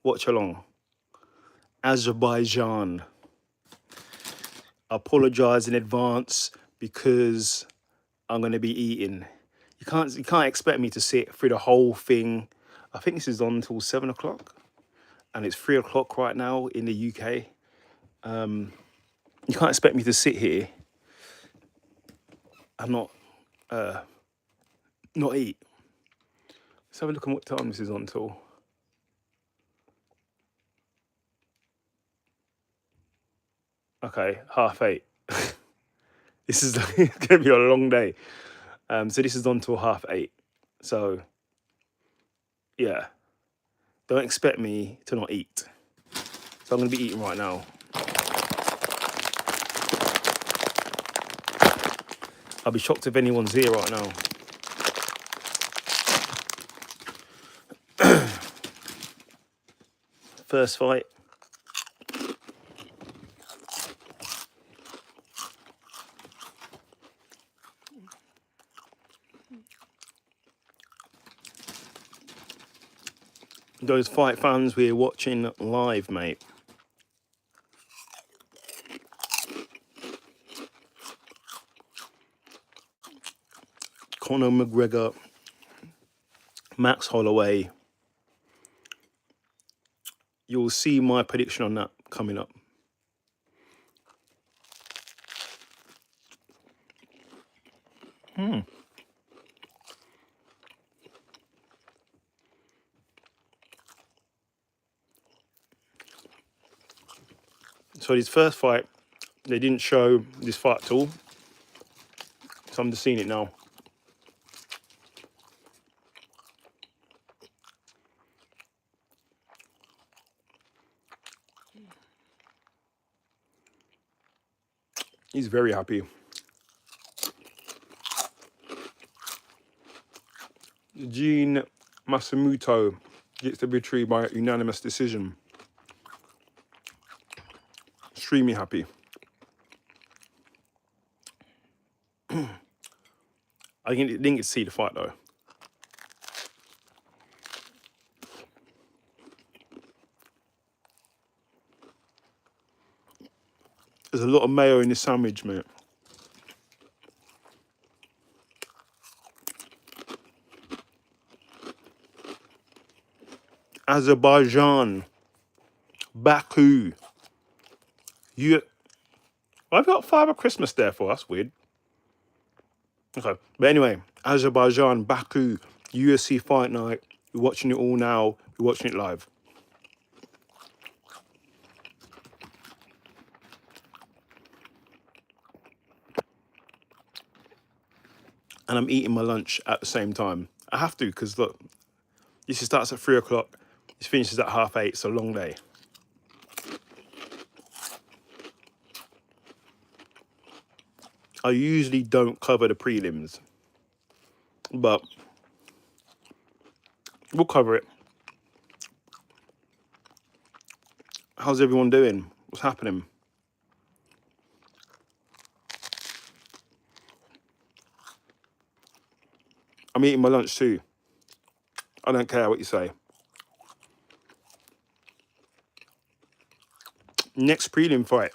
watch along. Azerbaijan. I apologize in advance because I'm going to be eating. You can't expect me to sit through the whole thing. I think this is on until 7 o'clock, and it's 3 o'clock right now in the UK. You can't expect me to sit here and not eat. Let's have a look at what time this is on till. Okay, 8:30. This is it's gonna be a long day. So this is on till 8:30. So yeah, don't expect me to not eat. So I'm gonna be eating right now. I'll be shocked if anyone's here right now. First fight. Those fight fans we're watching live, mate. Conor McGregor, Max Holloway. You'll see my prediction on that coming up. So this first fight, they didn't show this fight at all. So I'm just seeing it now. He's very happy. Gene Masamuto gets the victory by unanimous decision. Extremely happy. I didn't get to see the fight though. There's a lot of mayo in this sandwich, mate. Azerbaijan, Baku. I've got Father Christmas there for us. Weird. Okay, but anyway, Azerbaijan, Baku, UFC Fight Night. You're watching it all now. You're watching it live. And I'm eating my lunch at the same time. I have to, because look, this starts at 3 o'clock. This finishes at 8:30. It's a long day. I usually don't cover the prelims, but we'll cover it. How's everyone doing? What's happening? I'm eating my lunch too. I don't care what you say. Next prelim fight.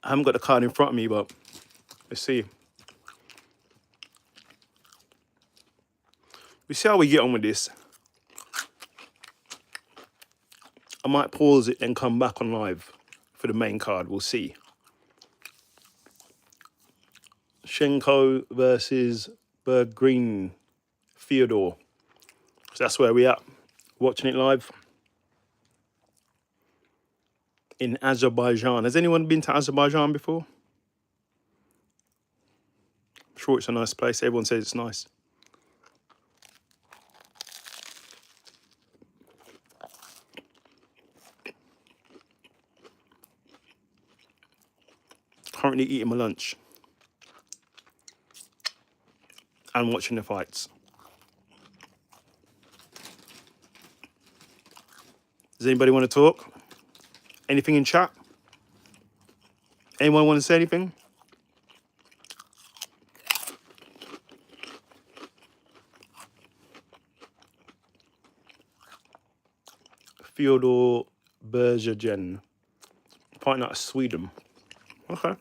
I haven't got the card in front of me, but let's see. We see how we get on with this. I might pause it and come back on live for the main card. We'll see. Shenko versus Berggreen Theodore. So that's where we at. Watching it live in Azerbaijan. Has anyone been to Azerbaijan before? I'm sure it's a nice place. Everyone says it's nice. Currently eating my lunch and watching the fights. Does anybody want to talk? Anything in chat? Anyone want to say anything? Fyodor Bergergen, fighting out of Sweden. Okay.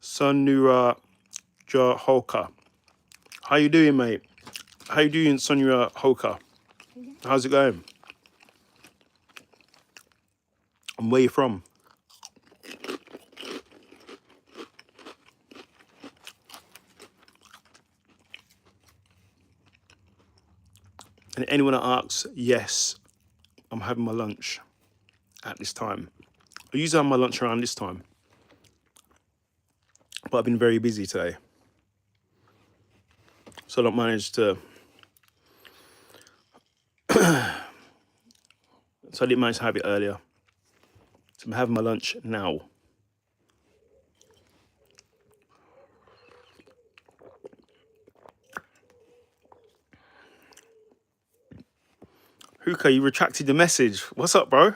Sonura Jaholka. How you doing, mate? How you doing, Sonura Holka? How's it going? And where you from? And anyone that asks, yes, I'm having my lunch at this time. I usually have my lunch around this time, but I've been very busy today. So I don't manage to, so I didn't manage to have it earlier. So I'm having my lunch now. Huka, you retracted the message. What's up, bro?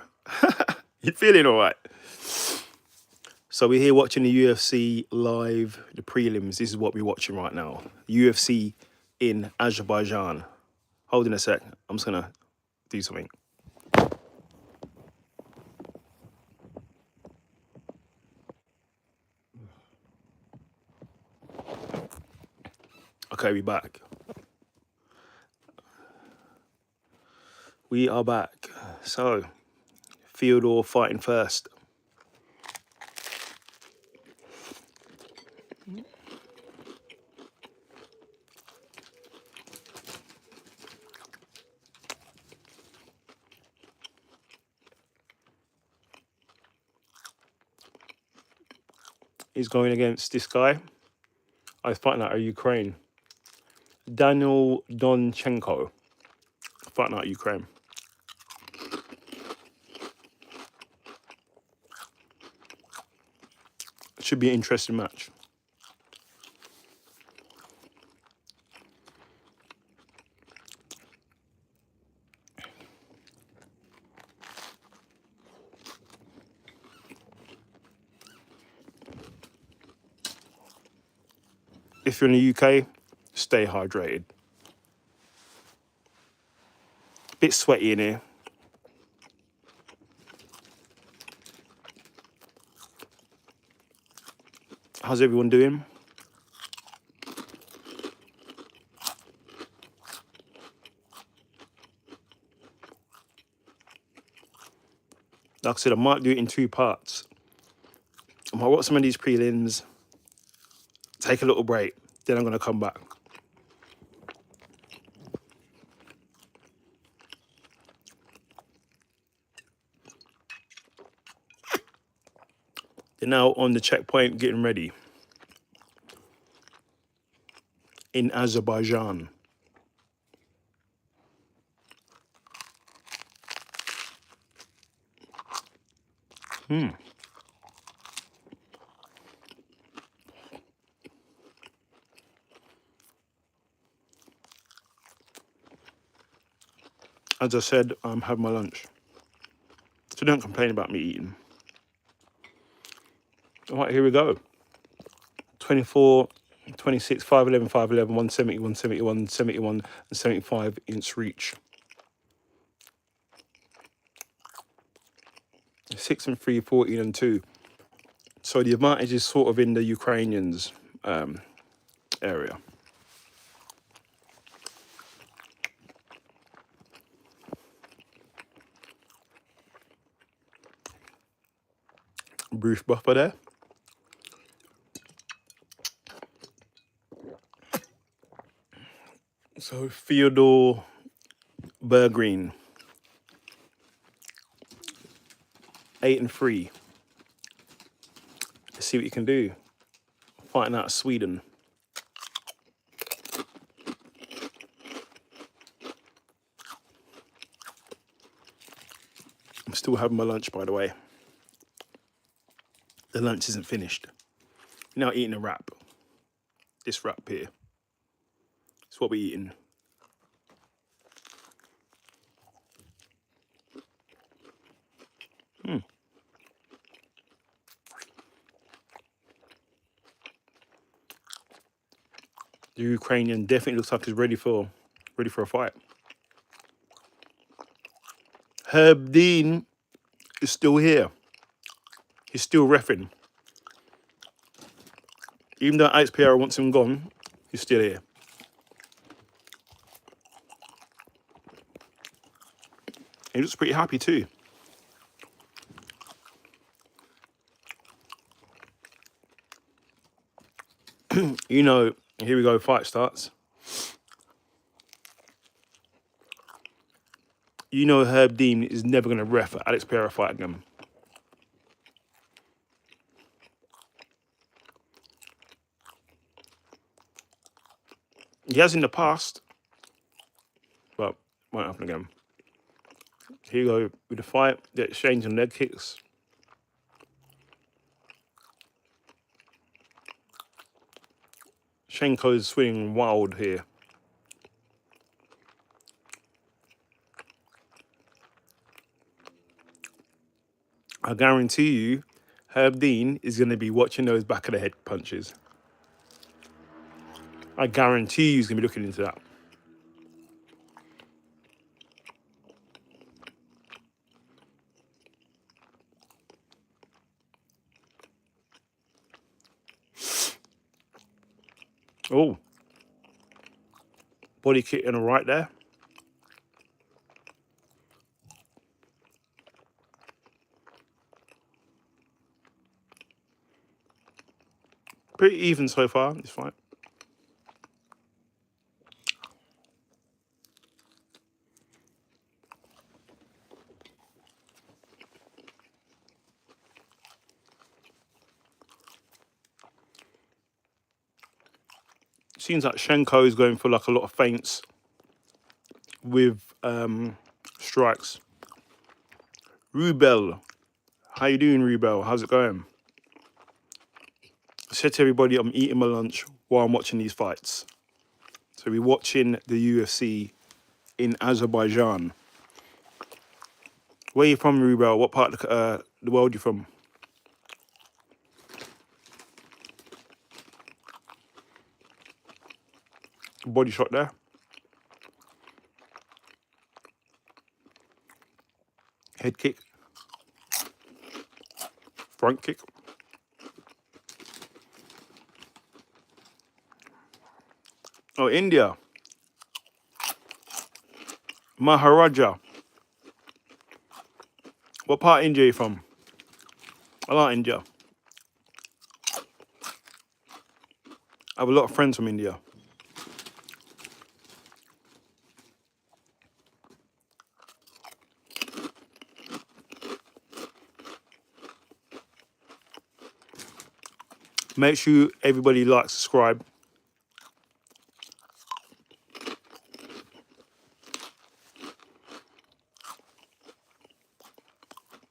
You feeling all right? So we're here watching the UFC live, the prelims. This is what we're watching right now. UFC in Azerbaijan. Hold on a sec. I'm just gonna do something. Okay, we're back. We are back. So, Fyodor fighting first. He's going against this guy. I was fighting out of Ukraine. Daniel Donchenko. Fighting out of Ukraine. Should be an interesting match. If you're in the UK, stay hydrated. Bit sweaty in here. How's everyone doing? Like I said, I might do it in 2 parts. I might watch some of these prelims, take a little break, then I'm going to come back. They're now on the checkpoint getting ready in Azerbaijan. As I said, I'm having my lunch. So don't complain about me eating. All right, here we go. 24, 26, 5'11", 5'11", 170, 171, 71, and 75 inch reach. 6 and 3, 14 and 2. So the advantage is sort of in the Ukrainians' area. Bruce Buffer there. So Fyodor Bergergen, 8 and 3. Let's see what you can do. Fighting out of Sweden. I'm still having my lunch, by the way. The lunch isn't finished. Now eating a wrap. This wrap here. It's what we're eating. The Ukrainian definitely looks like he's ready for a fight. Herb Dean is still here. He's still reffing. Even though Alex Pereira wants him gone, he's still here. He looks pretty happy too. You know, here we go, fight starts. You know Herb Dean is never going to ref Alex Pereira fight again. He has in the past, but won't happen again. Here you go with the fight, the exchange and leg kicks. Shenko's swinging wild here. I guarantee you, Herb Dean is going to be watching those back of the head punches. I guarantee you he's going to be looking into that. Oh. Body kick and a right there. Pretty even so far, this fight. Seems like Shenko is going for like a lot of feints with strikes. Rubel. How you doing, Rubel? How's it going? I said to everybody I'm eating my lunch while I'm watching these fights. So we're watching the UFC in Azerbaijan. Where are you from, Rubel? What part of the world are you from? Body shot there. Head kick. Front kick. Oh, India. Maharaja. What part of India are you from? I like India. I have a lot of friends from India. Make sure everybody likes, subscribe.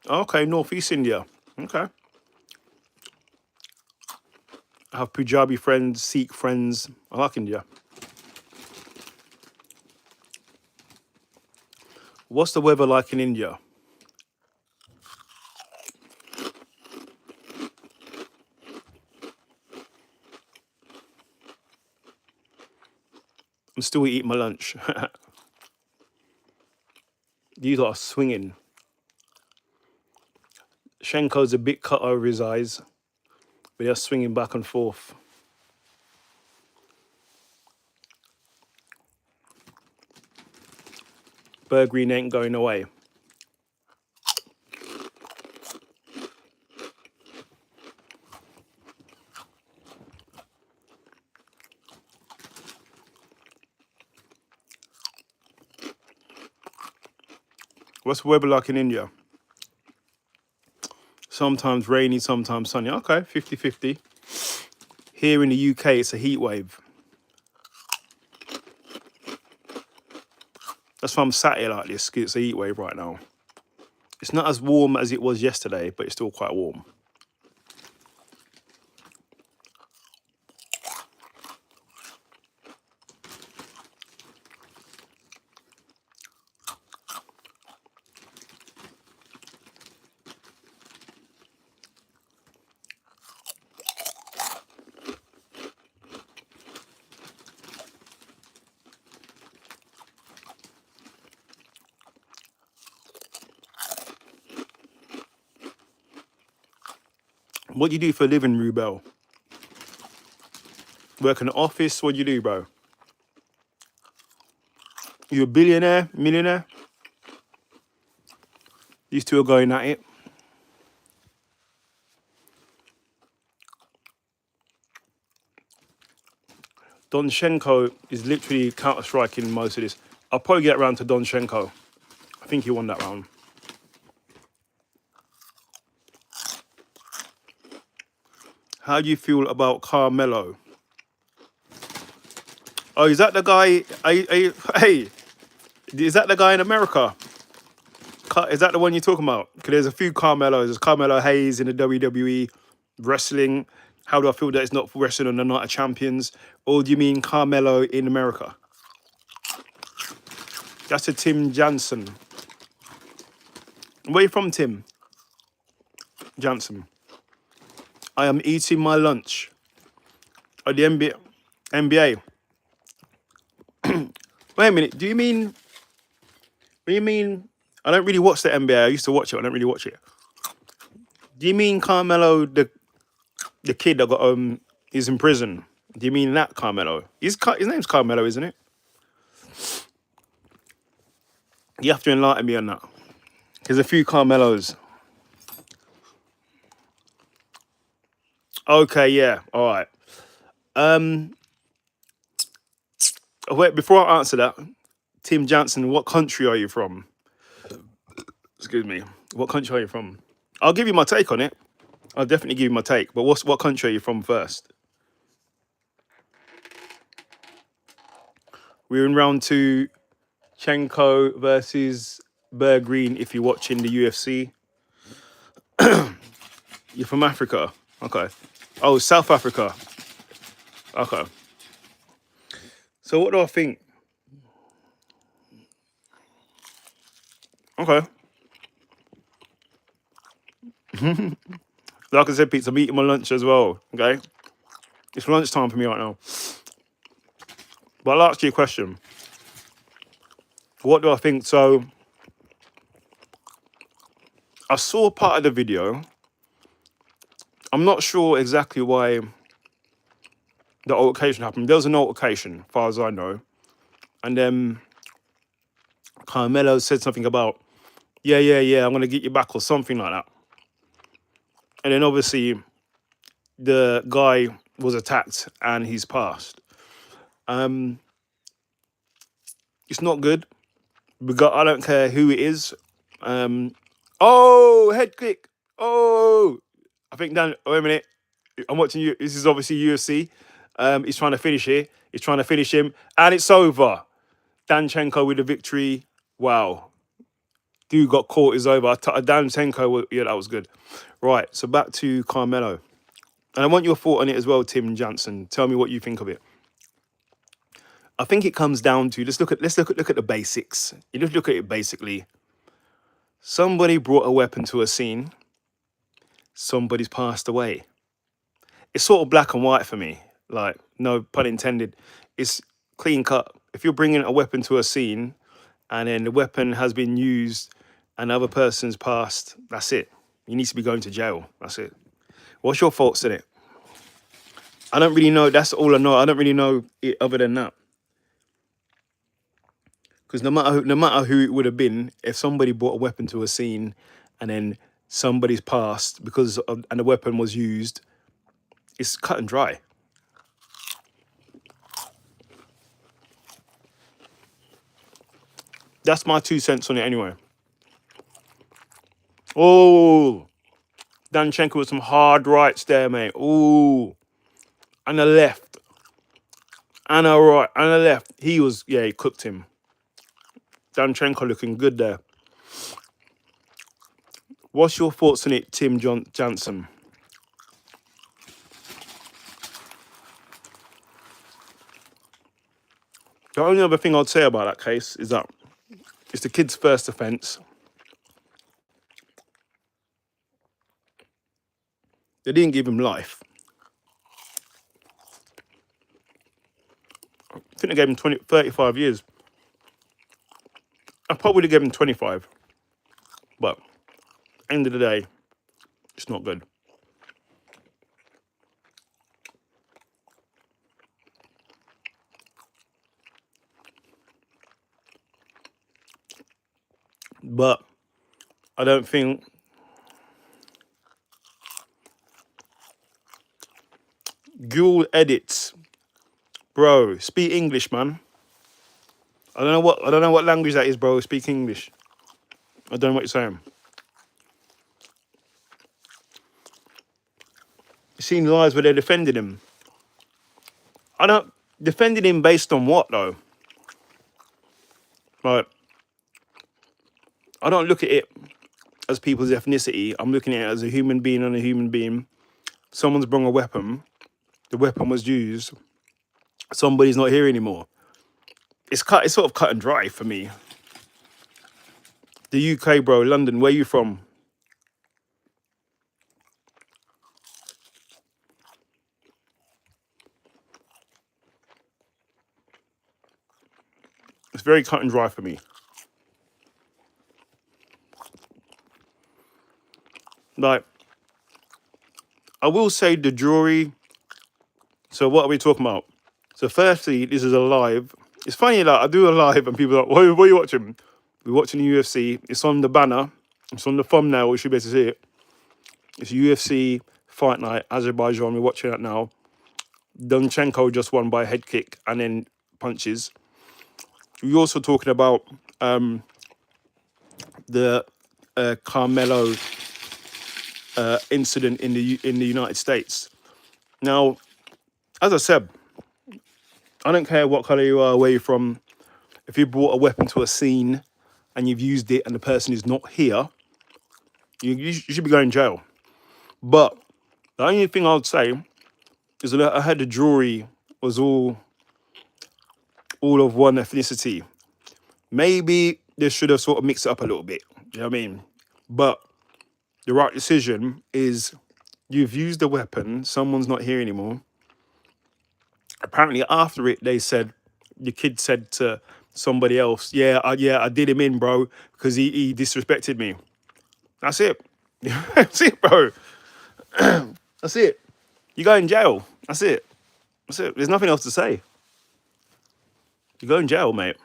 Okay, Northeast India. Okay. I have Punjabi friends, Sikh friends. I like India. What's the weather like in India? I'm still eating my lunch. These are swinging. Shenko's a bit cut over his eyes, but they're swinging back and forth. Bergreen ain't going away. What's the weather like in India? Sometimes rainy, sometimes sunny. Okay, 50-50. Here in the UK, it's a heat wave. That's why I'm sat here like this, 'cause it's a heat wave right now. It's not as warm as it was yesterday, but it's still quite warm. What do you do for a living, Rubel? Work in an office? What do you do, bro? You a billionaire? Millionaire? These two are going at it. Donchenko is literally counter-striking most of this. I'll probably get around to Donchenko. I think he won that round. How do you feel about Carmelo? Oh, is that the guy? Hey, is that the guy in America? Is that the one you're talking about? Because there's a few Carmelos. There's Carmelo Hayes in the WWE, wrestling. How do I feel that it's not wrestling on the Night of Champions? Or do you mean Carmelo in America? That's a Tim Jansen. Where are you from, Tim Jansen? I am eating my lunch. Oh, the NBA. Wait a minute. Do you mean? What do you mean? I don't really watch the NBA. I used to watch it. I don't really watch it. Do you mean Carmelo, the kid that got is in prison? Do you mean that Carmelo? His name's Carmelo, isn't it? You have to enlighten me on that. There's a few Carmelos. Okay, yeah, all right. Wait, before I answer that, Tim Johnson, what country are you from? Excuse me. What country are you from? I'll give you my take on it. I'll definitely give you my take. But what country are you from first? We're in round 2. Chenko versus Bergreen. If you're watching the UFC, you're from Africa. Okay. Oh, South Africa. Okay. So what do I think? Okay. Like I said, Pete, I'm eating my lunch as well. Okay. It's lunchtime for me right now. But I'll ask you a question. What do I think? So I saw part of the video. I'm not sure exactly why the altercation happened. There was an altercation, as far as I know. And then Carmelo said something about, yeah, I'm going to get you back or something like that. And then obviously the guy was attacked and he's passed. It's not good. I don't care who it is. Oh, head kick. Oh, I think Dan, wait a minute. I'm watching you. This is obviously UFC. He's trying to finish here. He's trying to finish him. And it's over. Danchenko with the victory. Wow. Dude got caught, is over. Danchenko, yeah, that was good. Right, so back to Carmelo. And I want your thought on it as well, Tim Johnson. Tell me what you think of it. I think it comes down to, let's look at the basics. You just look at it basically. Somebody brought a weapon to a scene. Somebody's passed away. It's sort of black and white for me. Like, no pun intended. It's clean cut. If you're bringing a weapon to a scene and then the weapon has been used and the other person's passed, that's it. You need to be going to jail. That's it. What's your thoughts on it? I don't really know. That's all I know. I don't really know it other than that. Because no matter who it would have been, if somebody brought a weapon to a scene and then somebody's passed and the weapon was used, it's cut and dry. That's my 2 cents on it anyway. Oh, Danchenko with some hard rights there, mate. Oh, and the left. And a right. And the left. He cooked him. Danchenko looking good there. What's your thoughts on it, Tim Johnson? The only other thing I'd say about that case is that it's the kid's first offence. They didn't give him life. I think they gave him 35 years. I probably gave him 25. But end of the day, it's not good. But I don't think Google edits, bro. Speak English, man. I don't know what language that is, bro. Speak English. I don't know what you're saying. You've seen lives where they're defending him. I don't defending him based on what though? Like, I don't look at it as people's ethnicity. I'm looking at it as a human being on a human being. Someone's brought a weapon. The weapon was used. Somebody's not here anymore. It's sort of cut and dry for me. The UK, bro, London. Where you from? It's very cut and dry for me. Like, I will say the jury. So what are we talking about? So firstly, this is a live. It's funny that I do a live and people are like, what are you watching? We're watching the UFC. It's on the banner. It's on the thumbnail. We should be able to see it. It's UFC Fight Night, Azerbaijan. We're watching that now. Donchenko just won by a head kick and then punches. We're also talking about the Carmelo incident in the United States. Now, as I said, I don't care what color you are, where you're from. If you brought a weapon to a scene and you've used it and the person is not here, you should be going to jail. But the only thing I would say is that I heard the jury was all of one ethnicity. Maybe they should have sort of mixed it up a little bit. You know what I mean? But the right decision is you've used the weapon, someone's not here anymore. Apparently after it, they said, the kid said to somebody else, I did him in, bro, because he disrespected me. That's it. That's it, bro. That's it. You go in jail. That's it. That's it. There's nothing else to say. You go in jail, mate.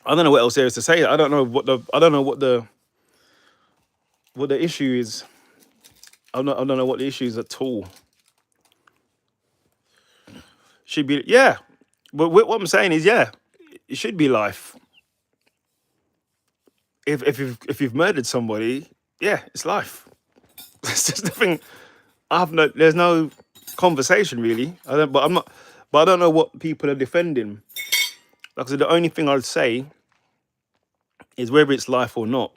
I don't know what else there is to say. I don't know what the issue is. I don't know what the issue is at all. Should be, yeah. But what I'm saying is, yeah, it should be life. If you've murdered somebody, yeah, it's life. There's just nothing. There's no conversation really. But I don't know what people are defending. Like I said, the only thing I'd say is whether it's life or not,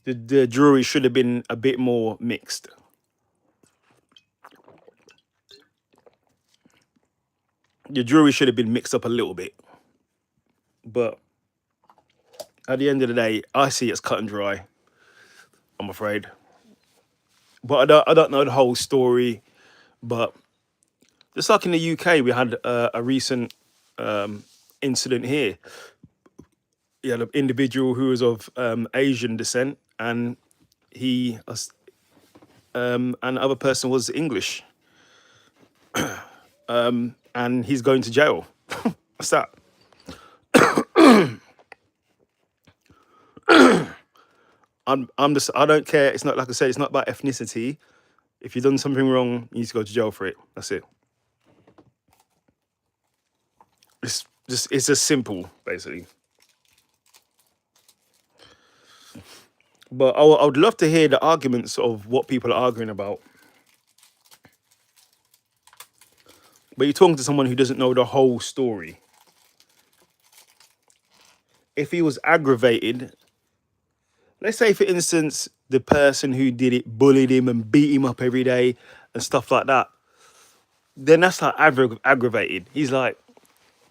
the jury should have been a bit more mixed. The jury should have been mixed up a little bit. But at the end of the day, I see it's cut and dry, I'm afraid. But I don't know the whole story. But just like in the UK, we had a recent incident here. You had an individual who was of Asian descent, and and the other person was English, and he's going to jail. What's that? I don't care. It's not, like I said, it's not about ethnicity. If you've done something wrong, you need to go to jail for it. That's it. It's just simple, basically. But I would love to hear the arguments of what people are arguing about. But you're talking to someone who doesn't know the whole story. If he was aggravated, let's say, for instance, the person who did it bullied him and beat him up every day and stuff like that, then that's like aggravated. He's like,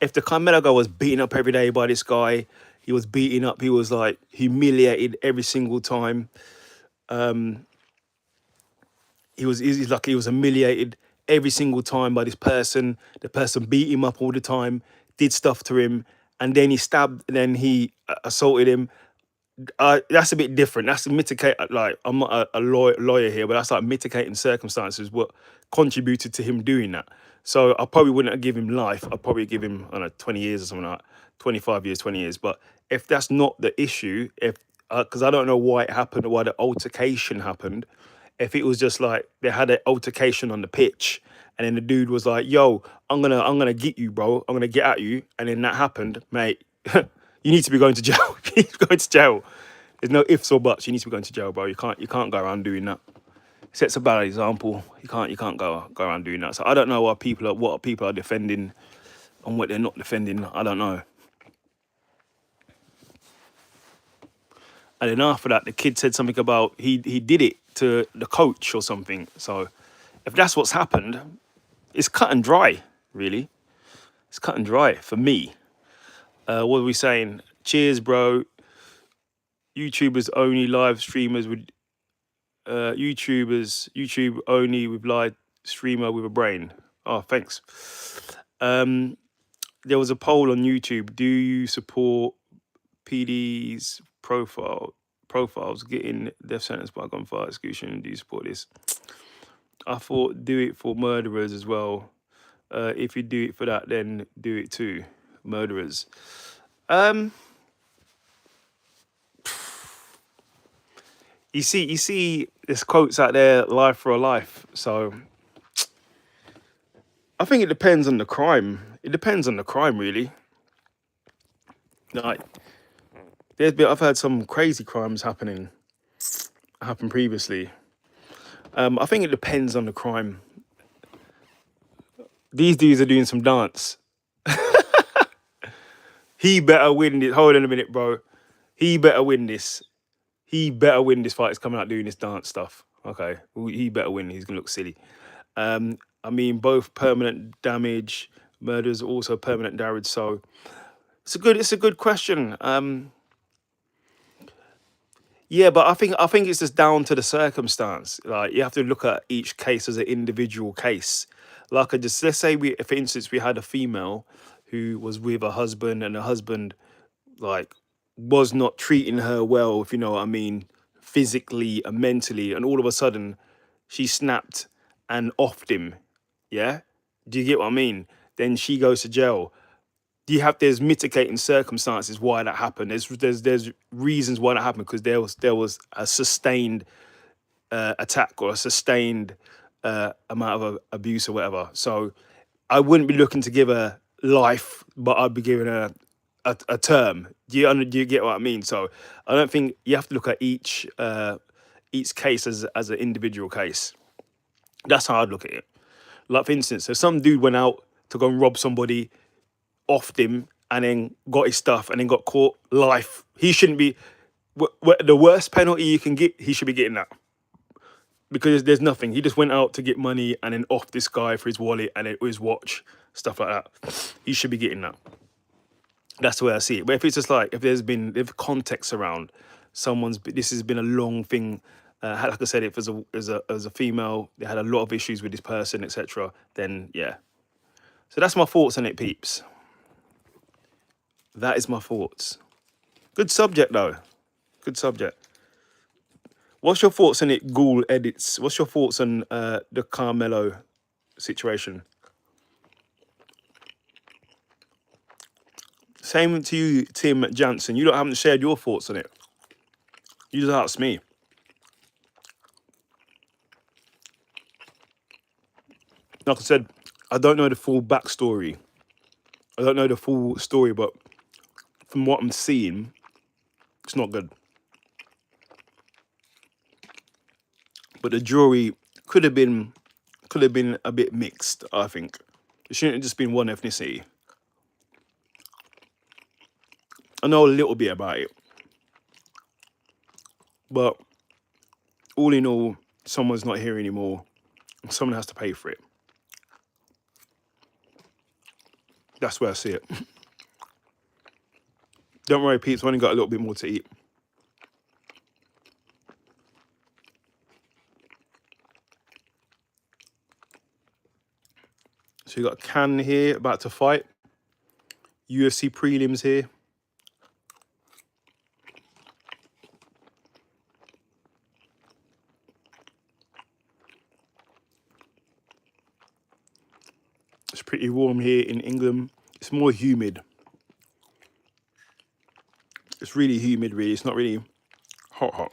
if the Carmelo guy was beaten up every day by this guy, he was beaten up, he was like humiliated every single time. He was humiliated every single time by this person. The person beat him up all the time, did stuff to him, and then he stabbed, and then he assaulted him. that's a bit different. That's a mitigate. Like, I'm not a lawyer here, but that's like mitigating circumstances what contributed to him doing that. So I probably wouldn't give him life. I'd probably give him, I don't know, 20 years or something like that. 25 years, 20 years. But if that's not the issue, if because I don't know why it happened or why the altercation happened. If it was just like they had an altercation on the pitch, and then the dude was like, "Yo, I'm gonna get you, bro. I'm gonna get at you," and then that happened, mate. You need to be going to jail. You need to be going to jail. There's no ifs or buts. You need to be going to jail, bro. You can't go around doing that. Sets a bad example. You can't go around doing that. So I don't know what people are defending and what they're not defending. I don't know. And then after that, the kid said something about he did it to the coach or something. So if that's what's happened, it's cut and dry, really. It's cut and dry for me. What are we saying? Cheers, bro. YouTubers only live streamers with YouTube only with live streamer with a brain. Oh, thanks. There was a poll on YouTube. Do you support PD's profiles getting death sentence by gunfire execution? Do you support this? I thought do it for murderers as well. If you do it for that, then do it too. Murderers. You see, there's quotes out there, life for a life. So I think it depends on the crime. It depends on the crime, really. Like, I've heard some crazy crimes happen previously. I think it depends on the crime. These dudes are doing some dance. He better win this. Hold on a minute, bro. He better win this. He better win this fight. He's coming out doing this dance stuff. Okay, he better win. He's gonna look silly. I mean, both permanent damage, murders, also permanent damage. So it's a good question. Yeah, but I think it's just down to the circumstance. Like, you have to look at each case as an individual case. Like, let's say for instance, we had a female who was with a husband, and the husband like was not treating her well, if you know what I mean, physically and mentally, and all of a sudden she snapped and offed him. Yeah, do you get what I mean? Then she goes to jail. There's mitigating circumstances why that happened. There's reasons why that happened, because there was a sustained attack or a sustained amount of abuse or whatever. So I wouldn't be looking to give her life, but I'd be giving her a term. Do you get what I mean? So I don't think you have to look at each case as an individual case. That's how I'd look at it. Like, for instance, if some dude went out to go and rob somebody, offed him, and then got his stuff, and then got caught, life. He shouldn't be. The worst penalty you can get, he should be getting that, because there's nothing. He just went out to get money and then offed this guy for his wallet and his watch, stuff like that. He should be getting that. That's the way I see it. But if it's just like, if context around this has been a long thing. Like I said, if as a female, they had a lot of issues with this person, etc. Then yeah. So that's my thoughts on it, peeps. That is my thoughts. Good subject though. Good subject. What's your thoughts on it, Ghoul Edits? What's your thoughts on the Carmelo situation? Same to you, Tim Jansen. You haven't shared your thoughts on it. You just asked me. Like I said, I don't know the full backstory. I don't know the full story, but from what I'm seeing, it's not good. But the jury could have been a bit mixed, I think. It shouldn't have just been one ethnicity. I know a little bit about it, but all in all, someone's not here anymore, and someone has to pay for it. That's where I see it. Don't worry, Pete, I've only got a little bit more to eat. So you got Can here, about to fight. UFC prelims here. It's pretty warm here in England. It's more humid. It's really humid, really. It's not really hot.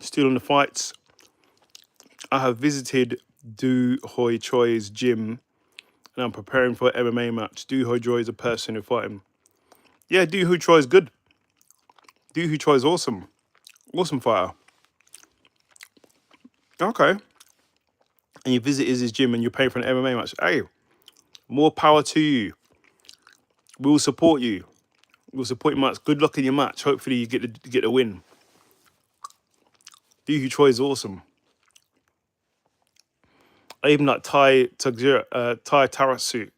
Still on the fights. I have visited Do Hoi Choi's gym and I'm preparing for an MMA match. Do Hoi Choi is a person who fought him. Yeah, Do Hoi Choi is good. Do Hoi Choi is awesome. Awesome fighter. Okay. And you visit his gym and you're paying for an MMA match. Hey, more power to you. We'll support you. We'll support your match. Good luck in your match. Hopefully you get the win. Do Hoi Choi is awesome. I even like Thai Tarasu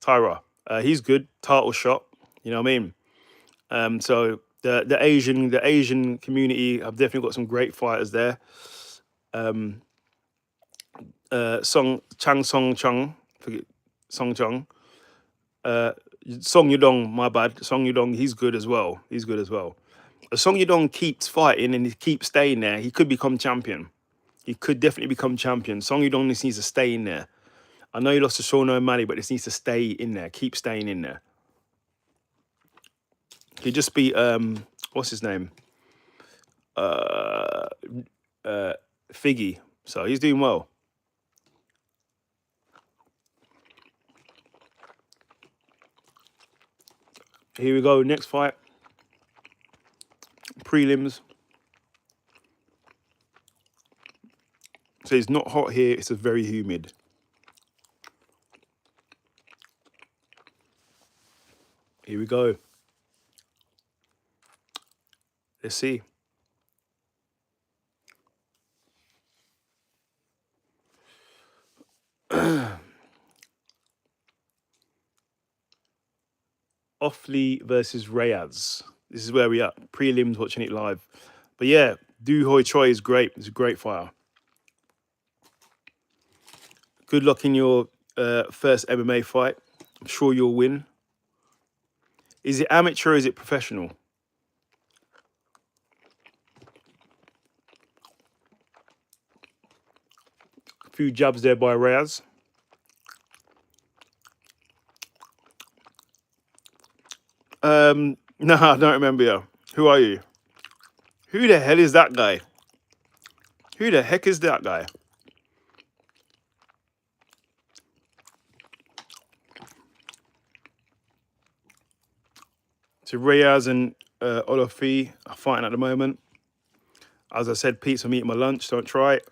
Tyra. He's good. Title shot. You know what I mean? So the Asian community have definitely got some great fighters there. Song Chung, forget Song Chung. Song Yudong, my bad. Song Yudong, he's good as well. If Song Yudong keeps fighting and he keeps staying there, he could become champion. He could definitely become champion. Song Yudong just needs to stay in there. I know he lost to Sean O'Malley, but this needs to stay in there. Keep staying in there. He just beat what's his name? Figgy. So he's doing well. Here we go. Next fight. Prelims. So it's not hot here. It's just very humid. Here we go. Let's see. Offley versus Reyes. This is where we are. Prelims, watching it live. But yeah, Do Hoi Choi is great. He's a great fighter. Good luck in your first MMA fight. I'm sure you'll win. Is it amateur or is it professional? A few jabs there by Reyes. No, I don't remember you. Who are you? Who the hell is that guy? Who the heck is that guy? So Reyes and Olofi are fighting at the moment. As I said, Pete's, I'm eating my lunch. Don't try it.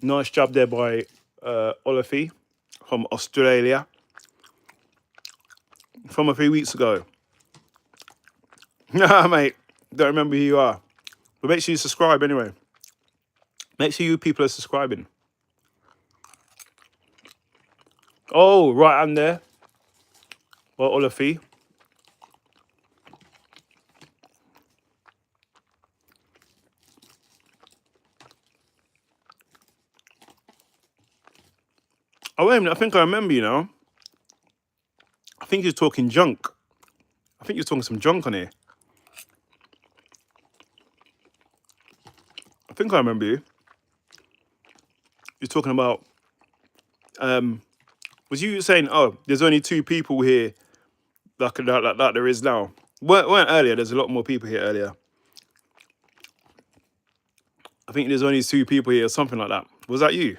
Nice job there by Olofi from Australia. From a few weeks ago. Nah, mate. Don't remember who you are. But make sure you subscribe anyway. Make sure you people are subscribing. Oh, right, I'm there. Well, Olofi. Oh, wait a minute. I think I remember, you know. I think you're talking junk. I think you're talking some junk on here. I think I remember you. You're talking about, was you saying, oh, there's only 2 people here like there is now? Weren't earlier, there's a lot more people here earlier. I think there's only 2 people here or something like that. Was that you?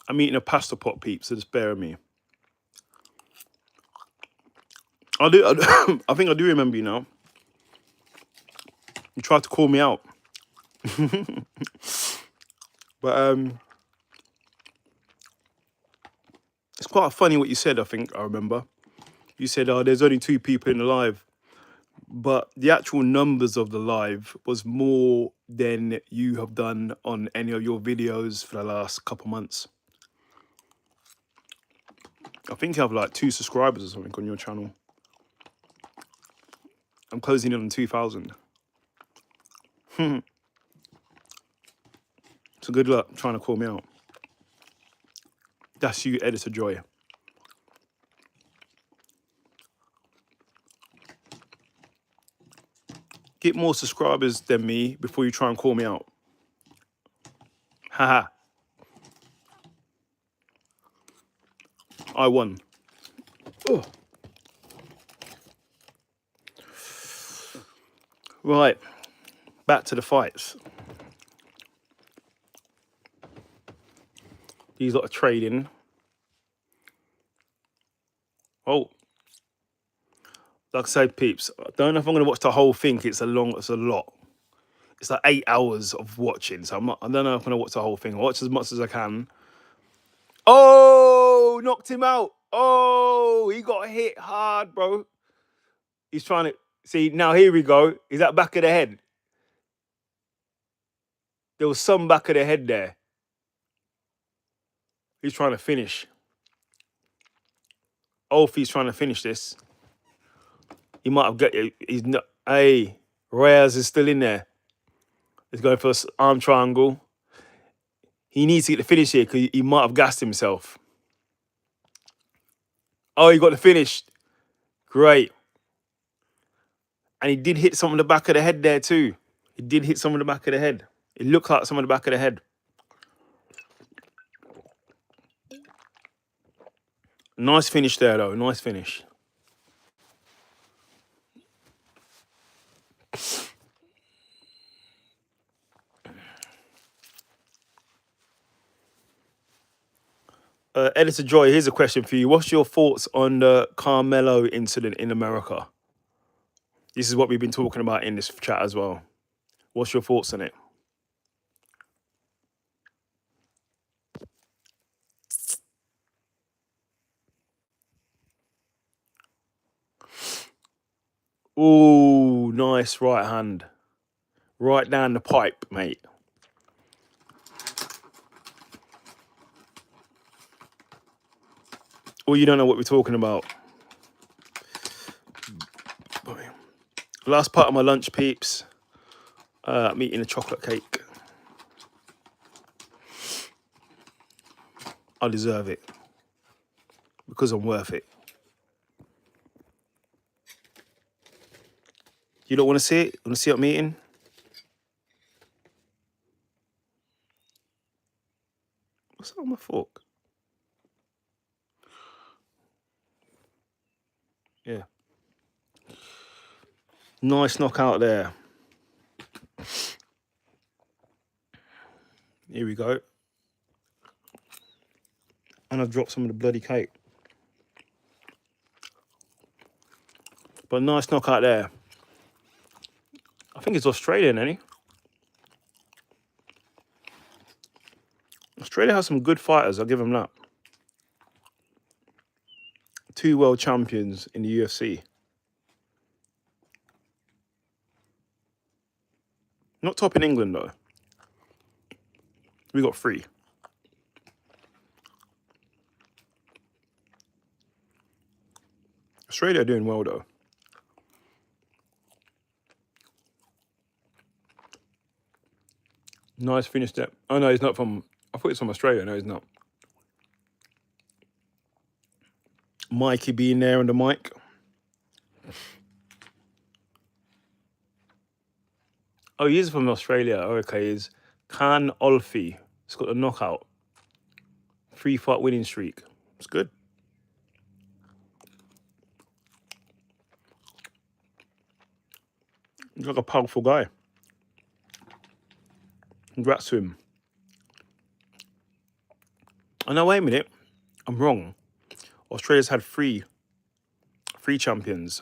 I'm eating a pasta pot, peeps, so just bear with me. I think I do remember you now. You tried to call me out. But it's quite funny what you said, I think I remember. You said, oh, there's only 2 people in the live. But the actual numbers of the live was more than you have done on any of your videos for the last couple months. I think you have like 2 subscribers or something on your channel. I'm closing in on 2,000. So good luck trying to call me out. That's you, Editor Joy. Get more subscribers than me before you try and call me out. Haha. I won. Oh. Right. Back to the fights. These lot are trading. Oh. Like I said, peeps, I don't know if I'm going to watch the whole thing. It's a lot. It's like 8 hours of watching. So I don't know if I'm going to watch the whole thing. I'll watch as much as I can. Oh, knocked him out. Oh, he got hit hard, bro. He's trying to, see, now here we go. Is that back of the head? There was some back of the head there. He's trying to finish. Alfie's trying to finish this. He might have got, he's not, hey, Reyes is still in there. He's going for an arm triangle. He needs to get the finish here because he might have gassed himself. Oh, he got the finish. Great. And he did hit some of the back of the head there too. He did hit some of the back of the head. It looked like some of the back of the head. Nice finish there though, nice finish. Editor Joy, here's a question for you. What's your thoughts on the Carmelo incident in America? This is what we've been talking about in this chat as well. What's your thoughts on it? Ooh, nice right hand. Right down the pipe, mate. Oh, you don't know what we're talking about. Last part of my lunch, peeps. I'm eating a chocolate cake. I deserve it. Because I'm worth it. You don't want to see it? You want to see what I'm eating? What's that on my fork? Yeah. Nice knockout there. Here we go. And I've dropped some of the bloody cake. But nice knockout there. I think it's Australian, ain't he? Australia has some good fighters, I'll give them that. 2 world champions in the UFC. Not top in England, though. We got 3. Australia are doing well, though. Nice finish there. Oh, no, he's not from... I thought he's from Australia. No, he's not. Mikey being there on the mic. Oh, he is from Australia. Oh, okay, he's Khan Olfi. He's got a knockout. 3-fight winning streak. It's good. He's like a powerful guy. Congrats to him. Oh, no, wait a minute. I'm wrong. Australia's had 3 champions.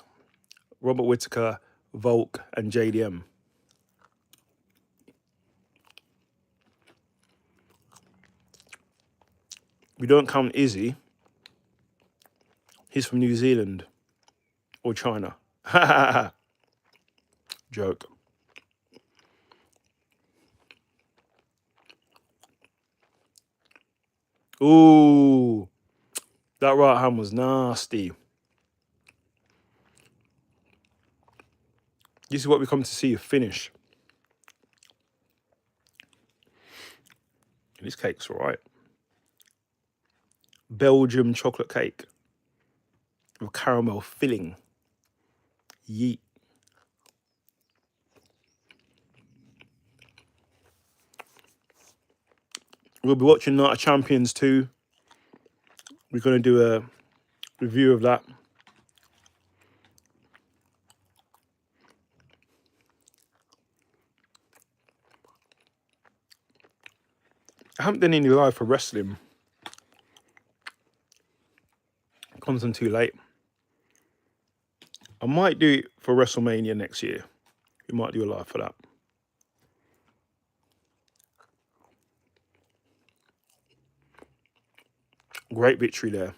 Robert Whittaker, Volk, and JDM. We don't count Izzy. He's from New Zealand. Or China. Joke. Ooh. That right hand was nasty. This is what we come to see, a finish. This cake's all right. Belgium chocolate cake with caramel filling. Yeet. We'll be watching Night of Champions 2. We're going to do a review of that. I haven't done any live for wrestling. It comes on too late. I might do it for WrestleMania next year. We might do a live for that. Great victory there.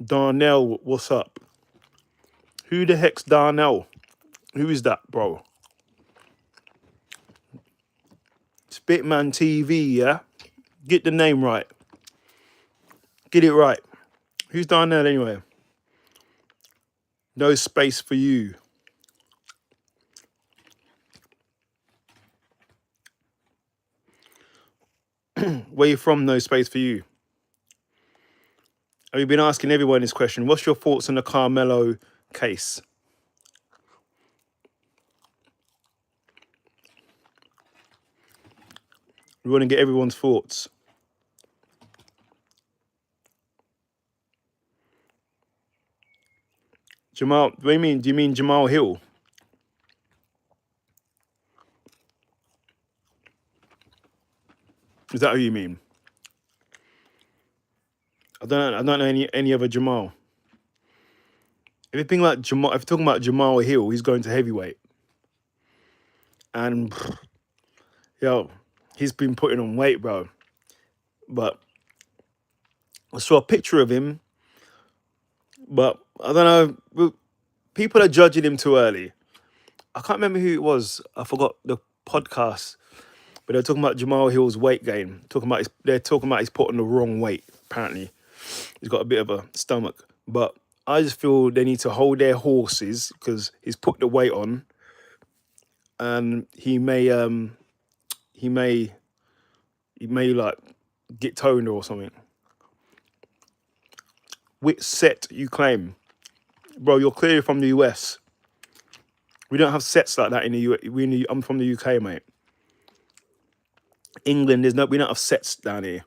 Darnell, what's up? Who the heck's Darnell? Who is that, bro? It's Bitman TV, yeah? Get the name right. Get it right. Who's Darnell anyway? No space for you. Where you from? No space for you. We've been asking everyone this question. What's your thoughts on the Carmelo case? We want to get everyone's thoughts. Jamal, what do you mean? Do you mean Jamal Hill? Is that who you mean? I don't know any other Jamal. If you think like Jamal, if you're talking about Jamal Hill, he's going to heavyweight. And yo, he's been putting on weight, bro. But I saw a picture of him, but I don't know. People are judging him too early. I can't remember who it was. I forgot the podcast, but they're talking about Jamal Hill's weight gain. They're talking about he's put on the wrong weight. Apparently, he's got a bit of a stomach. But I just feel they need to hold their horses because he's put the weight on, and he may like get toned or something. Which set you claim, bro? You're clearly from the US. We don't have sets like that in the US. I'm from the UK, mate. England, we don't have sets down here.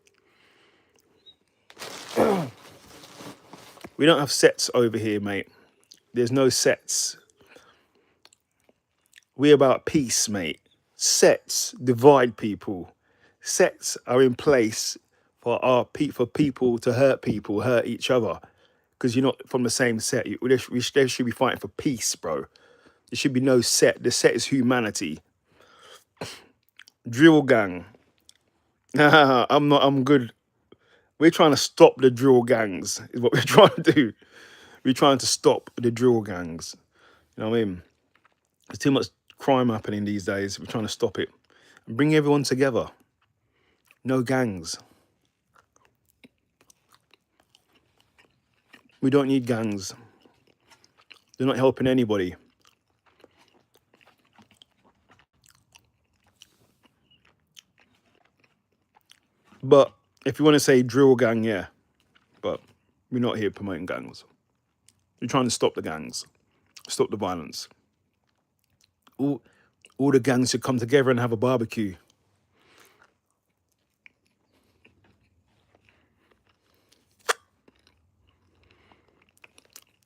We don't have sets over here, mate. There's no sets. We're about peace, mate. Sets divide people. Sets are in place for people to hurt each other. Because you're not from the same set. They should be fighting for peace, bro. There should be no set. The set is humanity. Drill gang. I'm good. We're trying to stop the drill gangs, is what we're trying to do. We're trying to stop the drill gangs. You know what I mean? There's too much crime happening these days. We're trying to stop it. And bring everyone together. No gangs. We don't need gangs. They're not helping anybody. But if you want to say drill gang, yeah. But we're not here promoting gangs. We're trying to stop the gangs. Stop the violence. All the gangs should come together and have a barbecue.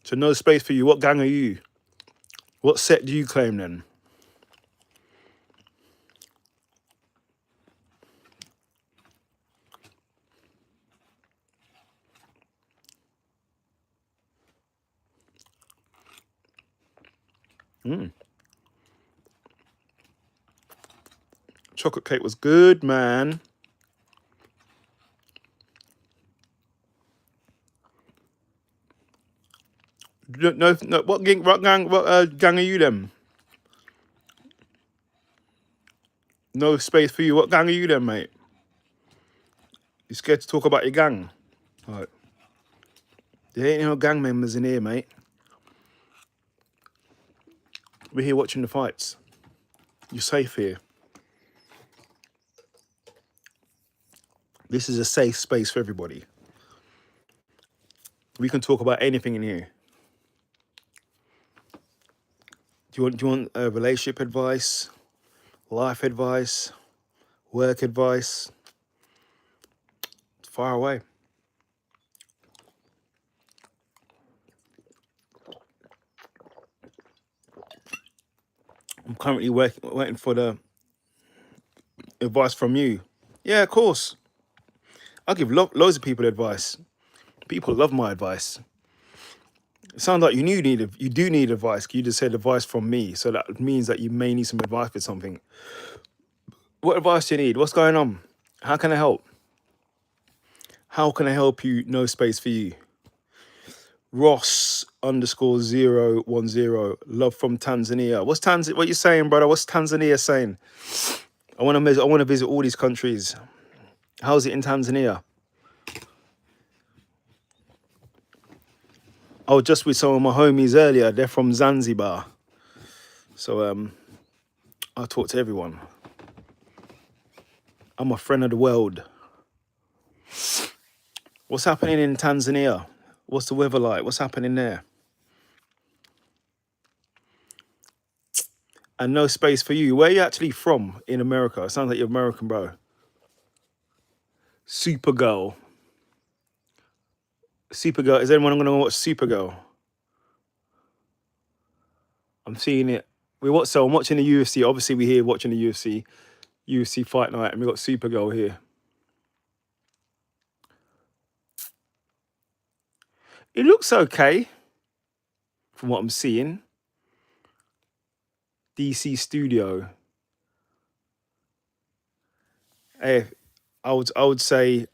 So no space for you. What gang are you? What set do you claim then? Chocolate cake was good, man. No, what gang are you then? No space for you. What gang are you then, mate? You scared to talk about your gang? All right. There ain't no gang members in here, mate. We're here watching the fights. You're safe here. This is a safe space for everybody. We can talk about anything in here. Do you want relationship advice, life advice, work advice? Far away. I'm currently waiting for the advice from you. Yeah, of course. I give loads of people advice. People love my advice. It sounds like you do need advice. You just said advice from me, so that means that you may need some advice for something. What advice do you need? What's going on? How can I help? How can I help you? No space for you. Ross _010. Love from Tanzania. What's Tanzania? What you saying, brother? What's Tanzania saying? I want to visit all these countries. How's it in Tanzania? I was just with some of my homies earlier. They're from Zanzibar. So I talk to everyone. I'm a friend of the world. What's happening in Tanzania? What's the weather like? What's happening there? And no space for you. Where are you actually from in America? It sounds like you're American, bro. Supergirl. Supergirl. Is anyone going to watch Supergirl? I'm seeing it. I'm watching the UFC. Obviously, we're here watching the UFC Fight Night, and we got Supergirl here. It looks okay from what I'm seeing. DC Studio. Hey, I would say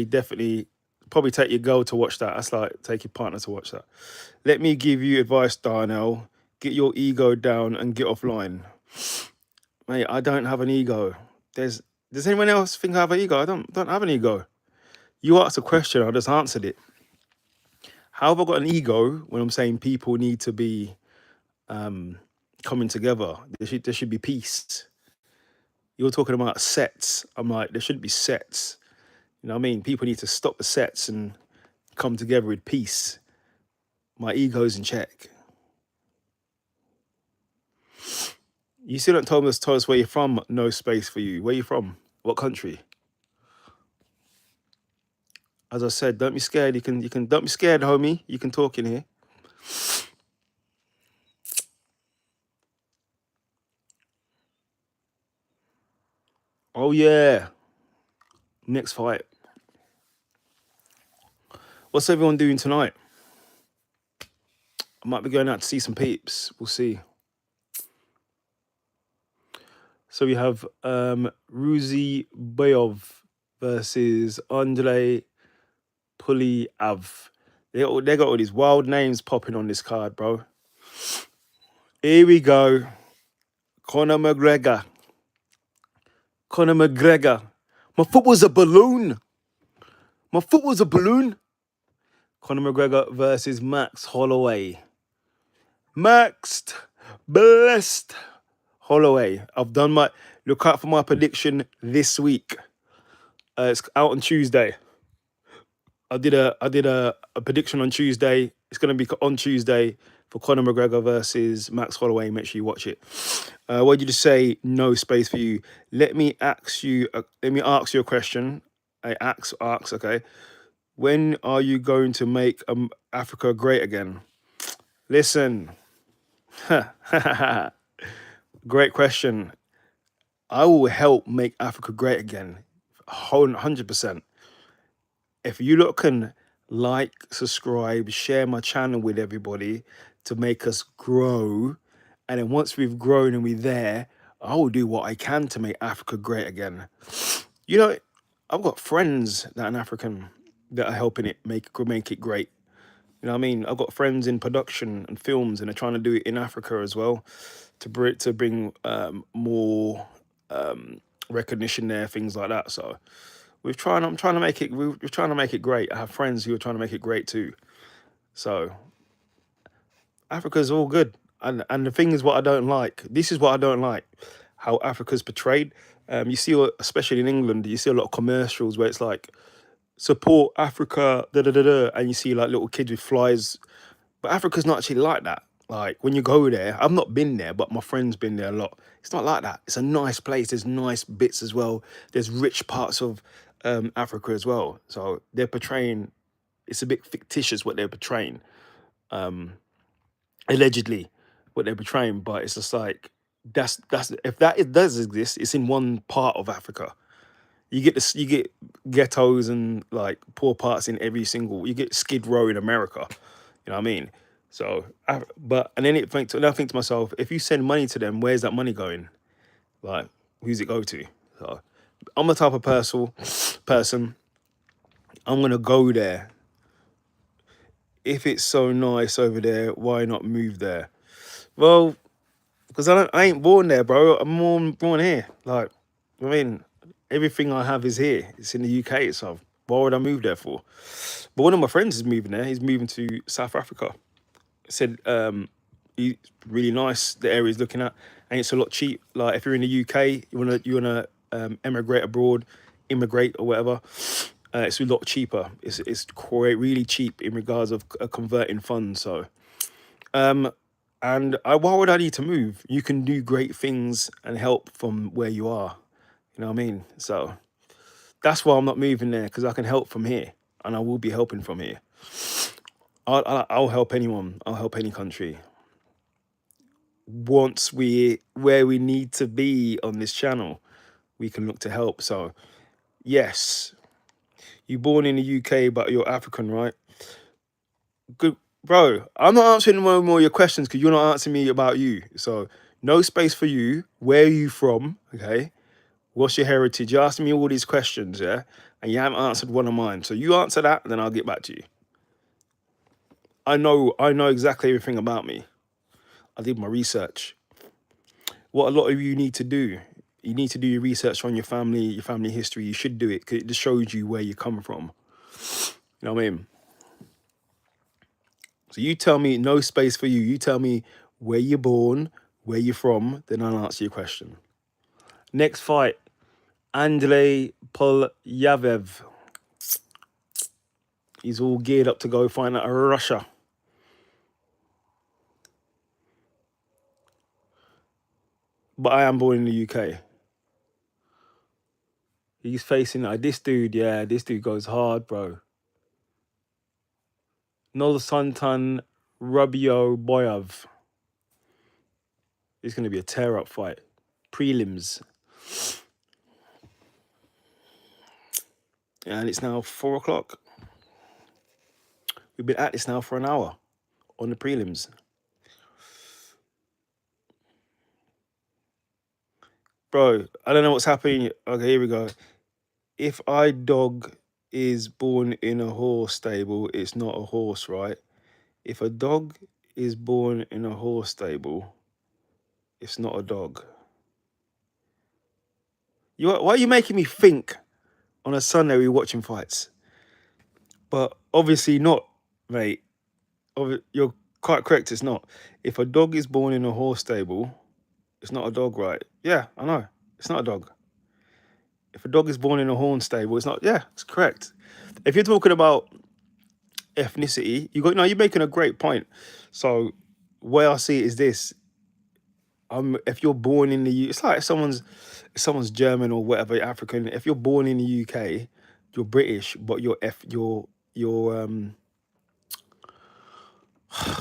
definitely probably take your girl to watch that. That's like take your partner to watch that. Let me give you advice, Darnell. Get your ego down and get offline. Mate, I don't have an ego. Does anyone else think I have an ego? I don't have an ego. You asked a question, I just answered it. How have I got an ego when I'm saying people need to be coming together? There should be peace. You're talking about sets. I'm like, there shouldn't be sets. You know what I mean? People need to stop the sets and come together with peace. My ego's in check. You still don't tell us where you're from. No space for you. Where you from? What country? As I said, don't be scared. You can don't be scared, homie. You can talk in here. Oh yeah. Next fight. What's everyone doing tonight? I might be going out to see some peeps. We'll see. So we have Ruzi Boyov versus Andrei Pulyav. They got all these wild names popping on this card, bro. Here we go. Conor McGregor. My foot was a balloon. Conor McGregor versus Max Holloway. Blessed Holloway. I've done look out for my prediction this week. It's out on Tuesday. I did a prediction on Tuesday. It's going to be on Tuesday for Conor McGregor versus Max Holloway. Make sure you watch it. What did you just say? No space for you. Let me ask you a question. Okay. When are you going to make Africa great again? Listen. Great question. I will help make Africa great again. 100%. If you lot can like, subscribe, share my channel with everybody to make us grow, and then once we've grown and we're there, I will do what I can to make Africa great again. You know, I've got friends that are African that are helping it make it great. You know what I mean? I've got friends in production and films, and they're trying to do it in Africa as well to bring more recognition there, things like that. So I'm trying to make it. We're trying to make it great. I have friends who are trying to make it great too. So Africa's all good. And the thing is, what I don't like. This is what I don't like. How Africa's portrayed. You see, especially in England, you see a lot of commercials where it's like support Africa, da da da da, and you see like little kids with flies. But Africa's not actually like that. Like when you go there, I've not been there, but my friend's been there a lot. It's not like that. It's a nice place. There's nice bits as well. There's rich parts of Africa as well. So they're portraying. It's a bit fictitious what they're portraying. Allegedly, what they're portraying, but it's just like that's if that it does exist, it's in one part of Africa. You get this, you get ghettos and like poor parts in every single. You get Skid Row in America. You know what I mean? So, but and then and I think to myself, if you send money to them, where's that money going? Like, who's it go to? So, I'm the type of person. I'm gonna go there. If it's so nice over there, why not move there? Well, because I ain't born there, bro. I'm born here. Like, I mean, everything I have is here. It's in the UK, so why would I move there for? But one of my friends is moving there. He's moving to South Africa. Said he's really nice. The area he's looking at, and it's a lot cheap. Like if you're in the UK, you wanna emigrate abroad, immigrate or whatever. It's a lot cheaper. It's quite really cheap in regards of converting funds. So, and why would I need to move? You can do great things and help from where you are. You know what I mean? So that's why I'm not moving there, because I can help from here, and I will be helping from here. I'll help anyone. I'll help any country. Once we where we need to be on this channel, we can look to help. So yes, you're born in the UK, but you're African, right? Good, bro. I'm not answering more and more your questions because you're not answering me about you. So no space for you. Where are you from? Okay. What's your heritage? You're asking me all these questions, yeah, and you haven't answered one of mine. So you answer that, and then I'll get back to you. I know exactly everything about me. I did my research. What a lot of you need to do, you need to do your research on your family history. You should do it because it just shows you where you come from. You know what I mean? So you tell me, no space for you. You tell me where you're born, where you're from, then I'll answer your question. Next fight, Andrei Polyavev. He's all geared up to go fight out Russia. But I am born in the UK. He's facing this dude. Yeah, this dude goes hard, bro. Nolsantan Rubio Boyav. It's going to be a tear-up fight. Prelims. And it's now 4 o'clock. We've been at this now for an hour on the prelims. Bro, I don't know what's happening. Okay, here we go. If a dog is born in a horse stable, it's not a horse, right? If a dog is born in a horse stable, it's not a dog. Why are you making me think on a Sunday we're watching fights? But obviously not, mate. You're quite correct, it's not. If a dog is born in a horse stable, it's not a dog, right? Yeah, I know. It's not a dog. If a dog is born in a horn stable, it's not. Yeah, it's correct. If you're talking about ethnicity, you're making a great point. So, where I see it is this: if you're born in the it's like if someone's German or whatever, African. If you're born in the UK, you're British, but your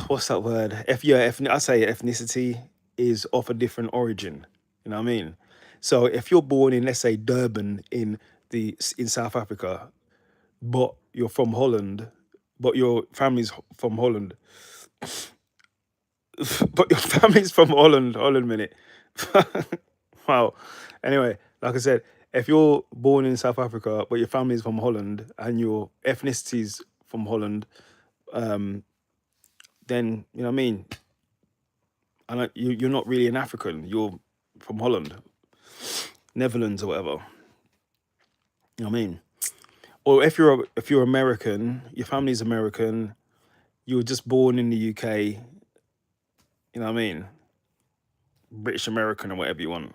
what's that word? I say ethnicity is of a different origin. You know what I mean? So if you're born in, let's say, Durban in South Africa, but you're from Holland, but your family's from Holland, but your family's from Holland. Hold on a minute. Wow. Anyway, like I said, if you're born in South Africa, but your family's from Holland and your ethnicity's from Holland, then you know what I mean. And you're not really an African. You're from Holland, Netherlands, or whatever. You know what I mean? or if you're American, your family's American, you were just born in the UK, you know what I mean? British American or whatever you want,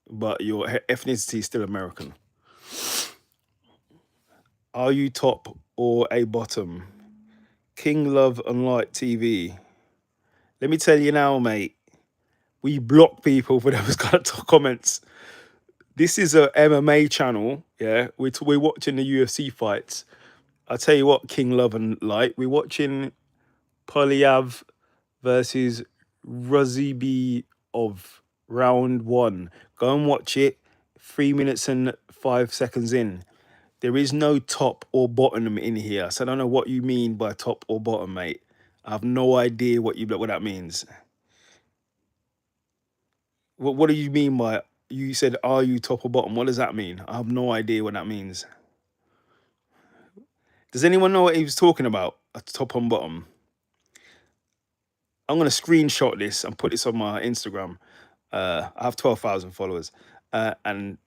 but your ethnicity is still American. Are you top or a bottom? King Love and Light TV. Let me tell you now, mate. We block people for those kind of comments. This is a MMA channel, yeah. We're watching the UFC fights. I tell you what, King Love and Light. We're watching Polyav versus Razibi of round one. Go and watch it. 3 minutes and 5 seconds in. There is no top or bottom in here. So I don't know what you mean by top or bottom, mate. I have no idea what that means. What do you mean by, you said, are you top or bottom? What does that mean? I have no idea what that means. Does anyone know what he was talking about? A top and bottom. I'm gonna screenshot this and put this on my Instagram. I have 12,000 followers, and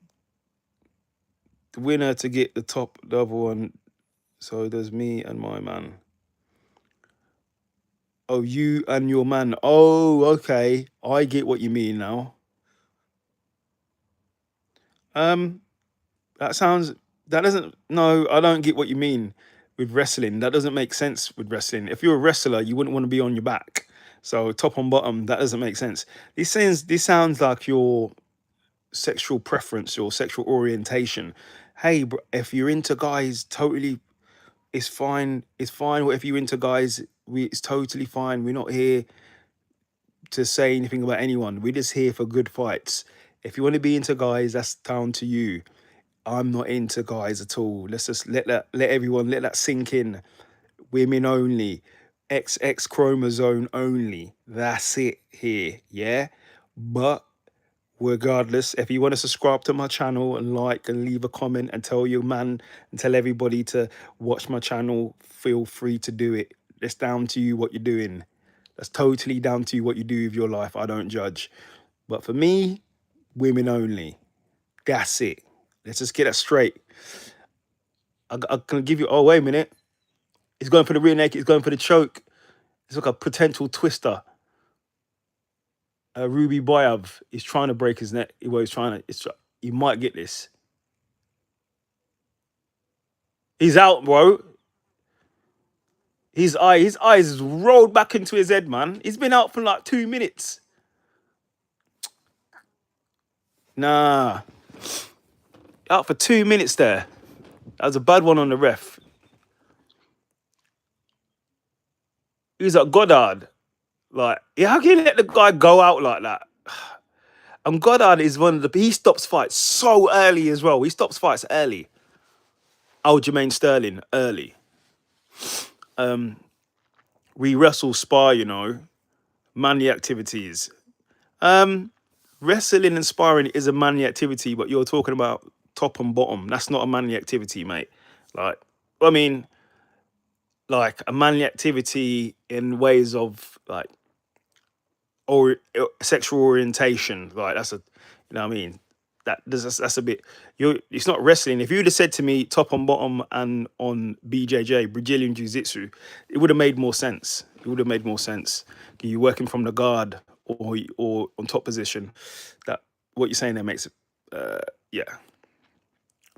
the winner to get the top, the other one. So there's me and my man. Oh, you and your man. Oh, okay. I get what you mean now. That sounds. That doesn't. No, I don't get what you mean with wrestling. That doesn't make sense with wrestling. If you're a wrestler, you wouldn't want to be on your back. So top and bottom, that doesn't make sense. This sounds like your sexual preference, your sexual orientation. Hey, bro, if you're into guys, totally, it's fine. It's fine. If you're into guys, it's totally fine. We're not here to say anything about anyone. We're just here for good fights. If you want to be into guys, that's down to you. I'm not into guys at all. Let's just let everyone let that sink in. Women only, XX chromosome only. That's it here, yeah. But regardless, if you want to subscribe to my channel and like and leave a comment and tell your man and tell everybody to watch my channel, feel free to do it. It's down to you what you're doing. That's totally down to you what you do with your life. I don't judge. But for me, women only. That's it. Let's just get that straight. I can give you. Oh, wait a minute. He's going for the rear naked. He's going for the choke. It's like a potential twister. Ruby Boyav is trying to break his neck. Well, he's trying to. He might get this. He's out, bro. His eyes rolled back into his head, man. He's been out for like 2 minutes. Nah, out for 2 minutes there. That was a bad one on the ref. He's at Goddard. Like, how can you let the guy go out like that? And Goddard is he stops fights so early as well. He stops fights early. Aljamain Sterling, early. We wrestle spar, manly activities. Wrestling and sparring is a manly activity, but you're talking about top and bottom. That's not a manly activity, mate. Like, I mean, like a manly activity in ways of like or sexual orientation. Like that's a, you know what I mean. That's a bit. It's not wrestling. If you'd have said to me top and bottom and on BJJ Brazilian Jiu Jitsu, it would have made more sense. It would have made more sense. You're working from the guard or on top position. That what you're saying there makes it. Yeah.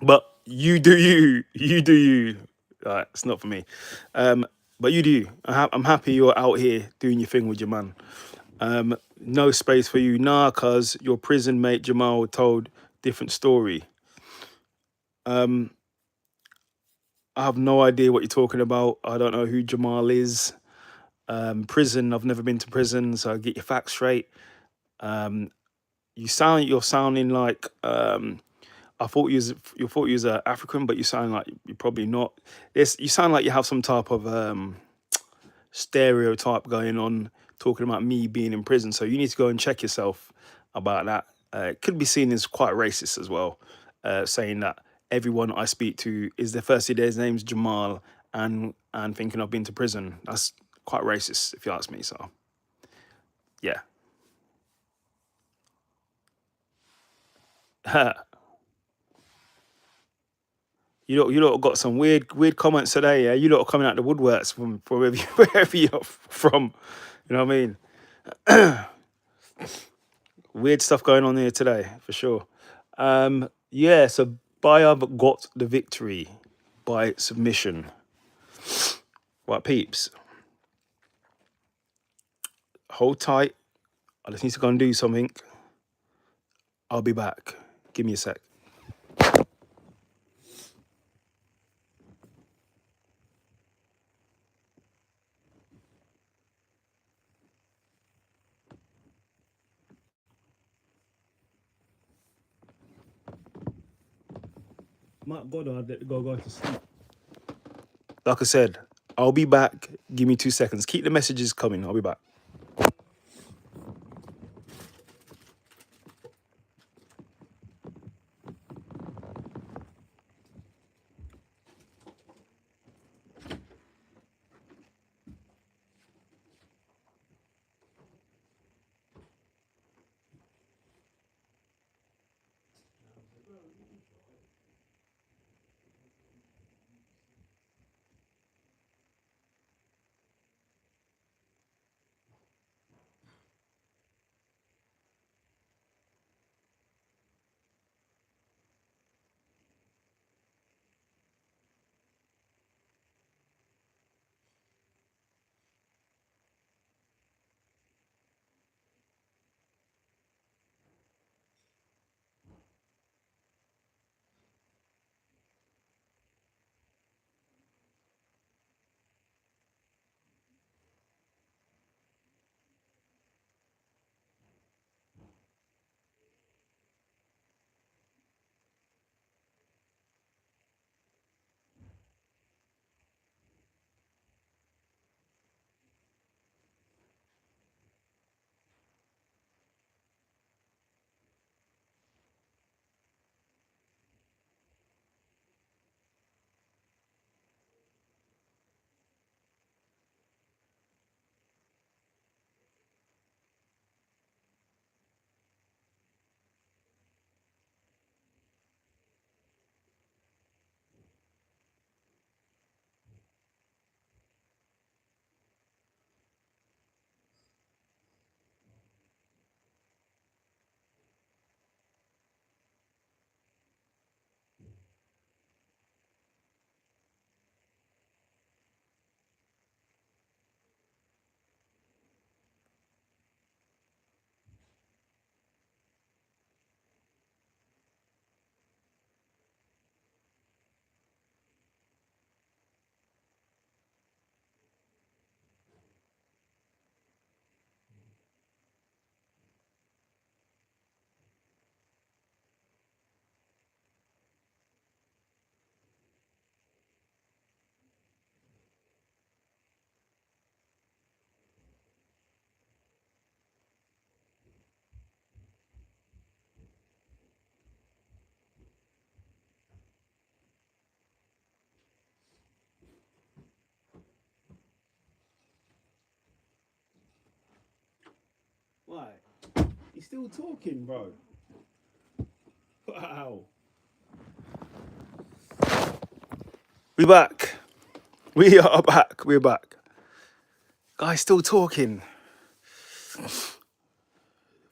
But you do you. You do you. It's not for me. But you do. I'm happy you're out here doing your thing with your man. No space for you. Nah, cuz your prison mate Jamal told different story. I have no idea what you're talking about. I don't know who Jamal is. Prison, I've never been to prison, so get your facts straight. You're sounding like I thought you was African, but you sound like you're probably not. You sound like you have some type of stereotype going on, talking about me being in prison. So you need to go and check yourself about that. It could be seen as quite racist as well, saying that everyone I speak to is their first their name's Jamal and thinking I've been to prison. That's quite racist if you ask me. So yeah. You lot got some weird comments today. Yeah, you lot are coming out the woodworks from wherever you're from. You know what I mean? Weird stuff going on here today for sure. Yeah, so Bayab got the victory by submission. Right, peeps, hold tight. I just need to go and do something. I'll be back. Give me a sec. My God, I'd let the go to sleep. Like I said, I'll be back. Give me 2 seconds. Keep the messages coming. I'll be back. Why? He's still talking, bro. Wow. We back. We are back. We're back. Guy's still talking.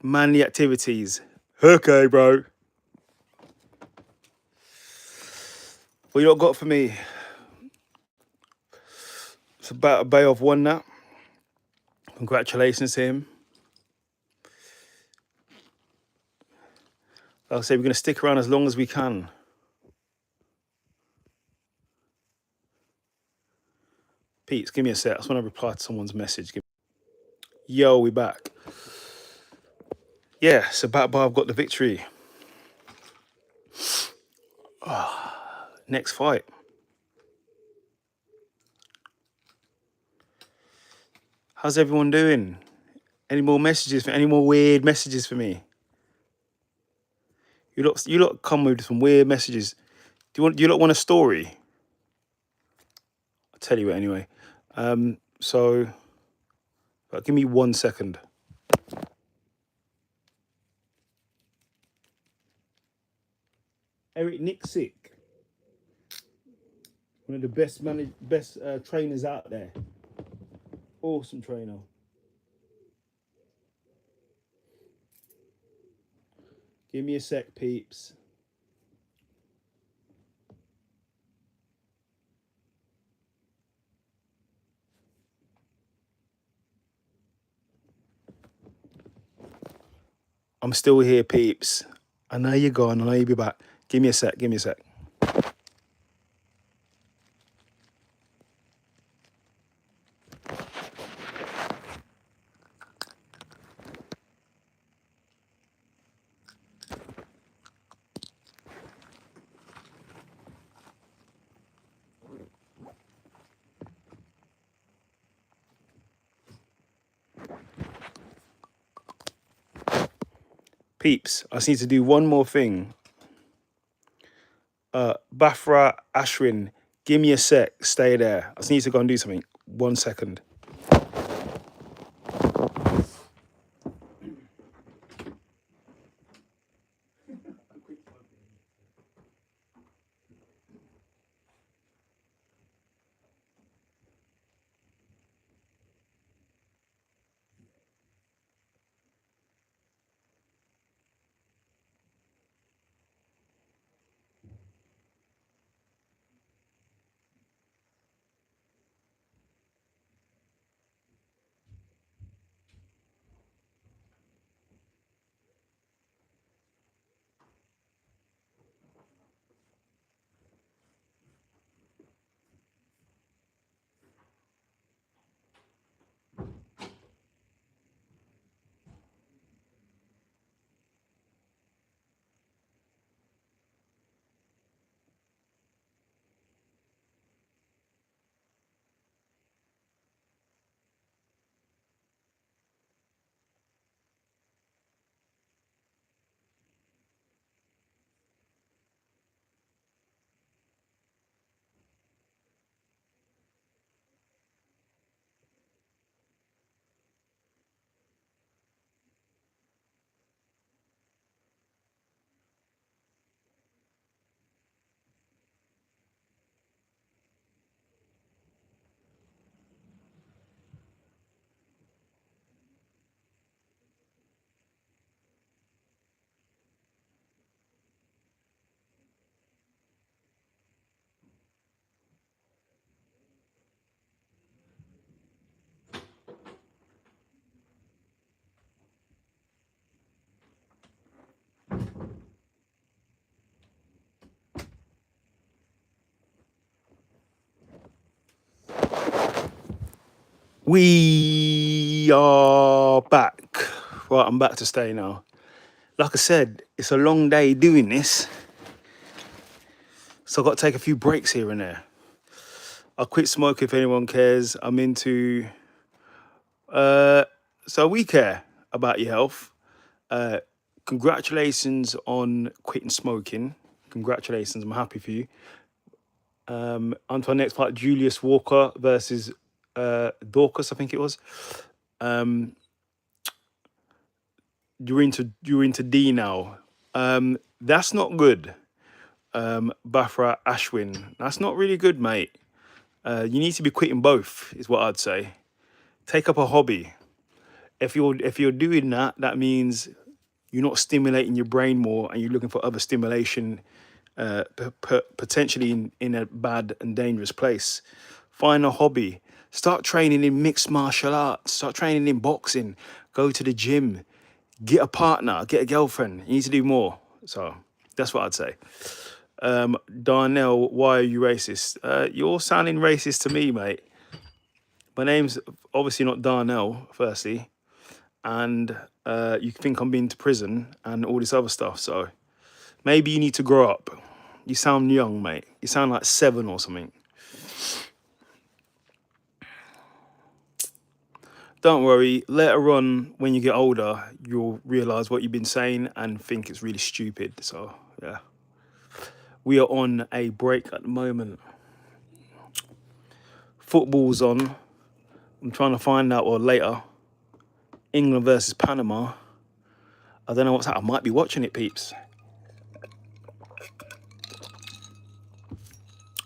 Manly activities. Okay, bro. What you lot got for me? It's about a Bayov won that. Congratulations to him. Like I say, we're going to stick around as long as we can. Pete, give me a sec. I just want to reply to someone's message. Yo, we back. Yeah, so I've got the victory. Next fight. How's everyone doing? Any more messages? Any more weird messages for me? You lot come with some weird messages. Do you lot want a story? I'll tell you it anyway. So give me 1 second. Eric, Nick's sick. One of the best trainers out there. Awesome trainer. Give me a sec, peeps. I'm still here, peeps. I know you're gone. I know you'll be back. Give me a sec. Give me a sec. Peeps, I just need to do one more thing. Bafra Ashwin, give me a sec. Stay there. I just need to go and do something. 1 second. We are back. Right, I'm back to stay now. Like I said, it's a long day doing this. So I've got to take a few breaks here and there. I'll quit smoking if anyone cares. I'm into... so we care about your health. Congratulations on quitting smoking. Congratulations, I'm happy for you. On to our next fight, Julius Walker versus Dorcas, I think it was. You're into D now. That's not good. Bafra Ashwin, that's not really good, mate. You need to be quitting both, is what I'd say. Take up a hobby. If you're doing that, that means you're not stimulating your brain more, and you're looking for other stimulation, potentially in a bad and dangerous place. Find a hobby. Start training in mixed martial arts. Start training in boxing. Go to the gym. Get a partner. Get a girlfriend. You need to do more. So that's what I'd say. Darnell, why are you racist? You're sounding racist to me, mate. My name's obviously not Darnell, firstly. And you think I'm being to prison and all this other stuff. So maybe you need to grow up. You sound young, mate. You sound like 7 or something. Don't worry. Later on, when you get older, you'll realise what you've been saying and think it's really stupid. So, yeah. We are on a break at the moment. Football's on. I'm trying to find out, or later, England versus Panama. I don't know what's happening. I might be watching it, peeps.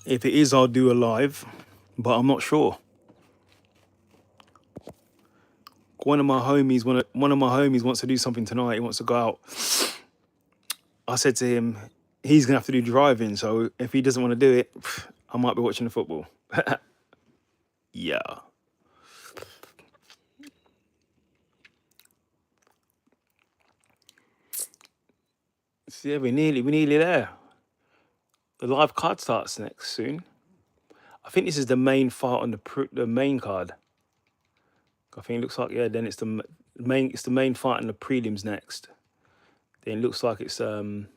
If it is, I'll do a live, but I'm not sure. One of my homies wants to do something tonight. He wants to go out. I said to him, he's gonna have to do driving. So if he doesn't want to do it, I might be watching the football. Yeah. So yeah, we're nearly there. The live card starts next soon. I think this is the main fight on the main card. I think it looks like, yeah. Then it's the main fight and the prelims next. Then it looks like it's the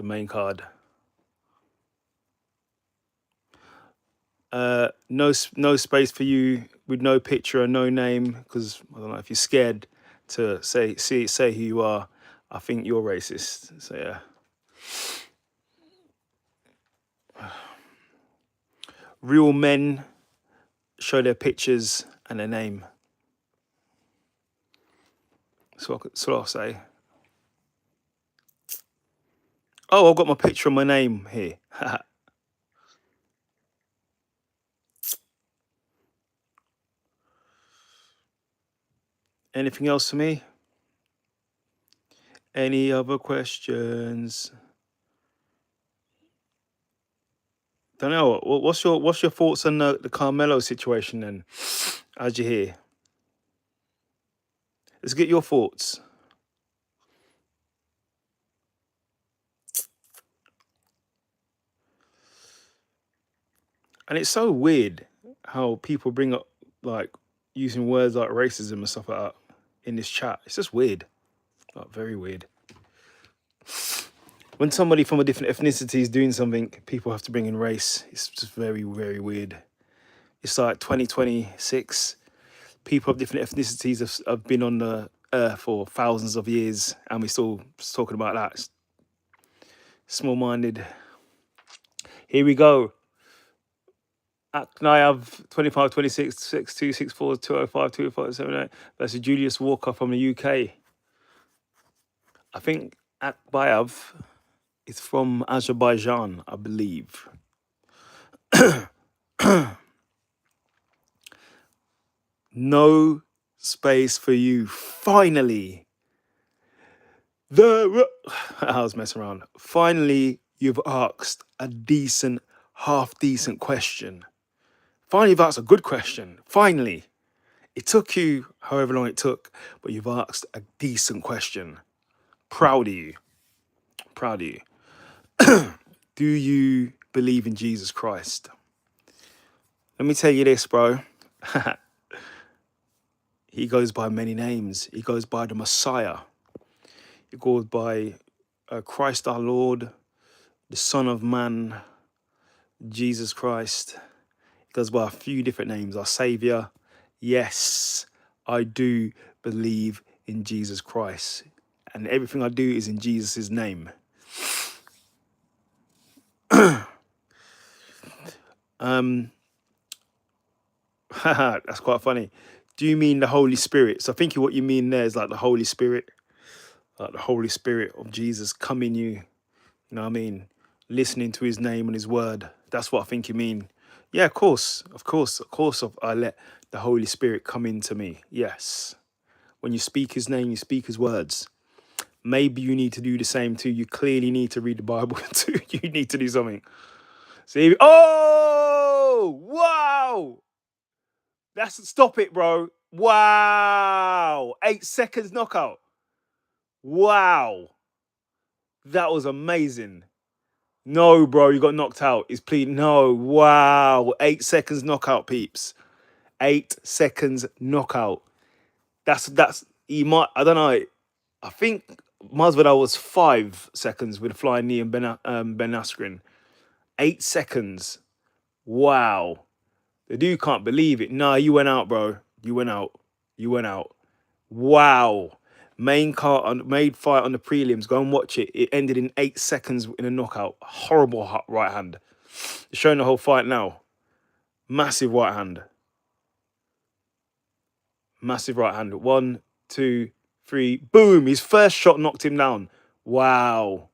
main card. No space for you with no picture and no name, because I don't know if you're scared to say who you are. I think you're racist. So yeah. Real men show their pictures and their name. So I'll say. Oh, I've got my picture and my name here. Anything else for me? Any other questions? Don't know. What's your thoughts on the Carmelo situation then? As you hear, let's get your thoughts. And it's so weird how people bring up like using words like racism and stuff like that in this chat. It's just weird, like very weird. When somebody from a different ethnicity is doing something, people have to bring in race. It's just very, very weird. It's like 2026. People of different ethnicities have been on the earth for thousands of years, and we're still talking about that. Small-minded. Here we go. Can I have 25, 26, 62, 64, 205, 205, 78 versus Julius Walker from the UK? I think Akbayev is from Azerbaijan, I believe. No space for you. Finally. I was messing around. Finally, you've asked a decent, half-decent question. Finally, you've asked a good question. Finally. It took you however long it took, but you've asked a decent question. Proud of you. Proud of you. Do you believe in Jesus Christ? Let me tell you this, bro. He goes by many names. He goes by the Messiah. He goes by Christ our Lord, the Son of Man, Jesus Christ. He goes by a few different names. Our Savior. Yes, I do believe in Jesus Christ. And everything I do is in Jesus' name. That's quite funny. Do you mean the Holy Spirit? So I think what you mean there is like the Holy Spirit. Like the Holy Spirit of Jesus coming you. You know what I mean? Listening to his name and his word. That's what I think you mean. Yeah, of course. I let the Holy Spirit come into me. Yes. When you speak his name, you speak his words. Maybe you need to do the same too. You clearly need to read the Bible too. You need to do something. See? Oh, wow. Stop it, bro. Wow. 8 seconds knockout. Wow. That was amazing. No, bro, you got knocked out. He's pleading. No. Wow. 8 seconds knockout, peeps. 8 seconds knockout. He might, I don't know. I think Masvidal was 5 seconds with a flying knee and Ben Askren. 8 seconds. Wow. The dude can't believe it. Nah, you went out, bro. You went out. Wow. Main fight on the prelims. Go and watch it. It ended in 8 seconds in a knockout. Horrible right hand. They're showing the whole fight now. Massive right hand. Massive right hand. 1, 2, 3. Boom. His first shot knocked him down. Wow.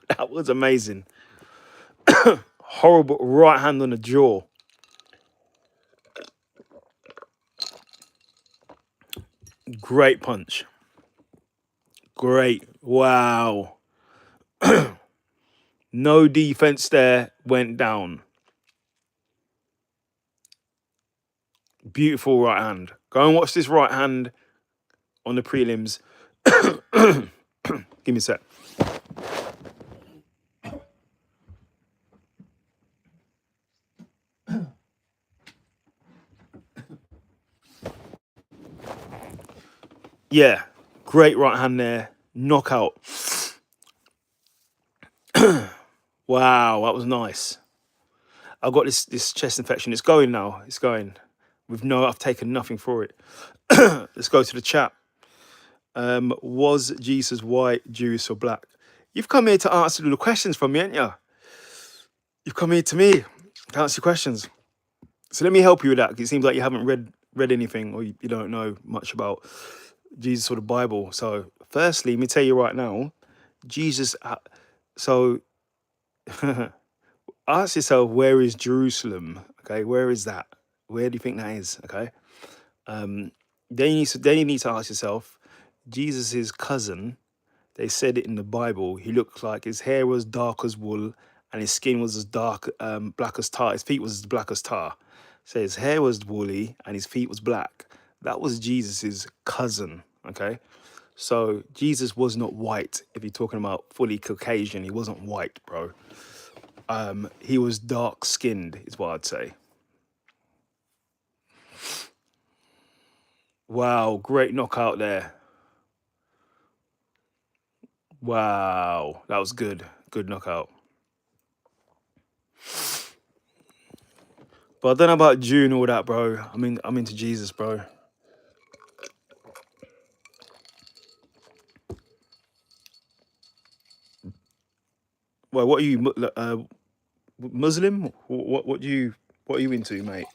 That was amazing. Horrible right hand on the jaw. Great punch. Great. Wow. No defense there, went down. Beautiful right hand. Go and watch this right hand on the prelims. Give me a sec. Yeah, great right hand there. Knockout. Wow, that was nice. I got this chest infection. It's going now. It's going. I've taken nothing for it. Let's go to the chat. Was Jesus white, Jewish, or black? You've come here to answer the questions from me, ain't you? You've come here to me to answer questions. So let me help you with that, because it seems like you haven't read anything, or you don't know much about Jesus or the Bible. So firstly, let me tell you right now, Jesus. So ask yourself, where is Jerusalem? Okay, where is that? Where do you think that is? Okay. Then you need to ask yourself, Jesus's cousin. They said it in the Bible. He looked like his hair was dark as wool, and his skin was as dark, black as tar. His feet was as black as tar. So his hair was woolly and his feet was black. That was Jesus's cousin. Okay. So Jesus was not white. If you're talking about fully Caucasian, he wasn't white, bro. He was dark skinned, is what I'd say. Wow, great knockout there. Wow, that was good. Good knockout. But I don't know about Jew and all that, bro. I'm into Jesus, bro. Well, what are you, Muslim? What are you into, mate?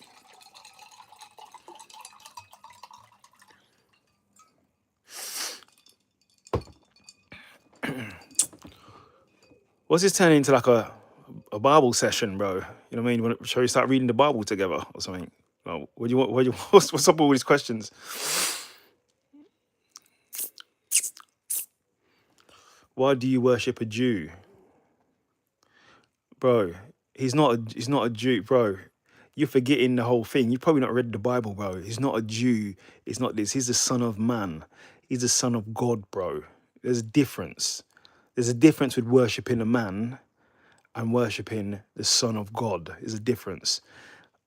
What's this turning into, like a Bible session, bro? You know what I mean? Shall we start reading the Bible together or something? Well, what do you want? What's up with all these questions? Why do you worship a Jew, bro? He's not a Jew, bro. You're forgetting the whole thing. You've probably not read the Bible, bro. He's not a Jew. It's not this. He's the Son of Man. He's the Son of God, bro. There's a difference. There's a difference with worshiping a man and worshiping the Son of God. There's a difference.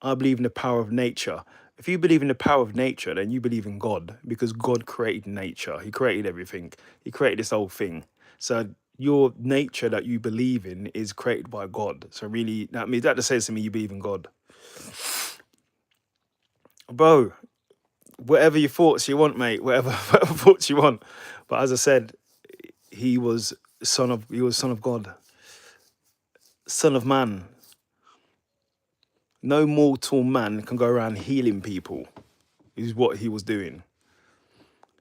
I believe in the power of nature. If you believe in the power of nature, then you believe in God, because God created nature. He created everything. He created this whole thing. So your nature that you believe in is created by God. So really, that just says to me you believe in God. Bro, whatever your thoughts you want, mate, whatever thoughts you want. But as I said, he was son of God, son of man. No mortal man can go around healing people, is what he was doing.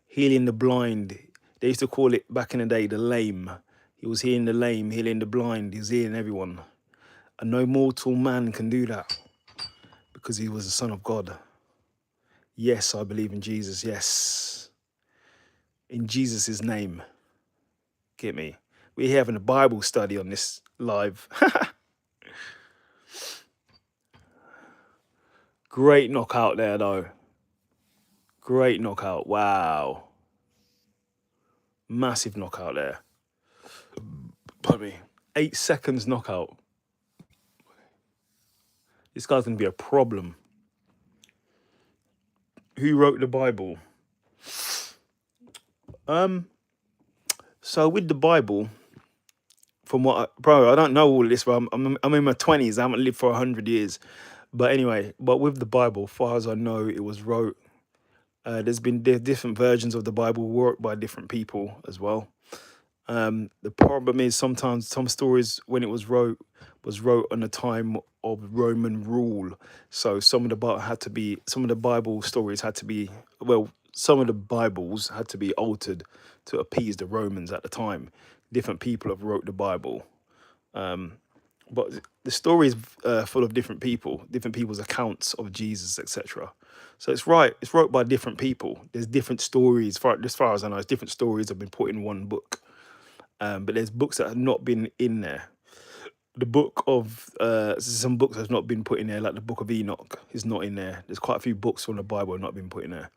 Healing the blind. They used to call it back in the day the lame. He was healing the lame, healing the blind. He was healing everyone. And no mortal man can do that, because he was the Son of God. Yes, I believe in Jesus. Yes. In Jesus' name. Get me? We're having a Bible study on this live. Great knockout there, though. Great knockout. Wow. Massive knockout there. Pardon me. 8 seconds knockout. This guy's going to be a problem. Who wrote the Bible? So with the Bible, from bro, I don't know all of this, but I'm in my 20s. I haven't lived for 100 years. But anyway, with the Bible, far as I know, it was wrote. There's been different versions of the Bible wrote by different people as well. The problem is sometimes some stories, when it was wrote on a time of Roman rule. So some of the Bible stories had to be, some of the Bibles had to be altered to appease the Romans at the time. Different people have wrote the Bible. But the story is full of different people's accounts of Jesus, etc. So it's right. It's wrote by different people. There's different stories. As far as I know, there's different stories have been put in one book. But there's books that have not been in there. The book of some books that's not been put in there, like the book of Enoch, is not in there. There's quite a few books from the Bible not been put in there.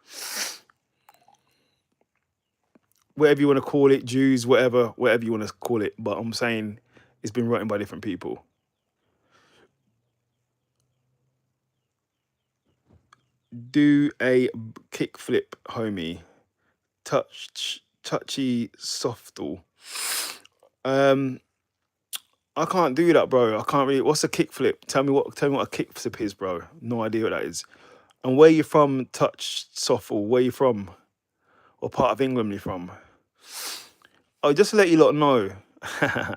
Whatever you want to call it, Jews, whatever you want to call it. But I'm saying it's been written by different people. Do a kickflip, homie. Touchy softal. I can't do that, bro. I can't really. What's a kickflip? Tell me what a kickflip is, bro. No idea what that is. And where you from, touch softal? Where you from? What part of England you from? Oh, just to let you lot know, I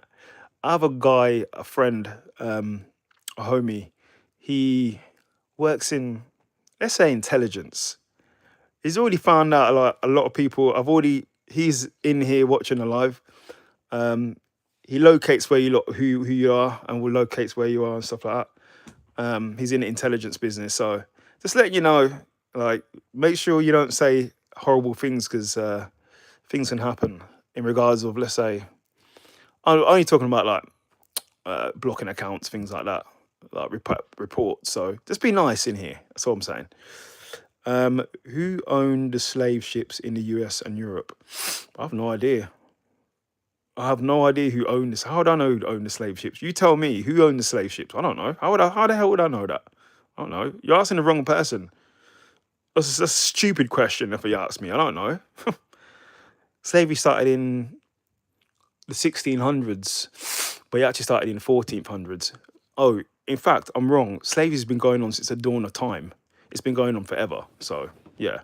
have a guy, a friend, a homie. He works in, let's say, intelligence. He's already found out a lot of people. He's in here watching the live. He locates where you lot, who you are, and will locates where you are and stuff like that. He's in the intelligence business, so just letting you know, like, make sure you don't say horrible things because things can happen in regards of, let's say, I'm only talking about like blocking accounts, things like that, like reports. So just be nice in here. That's all I'm saying. Who owned the slave ships in the US and Europe? I have no idea. I have no idea who owned this. How would I know who owned the slave ships? You tell me who owned the slave ships. I don't know. How the hell would I know that? I don't know. You're asking the wrong person. That's a stupid question if you ask me. I don't know. Slavery started in the 1600s, but it actually started in the 1400s. Oh, in fact, I'm wrong. Slavery's been going on since the dawn of time. It's been going on forever. So, yeah.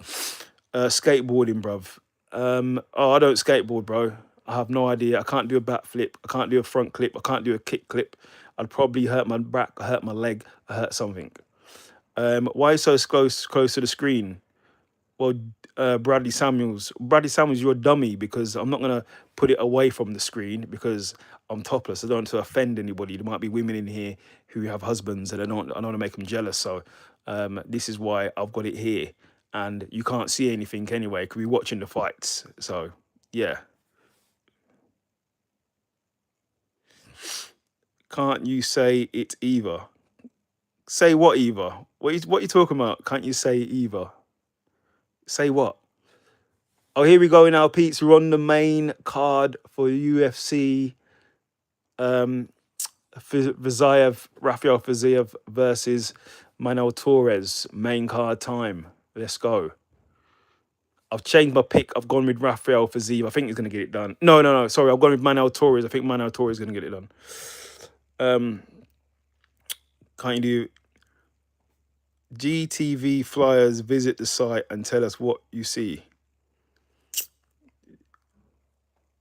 Skateboarding, bruv. I don't skateboard, bro. I have no idea. I can't do a backflip. I can't do a front clip. I can't do a kick clip. I'd probably hurt my back. I hurt my leg. I hurt something. Why so close to the screen? Well, Bradley Samuels, you're a dummy because I'm not gonna put it away from the screen because I'm topless. I don't want to offend anybody. There might be women in here who have husbands and I don't want to make them jealous. So this is why I've got it here, and you can't see anything anyway. Could be watching the fights. So yeah. Can't you say it either? Say what either? What you talking about? Can't you say either? Say what? Oh, here we go now, Pete's. We're on the main card for UFC. Rafael Fiziev versus Manuel Torres. Main card time. Let's go. I've changed my pick. I've gone with Rafael Fiziev. I think he's going to get it done. No. Sorry, I've gone with Manuel Torres. I think Manuel Torres is going to get it done. Can't you do GTV Flyers? Visit the site and tell us what you see.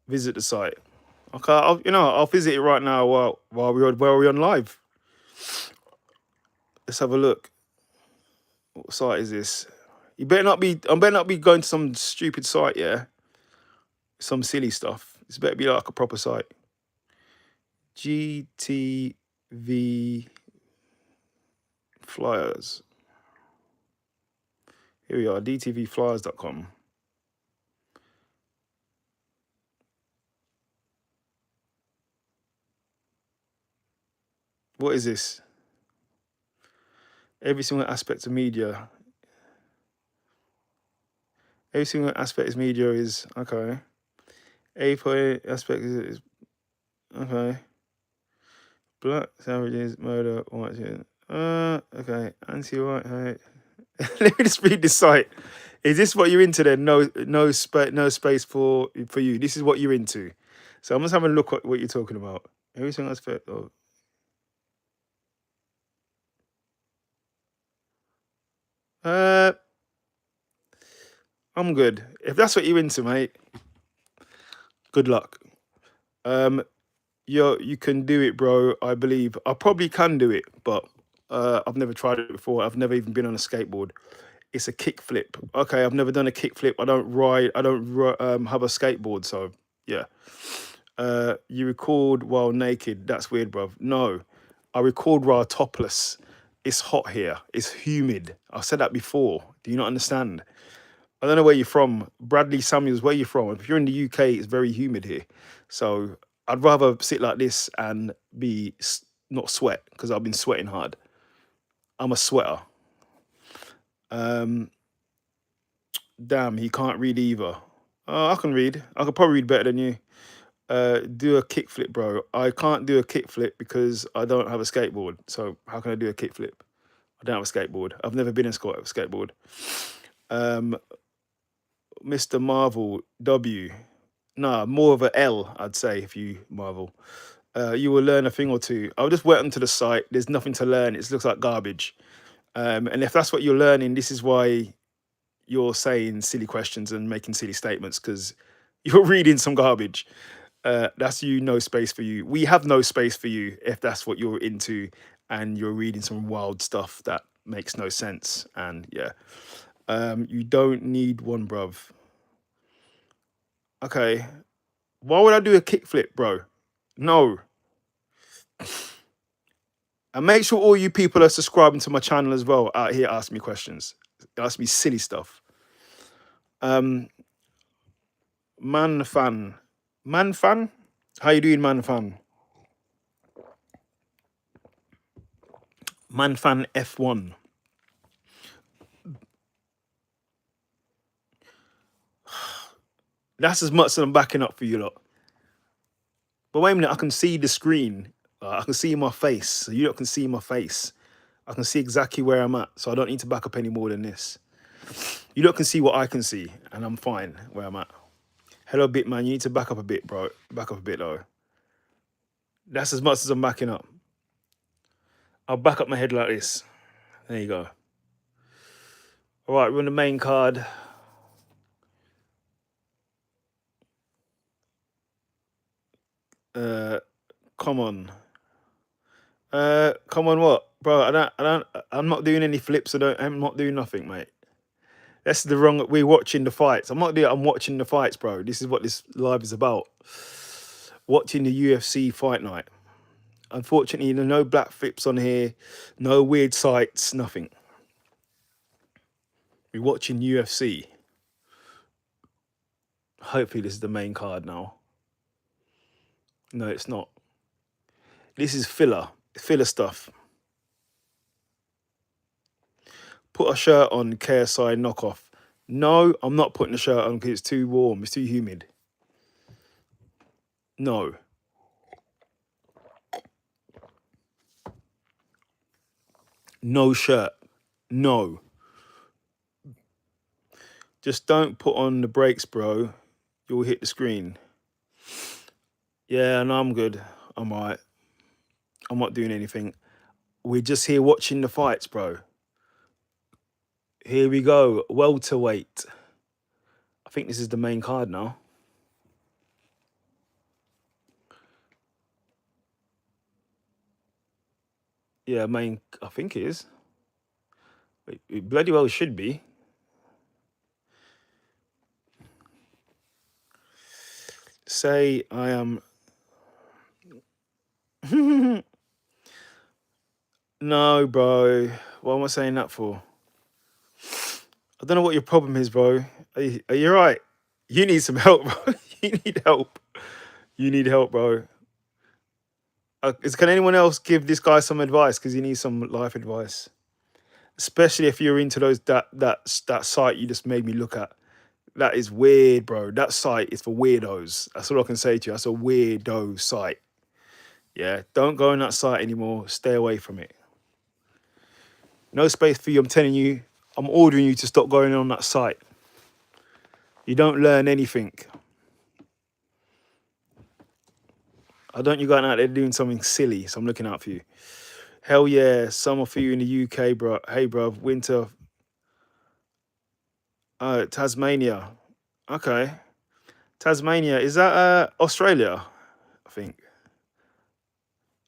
Visit the site. Okay, I'll visit it right now while we're on live. Let's have a look. What site is this? I better not be going to some stupid site, yeah. Some silly stuff. This better be like a proper site. GTV Flyers. Here we are, dtvflyers.com. What is this? Every single aspect of media. Every single aspect of media is okay. Every aspect is okay. Black sandwiches, murder, white shit. Okay. Anti-white hate. Let me just read this site. Is this what you're into then? No space for you. This is what you're into. So I'm just having a look at what you're talking about. Every single aspect of. I'm good. If that's what you're into, mate, good luck. You can do it, bro. I believe I probably can do it, but I've never tried it before. I've never even been on a skateboard. It's a kickflip. Okay, I've never done a kickflip. I don't ride. I don't have a skateboard. So yeah. You record while naked. That's weird, bruv. No, I record while topless. It's hot here. It's humid. I've said that before. Do you not understand? I don't know where you're from. Bradley Samuels, where you from? If you're in the UK, it's very humid here. So I'd rather sit like this and be not sweat because I've been sweating hard. I'm a sweater. Damn, he can't read either. I can read. I could probably read better than you. Do a kickflip, bro. I can't do a kickflip because I don't have a skateboard. So how can I do a kickflip? I don't have a skateboard. I've never been in a skateboard. Mr. Marvel W. Nah, more of a L, I'd say, if you Marvel. You will learn a thing or two. I'll just went onto the site. There's nothing to learn. It looks like garbage. And if that's what you're learning, this is why you're saying silly questions and making silly statements because you're reading some garbage. That's you, no space for you. We have no space for you if that's what you're into and you're reading some wild stuff that makes no sense. And yeah, you don't need one, bruv. Okay, why would I do a kickflip, bro? No. And make sure all you people are subscribing to my channel as well out here asking me questions. Ask me silly stuff. Man fan. Man fan? How you doing, man fan? Man fan F1. That's as much as I'm backing up for you lot. But wait a minute, I can see the screen. I can see my face. So you lot can see my face. I can see exactly where I'm at. So I don't need to back up any more than this. You lot can see what I can see. And I'm fine where I'm at. Hello, Bitman. You need to back up a bit, bro. Back up a bit, though. That's as much as I'm backing up. I'll back up my head like this. There you go. All right, we're on the main card. Come on. Come on, what, bro? I'm not doing any flips. I'm not doing nothing, mate. That's the wrong. We're watching the fights. I'm not doing. I'm watching the fights, bro. This is what this live is about. Watching the UFC fight night. Unfortunately, there are no black flips on here, no weird sights, nothing. We're watching UFC. Hopefully, this is the main card now. No, it's not. This is filler stuff. Put a shirt on, KSI knockoff. No, I'm not putting a shirt on because it's too warm. It's too humid. No. No shirt. No. Just don't put on the brakes, bro. You'll hit the screen. Yeah, no, I'm good. I'm all right. I'm not doing anything. We're just here watching the fights, bro. Here we go. Welterweight. I think this is the main card now. Yeah, main. I think it is. It bloody well should be. Say I am. No, bro. What am I saying that for? I don't know what your problem is, bro. Are you right? You need some help, bro. You need help. You need help, bro. Can anyone else give this guy some advice? Because he needs some life advice. Especially if you're into those that site you just made me look at. That is weird, bro. That site is for weirdos. That's all I can say to you. That's a weirdo site. Yeah, don't go on that site anymore. Stay away from it. No space for you. I'm telling you. I'm ordering you to stop going on that site. You don't learn anything. I don't you going out there doing something silly, so I'm looking out for you. Hell yeah, summer for you in the UK, bro. Hey, bro, winter. Tasmania. Okay. Tasmania, is that Australia? I think.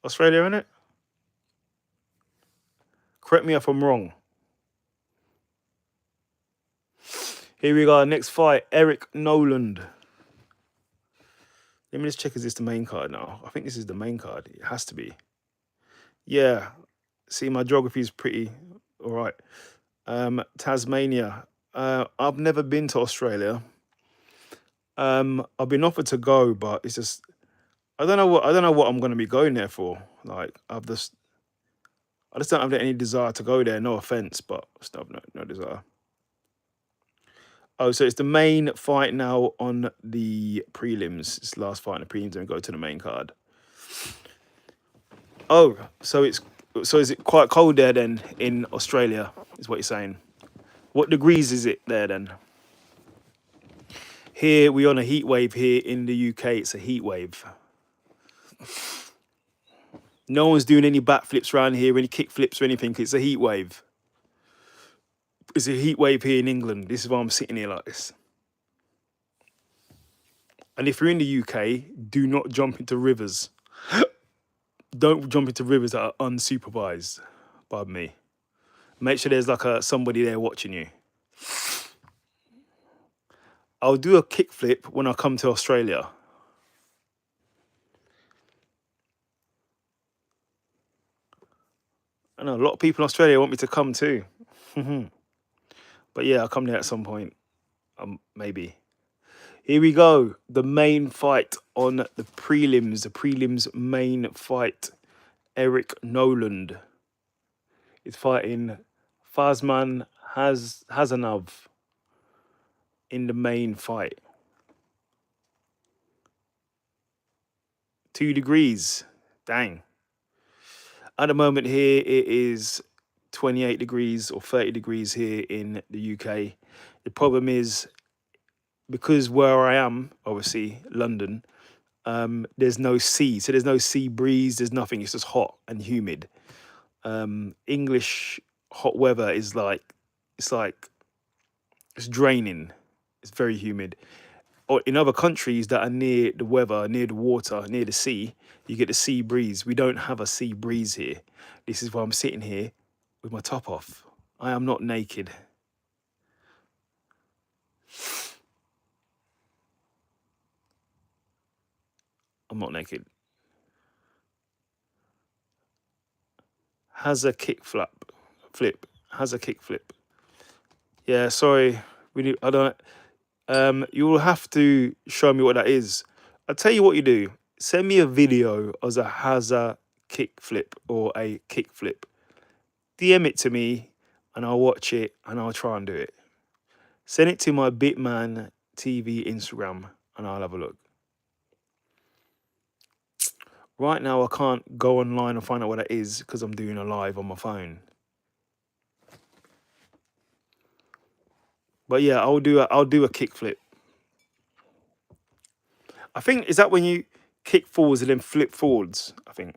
Australia, innit? Correct me if I'm wrong. Here we go, next fight, Eric Noland. Let me just check, is this the main card now? I think this is the main card. It has to be. Yeah. See, my geography is pretty all right. Tasmania. I've never been to Australia. I've been offered to go, but it's just I don't know what I'm gonna be going there for. Like I just don't have any desire to go there. No offense, but I just have no desire. Oh, so it's the main fight now on the prelims. It's the last fight on the prelims, and we go to the main card. Oh, so is it quite cold there then in Australia? Is what you're saying? What degrees is it there then? Here we're on a heat wave here in the UK. It's a heat wave. No one's doing any backflips around here, any kick flips or anything. It's a heat wave. It's a heat wave here in England. This is why I'm sitting here like this. And if you're in the UK, do not jump into rivers. Don't jump into rivers that are unsupervised. Pardon me. Make sure there's like somebody there watching you. I'll do a kickflip when I come to Australia. I know a lot of people in Australia want me to come too. But yeah, I'll come there at some point. Maybe. Here we go. The main fight on the prelims. The prelims main fight. Eric Noland is fighting Fazman Hazanov in the main fight. 2 degrees. Dang. At the moment here, it is 28 degrees or 30 degrees here in the UK. The problem is, because where I am, obviously, London, there's no sea. So there's no sea breeze, there's nothing. It's just hot and humid. English hot weather is it's draining. It's very humid. Or in other countries that are near the weather, near the water, near the sea, you get the sea breeze. We don't have a sea breeze here. This is why I'm sitting here with my top off. I am not naked. I'm not naked. Has a kick flip. Has a kick flip. Yeah, sorry. I don't. You will have to show me what that is. I'll tell you what you do. Send me a video as a has a kickflip or a kickflip. DM it to me and I'll watch it and I'll try and do it. Send it to my Bitman TV Instagram and I'll have a look. Right now I can't go online and find out what that is because I'm doing a live on my phone. But yeah, I'll do a kickflip. I think, is that when you kick forwards and then flip forwards, I think.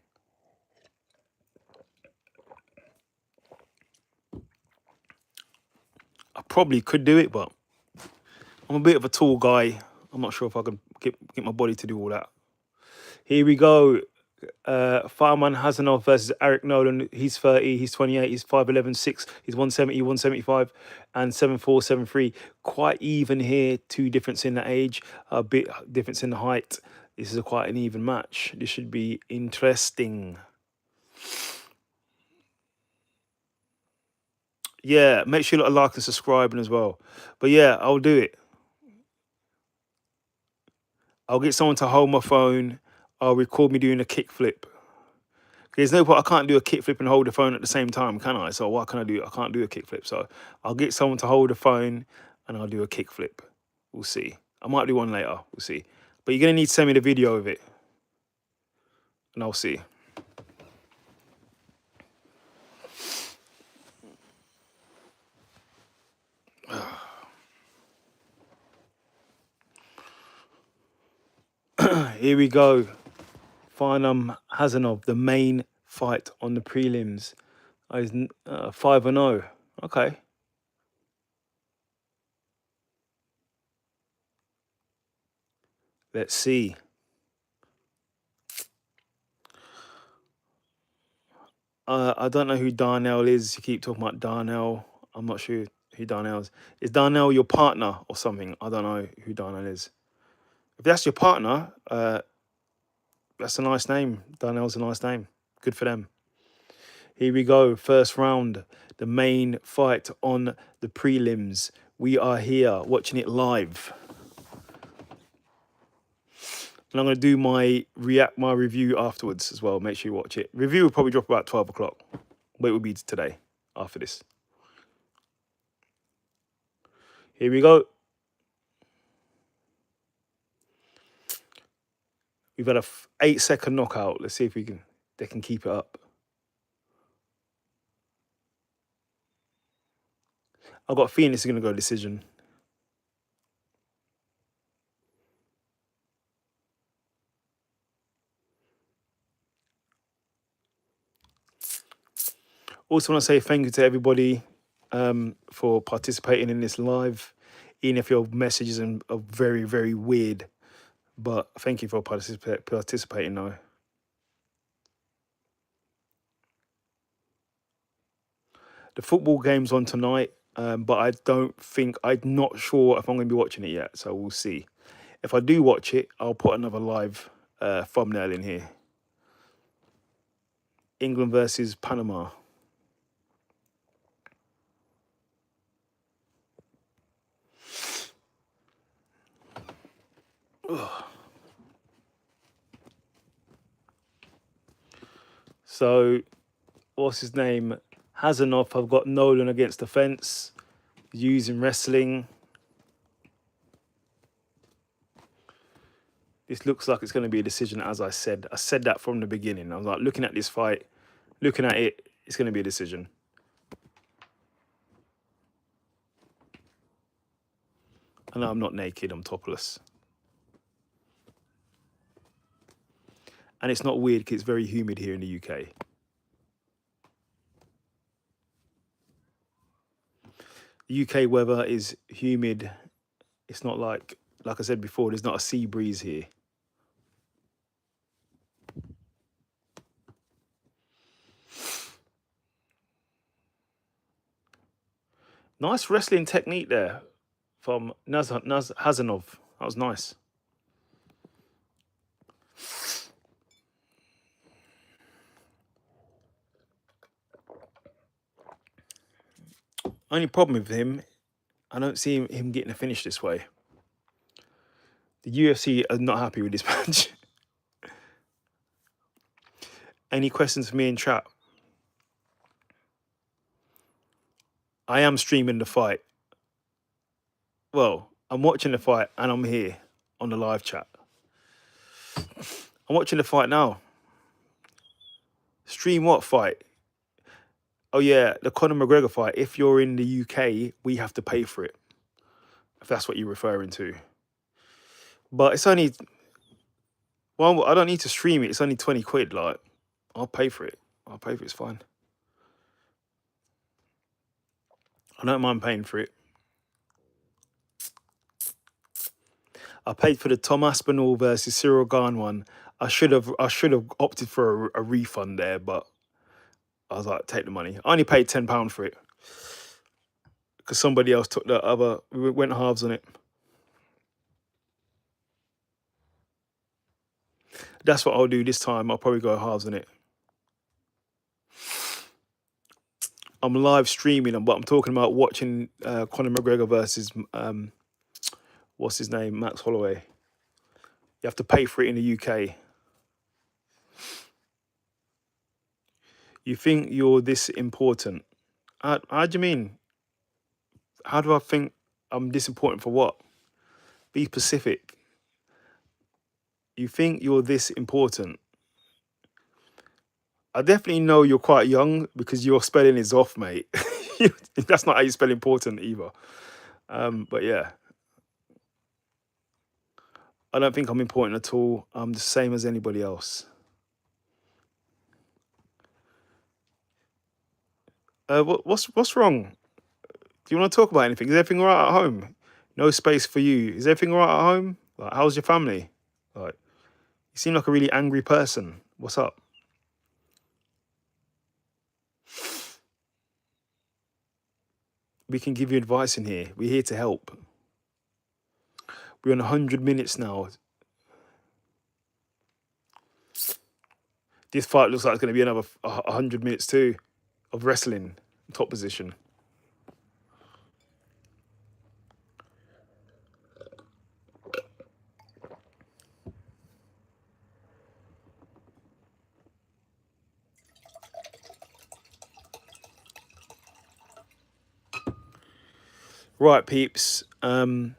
I probably could do it, but I'm a bit of a tall guy. I'm not sure if I can get my body to do all that. Here we go. Farman Hazanov versus Eric Nolan. He's 30, he's 28, he's 5'11", 6, he's 170, 175, and 7'4", 7'3". Quite even here. 2 difference in the age, a bit difference in the height. This is quite an even match. This should be interesting. Yeah, make sure you like and subscribing as well. But yeah, I'll do it. I'll get someone to hold my phone. I'll record me doing a kickflip. There's no point. I can't do a kickflip and hold the phone at the same time, can I? So what can I do? I can't do a kickflip. So I'll get someone to hold the phone and I'll do a kickflip. We'll see. I might do one later. We'll see. But you're going to need to send me the video of it. And I'll see. Here we go. Farnham Hazanov, the main fight on the prelims. Is 5-0. Okay. Let's see. I don't know who Darnell is. You keep talking about Darnell. I'm not sure who Darnell is. Is Darnell your partner or something? I don't know who Darnell is. If that's your partner, that's a nice name. Darnell's a nice name. Good for them. Here we go. First round, the main fight on the prelims. We are here watching it live. And I'm going to do my review afterwards as well. Make sure you watch it. Review will probably drop about 12 o'clock. But it will be today after this. Here we go. We've had a 8-second knockout. Let's see if they can keep it up. I've got a feeling this is going to go decision. Also want to say thank you to everybody for participating in this live, even if your messages are very, very weird. But thank you for participating though. The football game's on tonight, but I'm not sure if I'm going to be watching it yet, so we'll see. If I do watch it, I'll put another live thumbnail in here. England versus Panama. Ugh. So, what's his name? Hazanoff, I've got Nolan against the fence, using wrestling. This looks like it's going to be a decision, as I said. I said that from the beginning. I was like, looking at this fight, looking at it, it's going to be a decision. And I'm not naked, I'm topless. And it's not weird because it's very humid here in the UK. The UK weather is humid. It's not like I said before, there's not a sea breeze here. Nice wrestling technique there from Hazanov. That was nice. Only problem with him, I don't see him getting a finish this way. The UFC are not happy with this match. Any questions for me in chat? I am streaming the fight. Well, I'm watching the fight and I'm here on the live chat. I'm watching the fight now. Stream what fight? Oh yeah, the Conor McGregor fight. If you're in the UK, we have to pay for it. If that's what you're referring to. But it's only... Well, I don't need to stream it. It's only 20 quid. Like, I'll pay for it. It's fine. I don't mind paying for it. I paid for the Tom Aspinall versus Cyril Gane one. I should have opted for a refund there, but I was like, take the money. I only paid £10 for it because somebody else took the other. We went halves on it. That's what I'll do this time. I'll probably go halves on it. I'm live streaming, but I'm talking about watching Conor McGregor versus what's his name, Max Holloway. You have to pay for it in the UK. You think you're this important? How do you mean? How do I think I'm this important for what? Be specific. You think you're this important? I definitely know you're quite young because your spelling is off, mate. That's not how you spell important either. But yeah. I don't think I'm important at all. I'm the same as anybody else. What's wrong? Do you want to talk about anything? Is everything all right at home? No space for you. Is everything all right at home? Like, how's your family? Like, you seem like a really angry person. What's up? We can give you advice in here. We're here to help. We're on 100 minutes now. This fight looks like it's going to be another 100 minutes too of wrestling, top position. Right, peeps. Give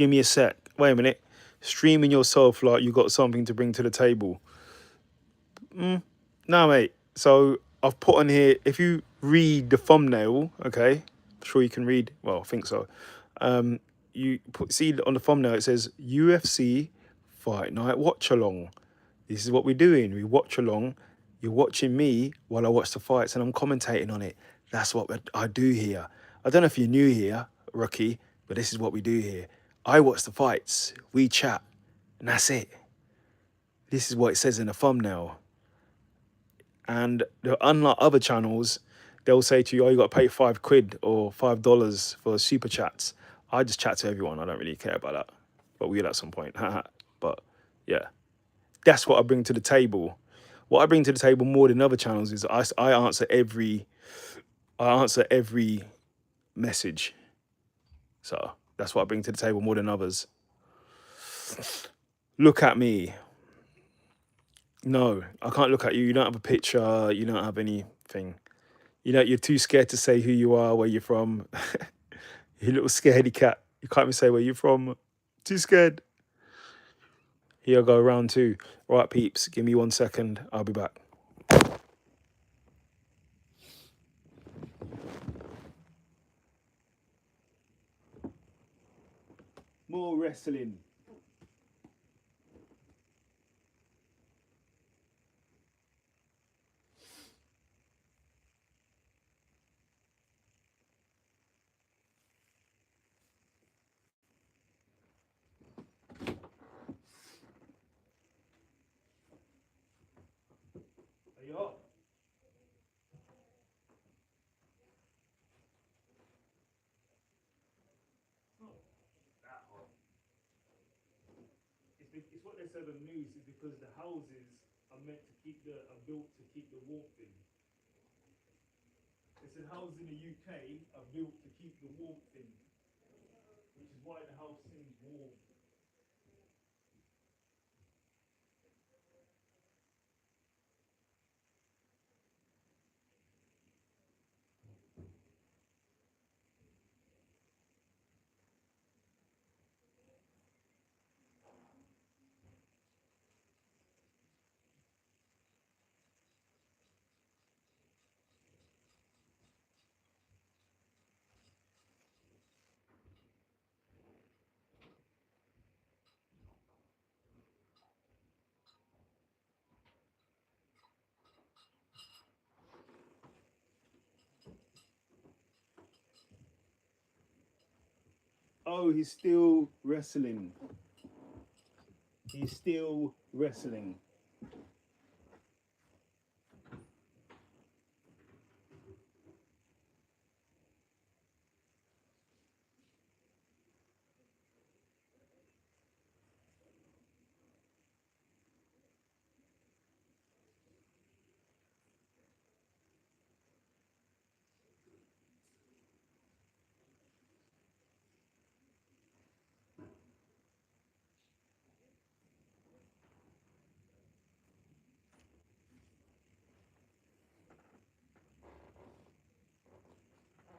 me a sec. Wait a minute. Streaming yourself like you got something to bring to the table. No, mate. So I've put on here, if you read the thumbnail, okay, I'm sure you can read. Well, I think so. See on the thumbnail, it says UFC Fight Night Watch Along. This is what we're doing. We watch along. You're watching me while I watch the fights and I'm commentating on it. That's what I do here. I don't know if you're new here, rookie, but this is what we do here. I watch the fights. We chat. And that's it. This is what it says in the thumbnail. And unlike other channels, they'll say to you, oh, you got to pay £5 or $5 for super chats. I just chat to everyone. I don't really care about that. But we will at some point. But yeah, that's what I bring to the table. What I bring to the table more than other channels is I answer every message. So that's what I bring to the table more than others. Look at me. No, I can't look at you. You don't have a picture. You don't have anything. You know, you're too scared to say who you are, where you're from. You little scaredy cat. You can't even say where you're from. Too scared. Here I go, round two. Right, peeps, give me 1 second. I'll be back. More wrestling. Are you up? It's what they said on the news is because the houses are built to keep the warmth in. They said houses in the UK are built to keep the warmth in, which is why the house seems warm. Oh, he's still wrestling. He's still wrestling.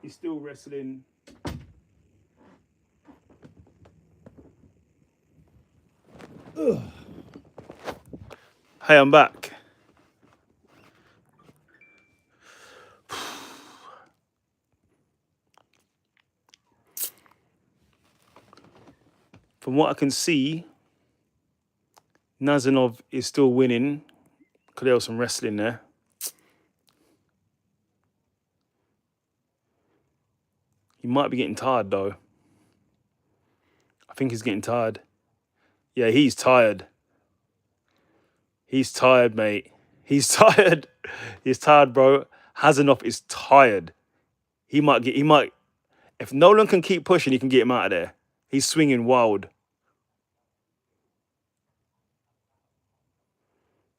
He's still wrestling. Ugh. Hey, I'm back. From what I can see, Nazanov is still winning because there was some wrestling there. He might be getting tired, though. I think he's getting tired. Yeah, he's tired. He's tired, mate. He's tired. He's tired, bro. Hazanov is tired. He might, if Nolan can keep pushing, he can get him out of there. He's swinging wild.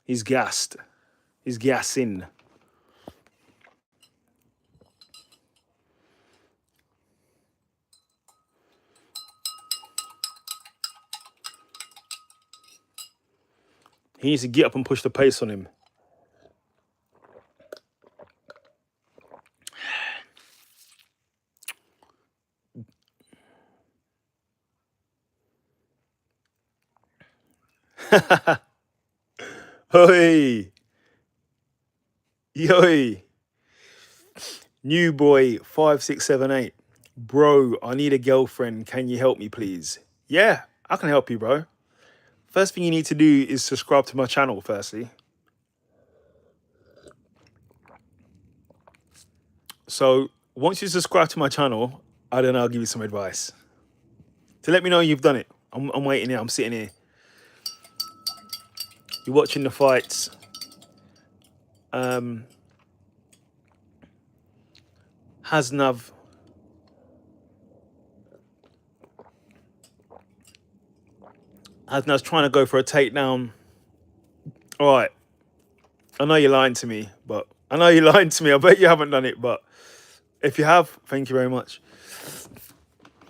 He's gassed. He's gassing. He needs to get up and push the pace on him. Hey, yo, new boy 5678. Bro, I need a girlfriend. Can you help me, please? Yeah, I can help you, bro. First thing you need to do is subscribe to my channel, firstly. So once you subscribe to my channel, I'll give you some advice. To let me know you've done it. I'm waiting here. I'm sitting here. You're watching the fights. Hasnav. Hasnav's trying to go for a takedown. All right. I know you're lying to me, but I know you're lying to me. I bet you haven't done it, but if you have, thank you very much.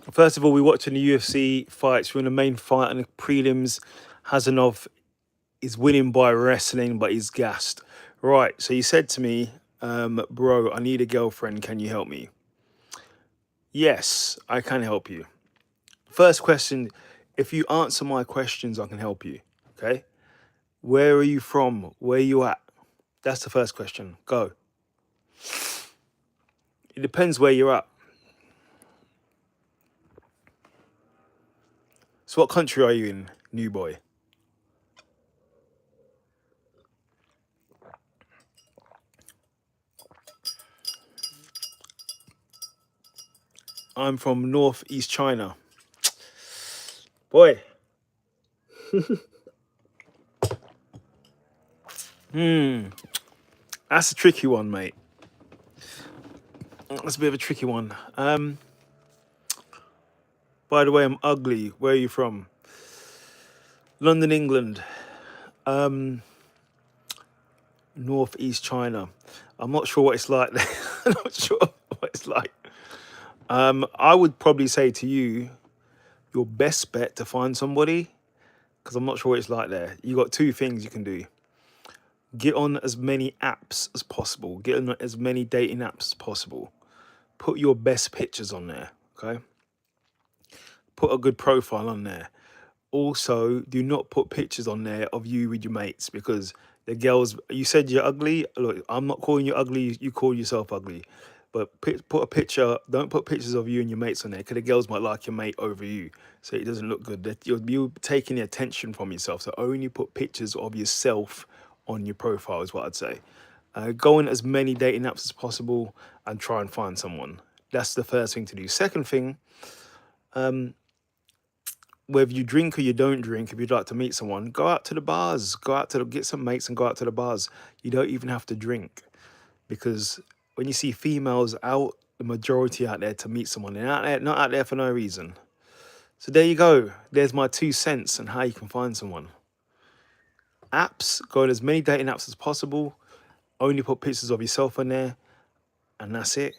First of all, we're watching the UFC fights. We're in the main fight and the prelims. Hazanov is winning by wrestling, but he's gassed. Right, so you said to me, bro, I need a girlfriend. Can you help me? Yes, I can help you. First question, if you answer my questions, I can help you, okay? Where are you from? Where are you at? That's the first question. Go. It depends where you're at. So what country are you in, new boy? I'm from northeast China. Boy. That's a tricky one, mate. That's a bit of a tricky one. By the way, I'm ugly. Where are you from? London, England. Northeast China. I'm not sure what it's like there. I'm not sure what it's like. I would probably say to you, your best bet to find somebody, because I'm not sure what it's like there. You got two things you can do. Get on as many apps as possible. Get on as many dating apps as possible. Put your best pictures on there, okay? Put a good profile on there. Also, do not put pictures on there of you with your mates, because the girls, you said you're ugly. Look, I'm not calling you ugly. You call yourself ugly. But put a picture, don't put pictures of you and your mates on there, because the girls might like your mate over you. So it doesn't look good. That you're taking the attention from yourself. So only put pictures of yourself on your profile is what I'd say. Go on as many dating apps as possible and try and find someone. That's the first thing to do. Second thing, whether you drink or you don't drink, if you'd like to meet someone, go out to the bars. Go out to get some mates and go out to the bars. You don't even have to drink, because when you see females out, the majority out there to meet someone, they're out there, not out there for no reason. So there you go. There's my 2 cents on how you can find someone. Apps, go on as many dating apps as possible. Only put pictures of yourself on there, and that's it.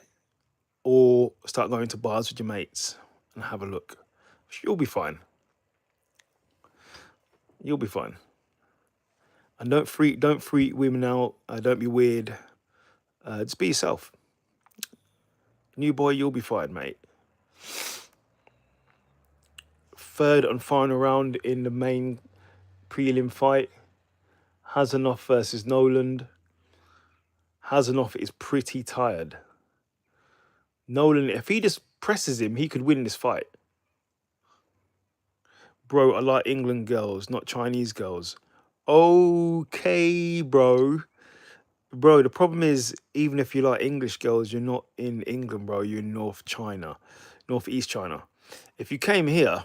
Or start going to bars with your mates and have a look. You'll be fine. You'll be fine. And don't freak women out. Don't be weird. Just be yourself. New boy, you'll be fine, mate. Third and final round in the main prelim fight. Hazanov versus Noland. Hazanov is pretty tired. Nolan, if he just presses him, he could win this fight. Bro, I like England girls, not Chinese girls. Okay, bro. Bro, the problem is, even if you like English girls, you're not in England, bro. You're in North China, Northeast China. If you came here,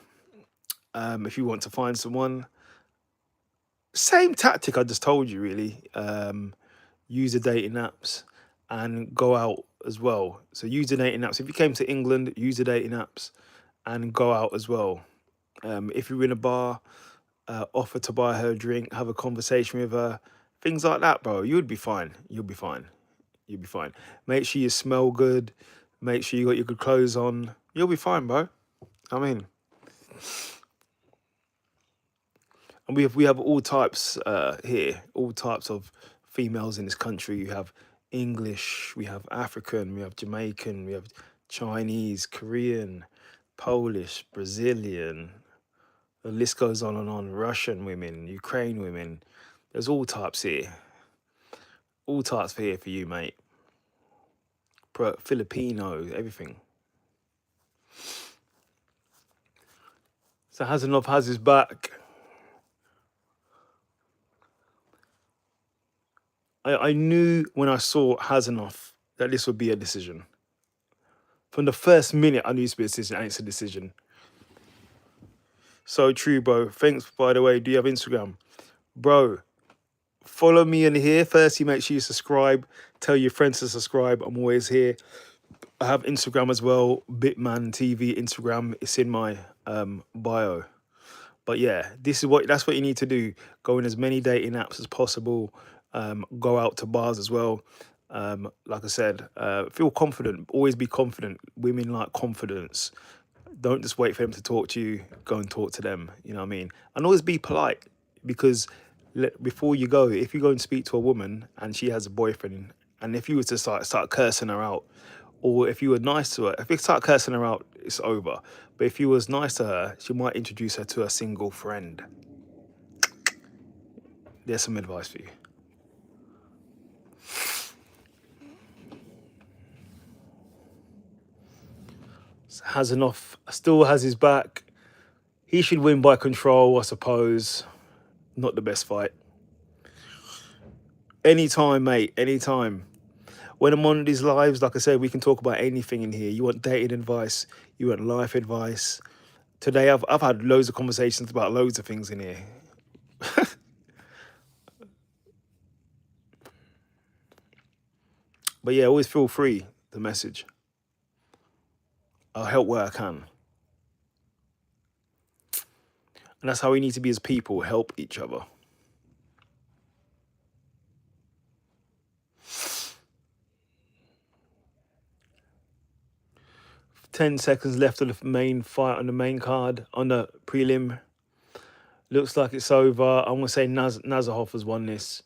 if you want to find someone, same tactic I just told you, really. Use the dating apps and go out as well. So use the dating apps. If you came to England, use the dating apps and go out as well. If you're in a bar, offer to buy her a drink, have a conversation with her, Things like that, bro. You'd be fine. You'll be fine. You'll be fine. Make sure you smell good. Make sure you got your good clothes on. You'll be fine, bro. I mean, and we have all types here, all types of females in this country. You have English, we have African, we have Jamaican, we have Chinese, Korean, Polish, Brazilian. The list goes on and on. Russian women, Ukraine women. There's all types here. All types here for you, mate. Filipino, everything. So Hazanov has his back. I knew when I saw Hazanov that this would be a decision. From the first minute, I knew this would be a decision, and it's a decision. So true, bro. Thanks, by the way. Do you have Instagram? Bro, follow me in here. First, you make sure you subscribe. Tell your friends to subscribe. I'm always here. I have Instagram as well. Bitman TV Instagram. It's in my bio. But yeah, that's what you need to do. Go in as many dating apps as possible. Go out to bars as well. Like I said, feel confident. Always be confident. Women like confidence. Don't just wait for them to talk to you. Go and talk to them. You know what I mean? And always be polite, because before you go, if you go and speak to a woman and she has a boyfriend, and if you were to start cursing her out, or if you were nice to her, if you start cursing her out, it's over. But if you was nice to her, she might introduce her to a single friend. There's some advice for you. Hazanov still has his back. He should win by control, I suppose. Not the best fight. Anytime, mate. Anytime. When I'm on these lives, like I said, we can talk about anything in here. You want dating advice, you want life advice. Today, I've had loads of conversations about loads of things in here. But yeah, always feel free to message. I'll help where I can. And that's how we need to be as people, help each other. 10 seconds left of the main fight on the main card, on the prelim. Looks like it's over. I'm going to say Nazarov has won this.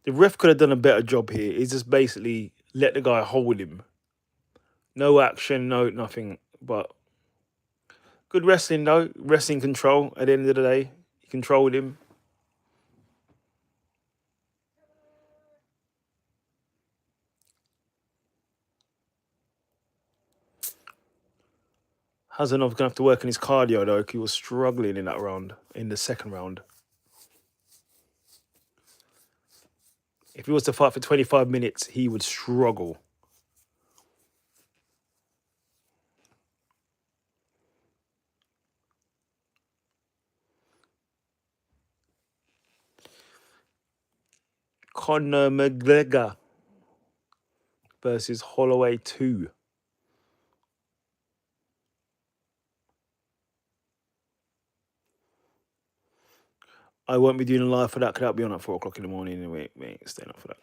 The ref could have done a better job here. He's just basically let the guy hold him. No action, no nothing. But good wrestling, though. Wrestling control at the end of the day. He controlled him. Hazanov going to have to work on his cardio, though, because he was struggling in that round, in the second round. If he was to fight for 25 minutes, he would struggle. Conor McGregor versus Holloway 2. I won't be doing a live for that, because that'll be on at 4 o'clock in the morning anyway. We ain't staying up for that.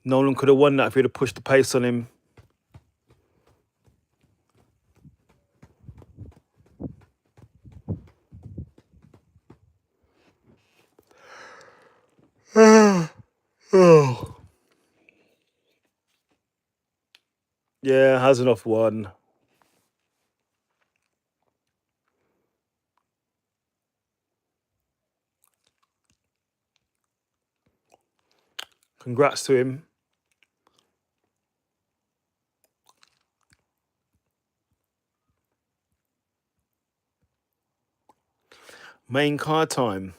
Nolan could have won that if he'd have pushed the pace on him. Oh. Yeah, Hazanov won. Congrats to him. Main card time.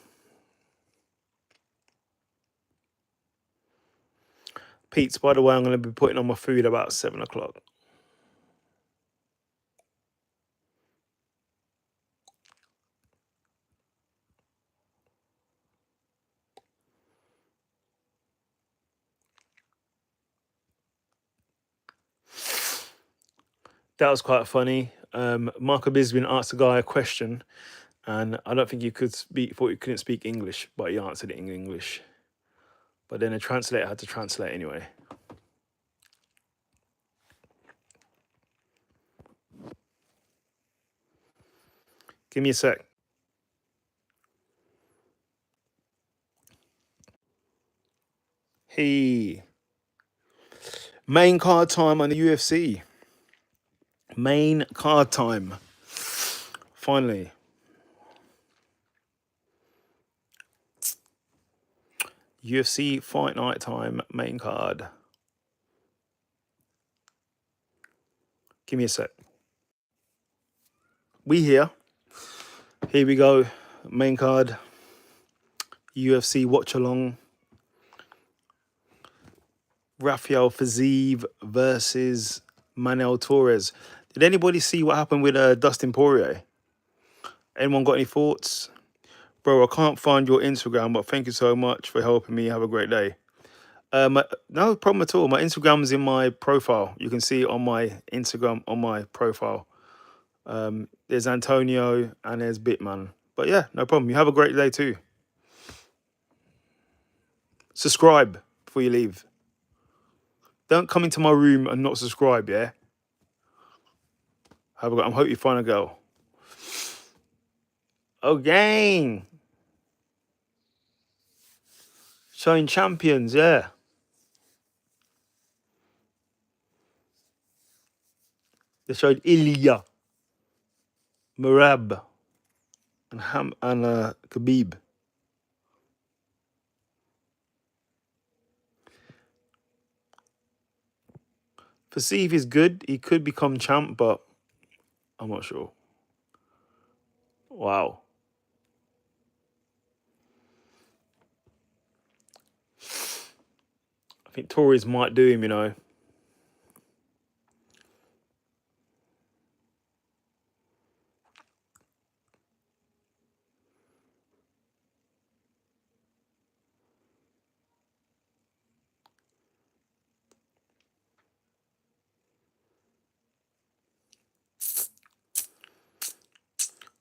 Pete's, by the way, I'm going to be putting on my food about 7 o'clock. That was quite funny. Marco Bisbin asked a guy a question, and I don't think he thought he couldn't speak English, but he answered it in English. But then the translator had to translate anyway. Give me a sec. Hey. Main card time on the UFC. Main card time. Finally. UFC Fight Night time, main card. Give me a sec. We here. Here we go. Main card. UFC watch along. Rafael Fiziev versus Manuel Torres. Did anybody see what happened with Dustin Poirier? Anyone got any thoughts? Bro, I can't find your Instagram, but thank you so much for helping me. Have a great day. No problem at all. My Instagram's in my profile. You can see it on my Instagram, on my profile. There's Antonio and there's Bitman. But yeah, no problem. You have a great day too. Subscribe before you leave. Don't come into my room and not subscribe, yeah? I hope you find a girl. Oh, gang. Showing champions, yeah. They showed Ilya, Marab, and Khabib. Fiziev is good. He could become champ, but I'm not sure. Wow. I think Torres might do him, you know.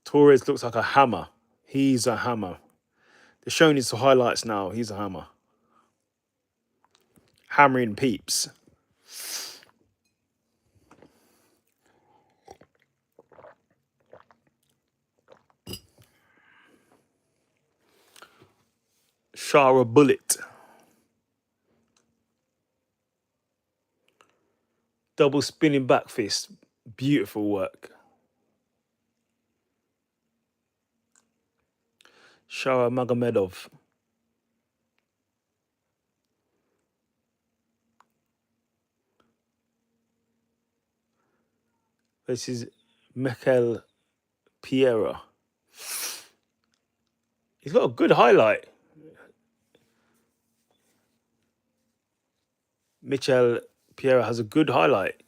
Torres looks like a hammer. He's a hammer. They're showing his highlights now. He's a hammer. Hammering peeps. Shara bullet. Double spinning back fist. Beautiful work. Shara Magomedov. This is Mikel Piera. He's got a good highlight. Michel Piera has a good highlight.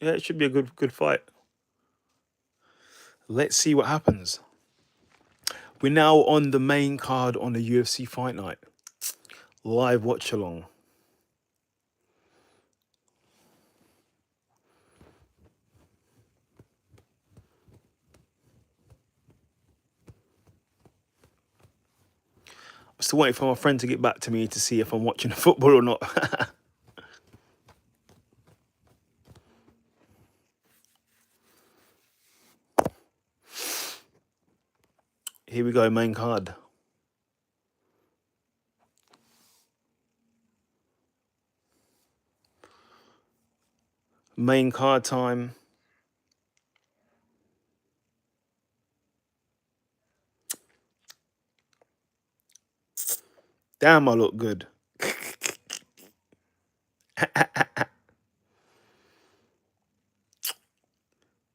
Yeah, it should be a good fight. Let's see what happens. We're now on the main card on the UFC Fight Night. Live watch along. I'm still waiting for my friend to get back to me to see if I'm watching the football or not. Here we go, main card. Main card time. Damn, I look good.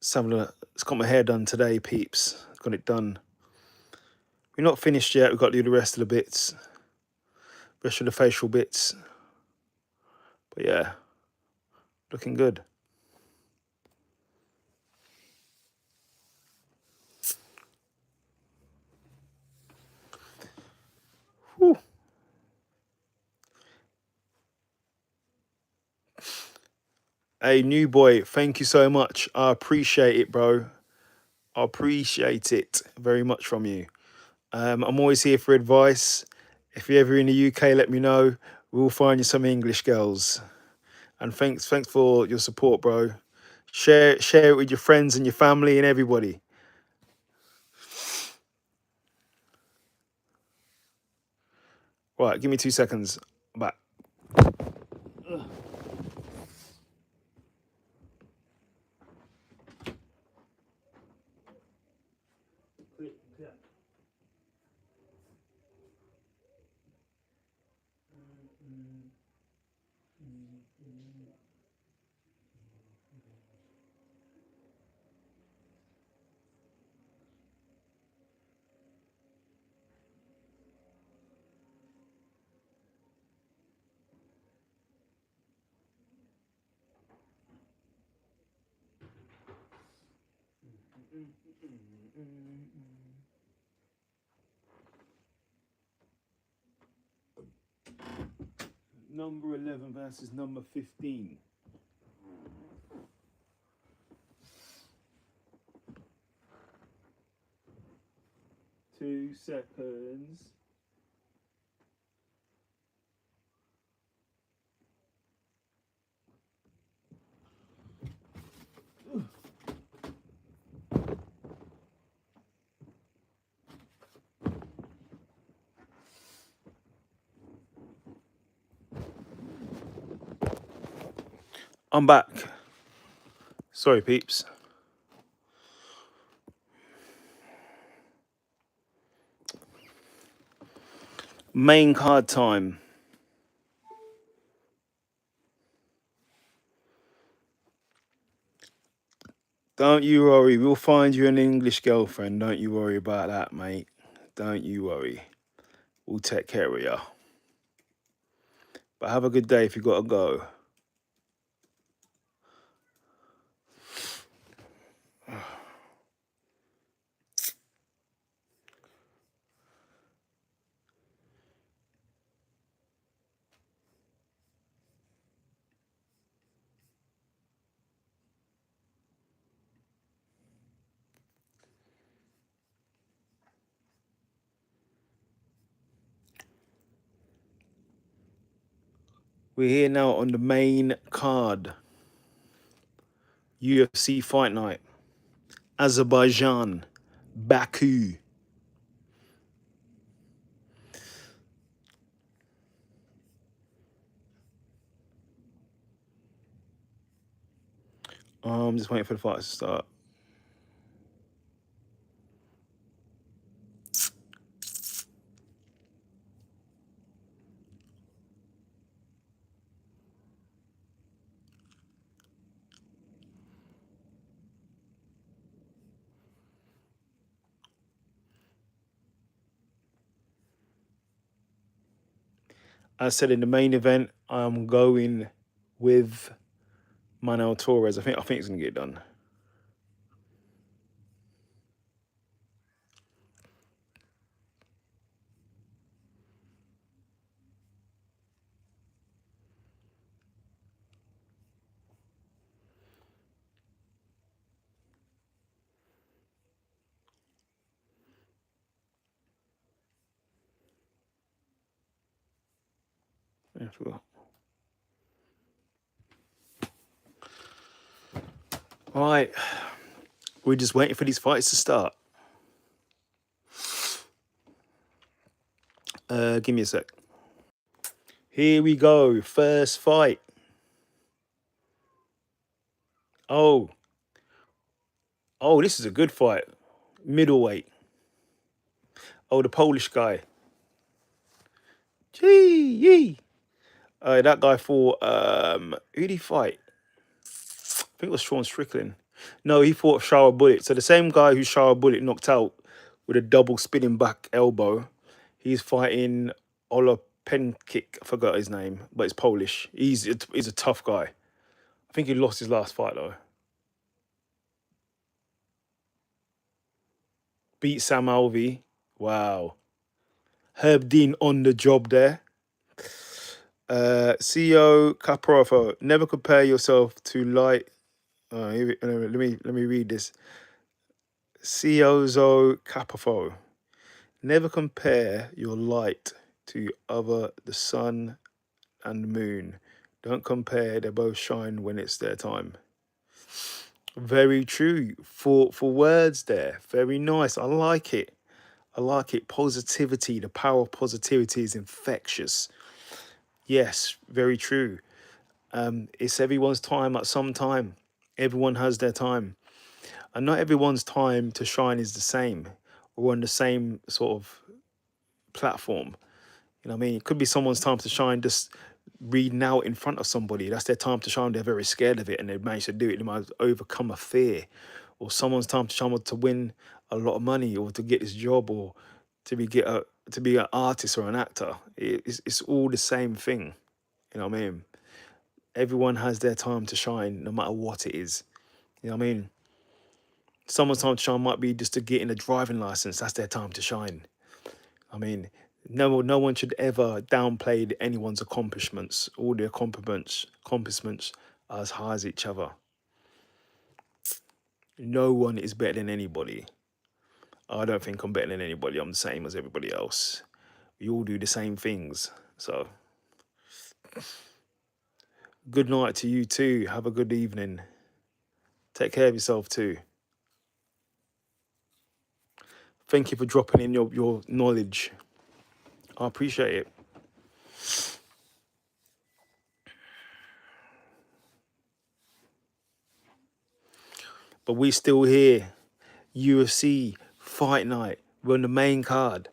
Just got my hair done today, peeps. Got it done. We're not finished yet. We've got to do the rest of the bits, rest of the facial bits. But yeah, looking good. Whew. Hey, new boy, thank you so much. I appreciate it, bro. I appreciate it very much from you. I'm always here for advice. If you're ever in the UK, let me know. We'll find you some English girls. And thanks for your support, bro. Share it with your friends and your family and everybody. Right, give me 2 seconds. I'm back. Number 11 versus number 15. 2 seconds. I'm back. Sorry, peeps. Main card time. Don't you worry, we'll find you an English girlfriend. Don't you worry about that, mate. Don't you worry. We'll take care of you. But have a good day if you got to go. We're here now on the main card. UFC Fight Night. Azerbaijan. Baku. I'm just waiting for the fight to start. As I said in the main event, I'm going with Manuel Torres. I think it's gonna get done. I forgot. All right, we're just waiting for these fights to start. Give me a sec. Here we go. First fight. Oh, this is a good fight. Middleweight. Oh, the Polish guy. Gee. That guy fought. Who did he fight? I think it was Sean Strickland. No, he fought Shower Bullet. So the same guy who Shower Bullet knocked out with a double spinning back elbow. He's fighting Ola Penkick. I forgot his name, but it's Polish. He's a tough guy. I think he lost his last fight though. Beat Sam Alvey. Wow. Herb Dean on the job there. CEO Caprofo. Never compare yourself to light. Let me read this. Ciozo Capofo. Never compare your light to other the sun and the moon. Don't compare, they both shine when it's their time. Very true. For words there. Very nice. I like it. I like it. Positivity. The power of positivity is infectious. Yes, very true. It's everyone's time at some time. Everyone has their time. And not everyone's time to shine is the same or on the same sort of platform. You know what I mean? It could be someone's time to shine just reading out in front of somebody. That's their time to shine. They're very scared of it and they manage to do it. They might overcome a fear. Or someone's time to shine to win a lot of money or to get this job or to be an artist or an actor. It's all the same thing. You know what I mean? Everyone has their time to shine no matter what it is. You know what I mean? Someone's time to shine might be just to get in a driving license. That's their time to shine. I mean, no one should ever downplay anyone's accomplishments. All their accomplishments are as high as each other. No one is better than anybody. I don't think I'm better than anybody. I'm the same as everybody else. We all do the same things. So, good night to you too. Have a good evening. Take care of yourself too. Thank you for dropping in your knowledge. I appreciate it. But we still here. UFC Fight Night. We're on the main card.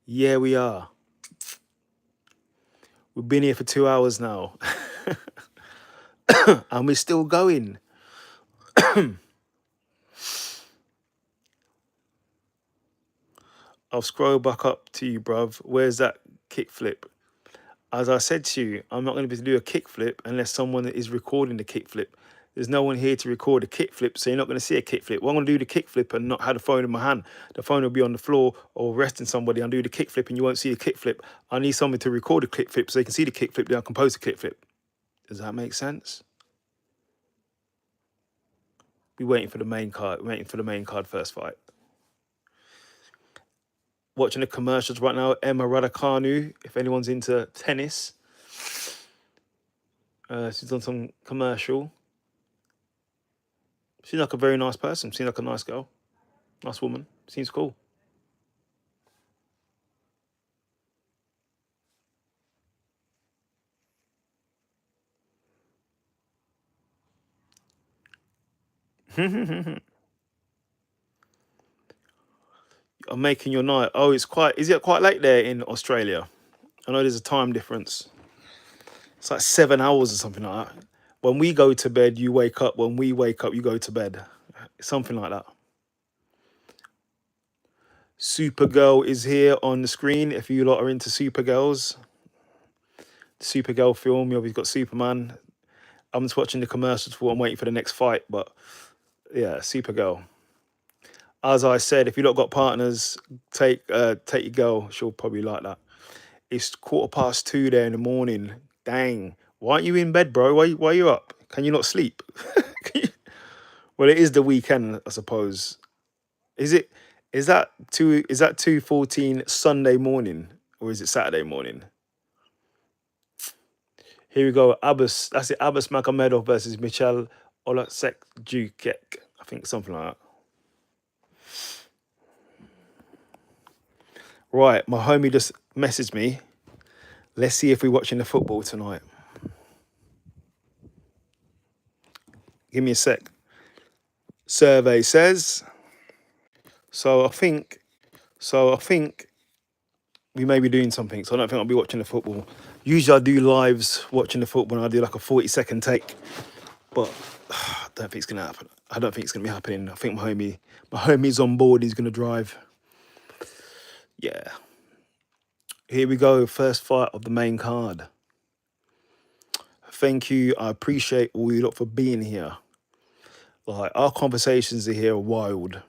Yeah, we are. We've been here for 2 hours now. And we're still going. I'll scroll back up to you, bruv. Where's that kickflip? As I said to you, I'm not going to be able to do a kickflip unless someone is recording the kickflip. There's no one here to record a kickflip, so you're not going to see a kickflip. Well, I'm going to do the kickflip and not have the phone in my hand. The phone will be on the floor or resting somebody. I'll do the kickflip and you won't see the kickflip. I need someone to record the kickflip so they can see the kickflip, then I can post the kickflip. Does that make sense? We're waiting for the main card first fight. Watching the commercials right now. Emma Raducanu, if anyone's into tennis. She's done some commercial. Seems like a very nice person. Seems like a nice girl. Nice woman. Seems cool. I'm making your night. Oh, is it quite late there in Australia? I know there's a time difference. It's like 7 hours or something like that. When we go to bed, you wake up. When we wake up, you go to bed. Something like that. Supergirl is here on the screen. If you lot are into Supergirls, the Supergirl film, you've got Superman. I'm just watching the commercials for. I'm waiting for the next fight, but yeah, Supergirl. As I said, if you lot got partners, take your girl. She'll probably like that. It's 2:15 there in the morning. Dang, why aren't you in bed, bro? Why are you up? Can you not sleep? Well, it is the weekend, I suppose. Is that 2:14 Sunday morning or is it Saturday morning? Here we go. Abbas. That's it. Abbas Magomedov versus Michel Olasek-Jukek. I think something like that. Right, my homie just messaged me. Let's see if we're watching the football tonight. Give me a sec. Survey says. So I think we may be doing something. So I don't think I'll be watching the football. Usually I do lives watching the football and I do like a 40-second take. But I don't think it's gonna happen. I don't think it's gonna be happening. I think my homie's on board, he's gonna drive. Yeah. Here we go. First fight of the main card. Thank you. I appreciate all you lot for being here. Like, our conversations are here are wild.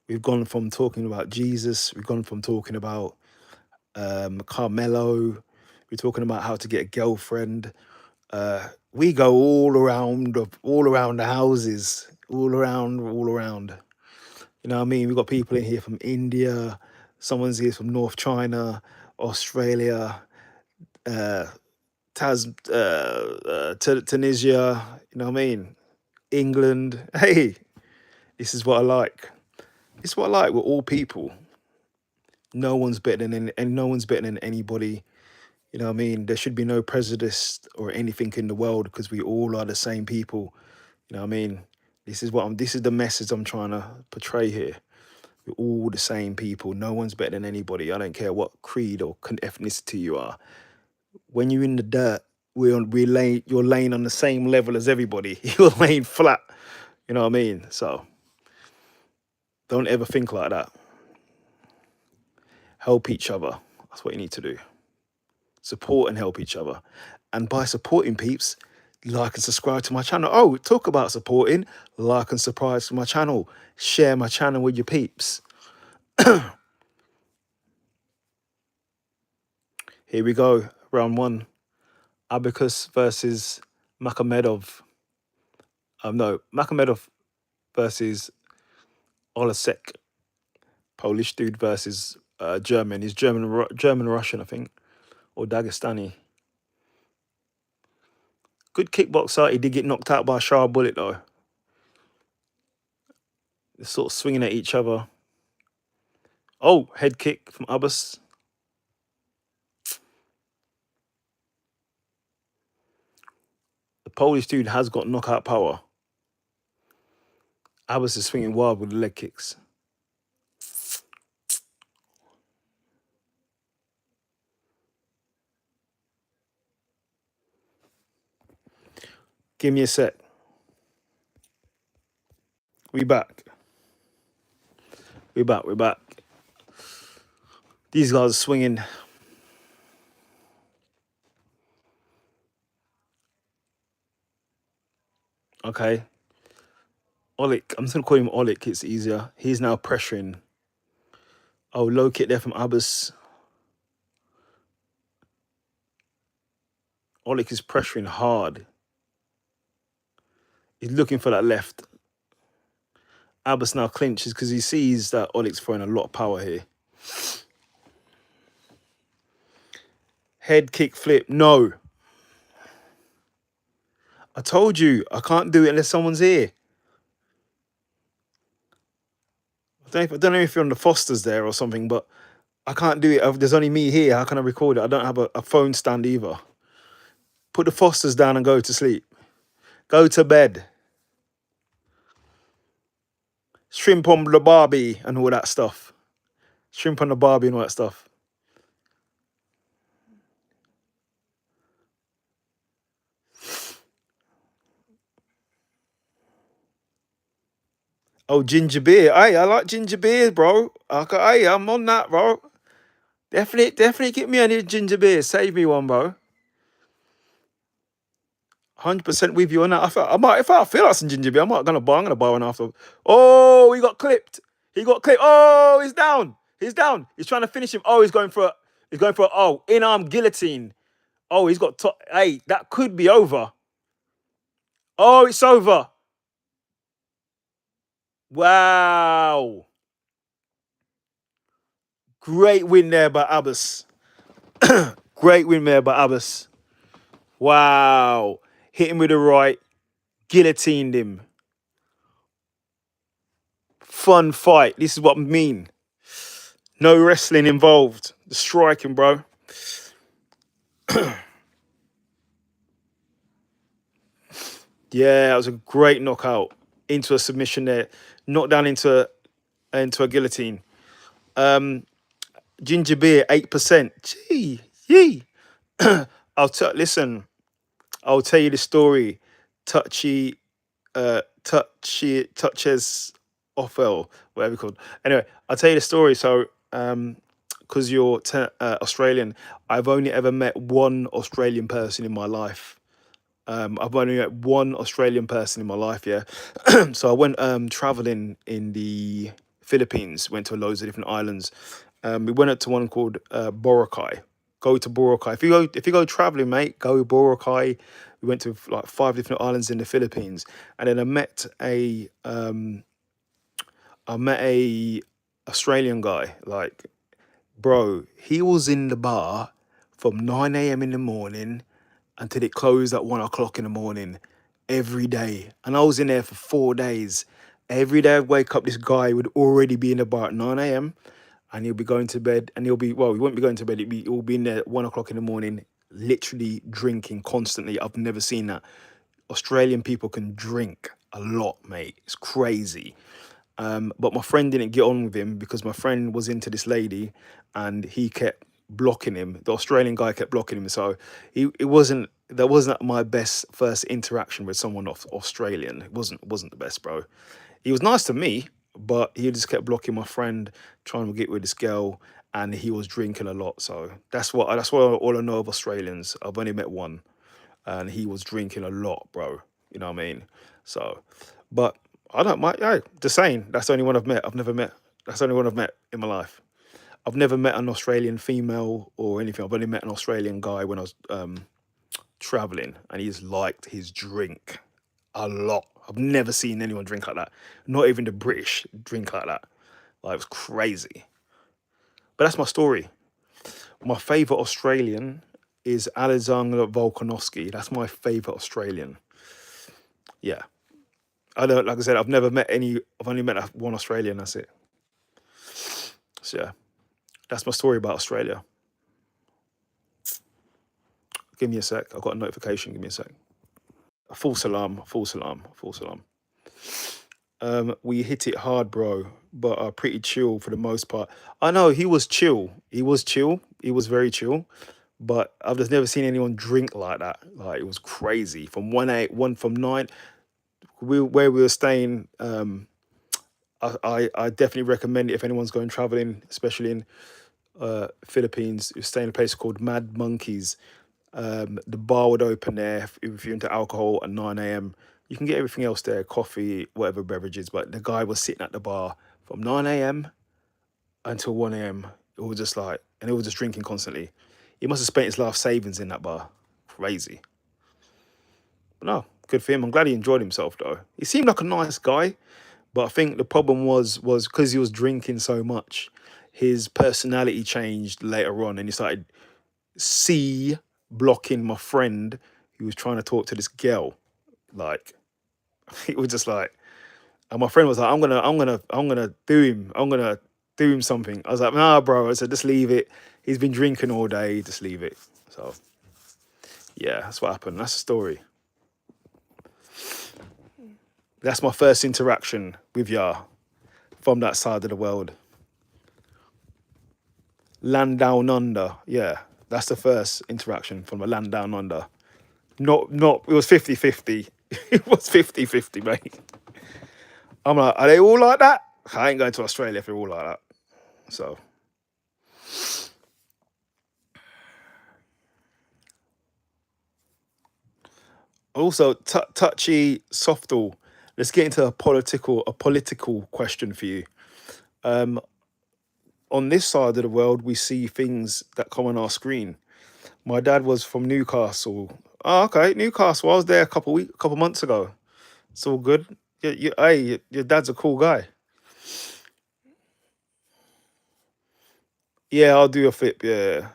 We've gone from talking about Jesus. We've gone from talking about Carmelo. We're talking about how to get a girlfriend. We go all around the houses, all around. You know what I mean? We've got people in here from India. Someone's here from North China, Australia, uh, Tunisia. You know what I mean? England. Hey, this is what I like. This is what I like. We're all people. No one's better than and no one's better than anybody. You know what I mean? There should be no prejudice or anything in the world because we all are the same people. You know what I mean? This is the message I'm trying to portray here. We're all the same people. No one's better than anybody. I don't care what creed or ethnicity you are. When you're in the dirt, you're laying on the same level as everybody. You're laying flat. You know what I mean? So don't ever think like that. Help each other. That's what you need to do. Support and help each other. And by supporting peeps, like and subscribe to my channel. Oh, talk about supporting, like and subscribe to my channel. Share my channel with your peeps. Here we go. Round one. Abacus versus Makamedov. No, Makamedov versus Olasek. Polish dude versus German. He's German Russian, I think, or Dagestani. Good kickboxer. He did get knocked out by a sharp bullet though. They're sort of swinging at each other. Oh, head kick from Abbas. The Polish dude has got knockout power. Abbas is swinging wild with the leg kicks. Give me a sec. We back. We're back. These guys are swinging. Okay. Oleg. I'm just going to call him Oleg. It's easier. He's now pressuring. Oh, low kick there from Abbas. Oleg is pressuring hard. He's looking for that left. Abbas now clinches because he sees that Oleg's throwing a lot of power here. Head kick flip. No. I told you, I can't do it unless someone's here. I don't know if you're on the Fosters there or something, but I can't do it. There's only me here. How can I record it? I don't have a phone stand either. Put the Fosters down and go to sleep. Go to bed. Shrimp on the Barbie and all that stuff. Shrimp on the Barbie and all that stuff. Oh, ginger beer. Hey, I like ginger beer, bro. Hey, I'm on that, bro. Definitely get me any ginger beer. Save me one, bro. 100% with you on that. If I feel like some ginger beer, I'm gonna buy one after. Oh, he got clipped. Oh, he's down. He's trying to finish him. Oh, he's going for in-arm guillotine. Oh, he's got hey, that could be over. Oh, it's over. Wow. Great win there by Abbas. Great win there by Abbas. Wow. Hit him with the right. Guillotined him. Fun fight. This is what I mean. No wrestling involved. The striking, bro. Yeah, that was a great knockout. Into a submission there. Knocked down into a guillotine. Ginger beer, 8%. Gee, yee. Listen, I'll tell you the story. Touches Ophel, whatever it's called. Anyway, I'll tell you the story. So because you're Australian, I've only ever met one Australian person in my life. I've only met one Australian person in my life, yeah. So I went traveling in the Philippines, went to loads of different islands. We went up to one called Boracay. Go to Boracay. If you go traveling, mate, go Boracay. We went to like 5 different islands in the Philippines, and then I met a Australian guy. Like, bro, he was in the bar from 9 a.m. in the morning until it closed at 1 o'clock in the morning every day. And I was in there for 4 days. Every day I'd wake up, this guy would already be in the bar at 9 a.m. and he'll be going to bed, and he won't be going to bed, he'll be in there at 1 o'clock in the morning, literally drinking constantly. I've never seen that. Australian people can drink a lot, mate. It's crazy. But my friend didn't get on with him because my friend was into this lady and he kept blocking him. The Australian guy kept blocking him. So that wasn't my best first interaction with someone Australian. It wasn't the best, bro. He was nice to me, but he just kept blocking my friend, trying to get with this girl, and he was drinking a lot. So that's what all I know of Australians. I've only met one, and he was drinking a lot, bro. You know what I mean? So, but I don't mind. Yeah, just saying, that's the only one I've met. That's the only one I've met in my life. I've never met an Australian female or anything. I've only met an Australian guy when I was traveling, and he's liked his drink a lot. I've never seen anyone drink like that. Not even the British drink like that. Like, it was crazy. But that's my story. My favorite Australian is Alexander Volkanovski. That's my favorite Australian. Yeah. I don't, like I said, I've never met any, I've only met one Australian, that's it. So yeah, that's my story about Australia. Give me a sec. I've got a notification. Give me a sec. Full salam, full salam, full salam. We hit it hard, bro, but pretty chill for the most part. I know he was chill. He was chill. He was very chill. But I've just never seen anyone drink like that. Like, it was crazy. From 1 from 9, where we were staying. I definitely recommend it if anyone's going traveling, especially in Philippines. You stay in a place called Mad Monkeys. The bar would open there if you're into alcohol at 9 a.m. You can get everything else there, coffee, whatever beverages. But the guy was sitting at the bar from 9 a.m. until 1 a.m. It was just like, and he was just drinking constantly. He must have spent his life savings in that bar. Crazy. But no, good for him. I'm glad he enjoyed himself though. He seemed like a nice guy, but I think the problem was because he was drinking so much, his personality changed later on, and he started blocking my friend who was trying to talk to this girl. Like, it was just like, and my friend was like, I'm gonna do him something. I was like, nah, bro. I said, just leave it. He's been drinking all day. Just leave it. So yeah, that's what happened. That's the story. That's my first interaction with Yah from that side of the world. Land down under. Yeah, that's the first interaction from the land down under. Not, it was 50-50. It was 50-50, mate. I'm like, are they all like that? I ain't going to Australia if they're all like that. So. Also, touchy, softal. Let's get into a political question for you. On this side of the world, we see things that come on our screen. My dad was from Newcastle. Oh, okay, Newcastle. I was there a couple months ago. It's all good. Hey, your dad's a cool guy. Yeah, I'll do a flip. Yeah.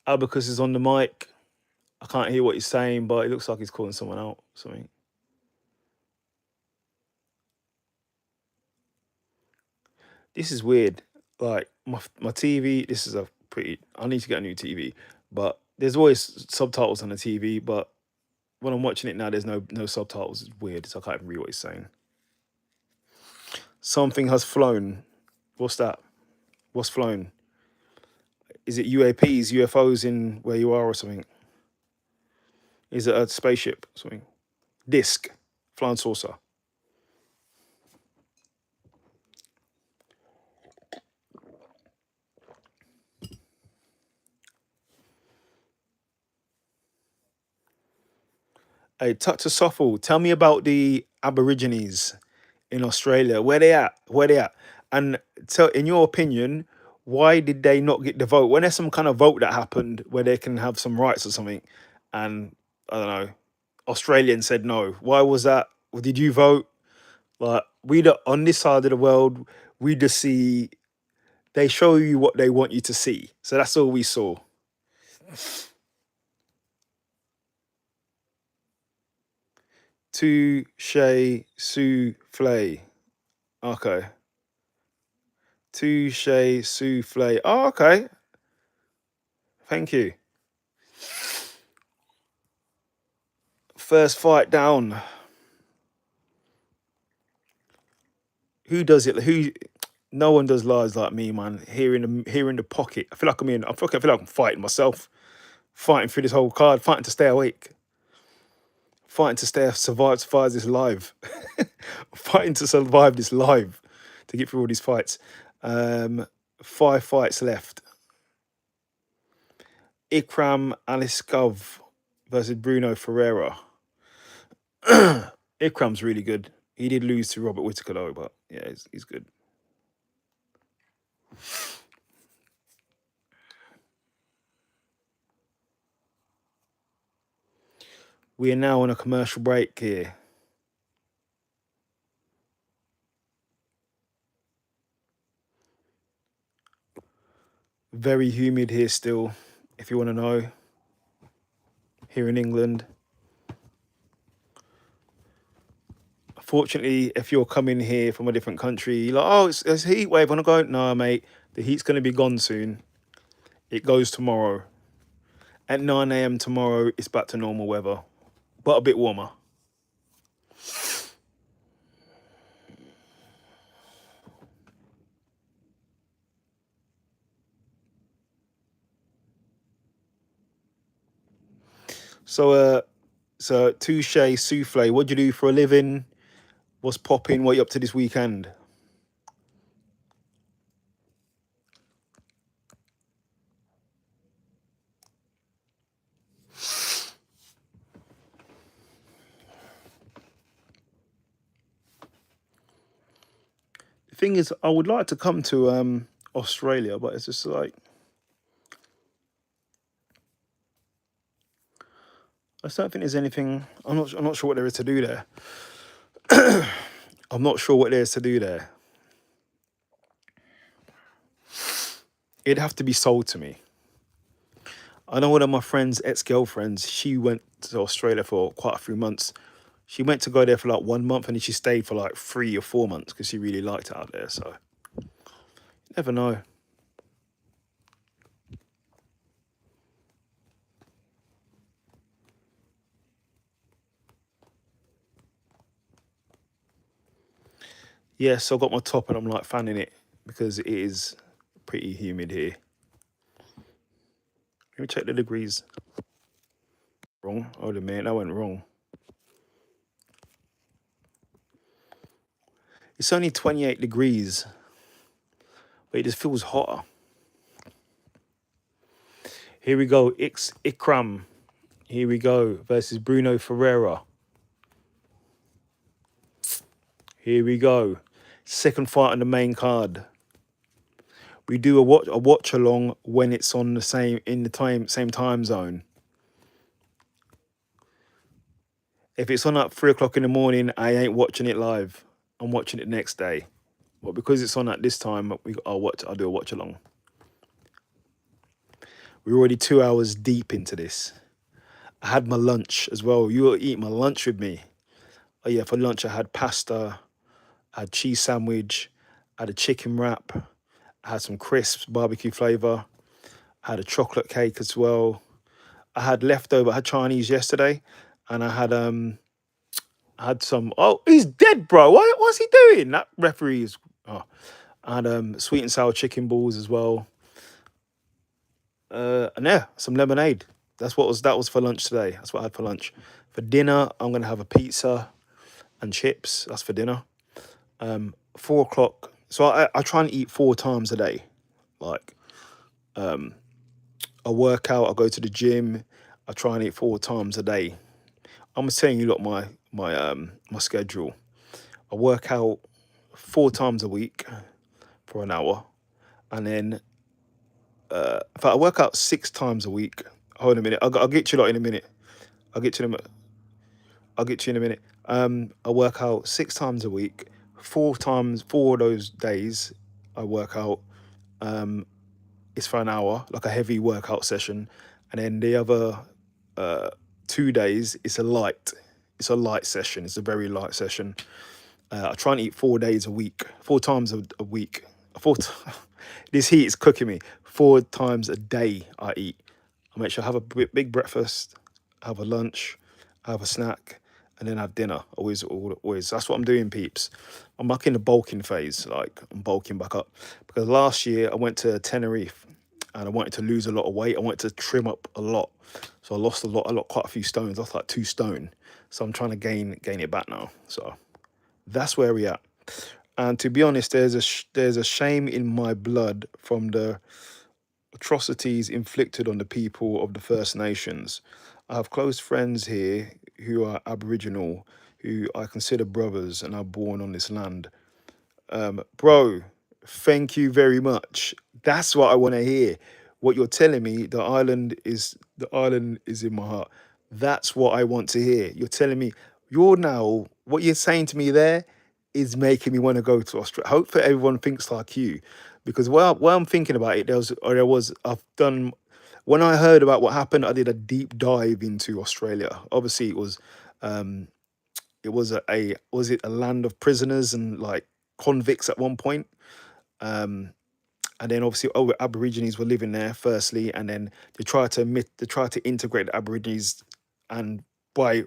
Abacus is on the mic. I can't hear what he's saying, but it looks like he's calling someone out. Something. This is weird. Like, my TV. This is a pretty. I need to get a new TV, but there's always subtitles on the TV. But when I'm watching it now, there's no subtitles. It's weird, so I can't even read what he's saying. Something has flown. What's that? What's flown? Is it UAPs, UFOs in where you are or something? Is it a spaceship or something? Disc, flying saucer. Hey, Tucker Soffel, tell me about the Aborigines in Australia. Where they at? Where they at? And so, in your opinion, why did they not get the vote? When there's some kind of vote that happened where they can have some rights or something, and I don't know, Australians said no. Why was that? Did you vote? Like on this side of the world, we just see they show you what they want you to see. So that's all we saw. Touche souffle. Okay. Touche souffle. Oh, okay. Thank you. First fight down. Who does it? Who? No one does lies like me, man. Here in the pocket. I feel like I'm in. I feel like I'm fighting myself, fighting through this whole card, fighting to stay awake, fighting to survive this live, fighting to survive this live, to get through all these fights. 5 fights left. Ikram Aliskov versus Bruno Ferreira. Ikram's really good. He did lose to Robert Whittaker though, but yeah, he's good. We are now on a commercial break here. Very humid here still, if you want to know. Here in England. Fortunately, if you're coming here from a different country, you're like, oh, it's a heat wave. And I go, no, mate, the heat's going to be gone soon. It goes tomorrow. At 9 a.m. tomorrow, it's back to normal weather, but a bit warmer. So Touche Souffle, what do you do for a living? What's popping? What are you up to this weekend? The thing is, I would like to come to Australia, but it's just like I just don't think there's anything. I'm not sure what there is to do there. I'm not sure what there is to do there. It'd have to be sold to me. I know one of my friend's ex-girlfriends, she went to Australia for quite a few months. She went to go there for like 1 month and then she stayed for like 3 or 4 months because she really liked it out there. So, you never know. Yeah, so I got my top and I'm like fanning it because it is pretty humid here. Let me check the degrees. Wrong. Oh, the man, that went wrong. It's only 28 degrees, but it just feels hotter. Here we go. Ikram. Here we go versus Bruno Ferreira. Here we go. Second fight on the main card. We do a watch along when it's on the same time zone. If it's on at 3 o'clock in the morning, I ain't watching it live. I'm watching it next day. But because it's on at this time, I'll do a watch along. We're already 2 hours deep into this. I had my lunch as well. You will eat my lunch with me. Oh yeah, for lunch I had pasta, I had cheese sandwich, I had a chicken wrap, I had some crisps, barbecue flavour, I had a chocolate cake as well. I had leftover, I had Chinese yesterday, and I had some. Oh, he's dead, bro. What's he doing? That referee is. Oh, I had sweet and sour chicken balls as well. And yeah, some lemonade. That was for lunch today. That's what I had for lunch. For dinner, I'm gonna have a pizza and chips. That's for dinner. 4 o'clock. So I try and eat 4 times a day. Like, I work out. I go to the gym. I try and eat 4 times a day. I'm telling you, lot, my schedule. I work out 4 times a week for an hour, and then in fact I work out 6 times a week. Hold on a minute. I'll get you lot in a minute. I'll get you in a minute. I'll get you in a minute. I work out 6 times a week. 4 times, 4 of those days, I work out. It's for an hour, like a heavy workout session, and then the other 2 days, it's a light session. It's a very light session. I try and eat 4 days a week, 4 times a week. Four. This heat is cooking me. 4 times a day I eat. I make sure I have a big breakfast, have a lunch, have a snack, and then have dinner. Always, always. That's what I'm doing, peeps. I'm back in the bulking phase. Like I'm bulking back up because last year I went to Tenerife and I wanted to lose a lot of weight. I wanted to trim up a lot, so I lost a lot. I lost quite a few stones. I lost like 2 stone. So I'm trying to gain it back now. So that's where we at. And to be honest, there's a shame in my blood from the atrocities inflicted on the people of the First Nations. I have close friends here who are Aboriginal, who I consider brothers and are born on this land. Bro, thank you very much. That's what I want to hear. What you're telling me, the island is in my heart. That's what I want to hear. You're telling me what you're saying to me there is making me want to go to Australia. Hopefully everyone thinks like you. Because while I'm thinking about it, I've done when I heard about what happened, I did a deep dive into Australia. Obviously it was it a land of prisoners and like convicts at one point. And then obviously Aborigines were living there firstly, and then they tried to integrate the Aborigines, and by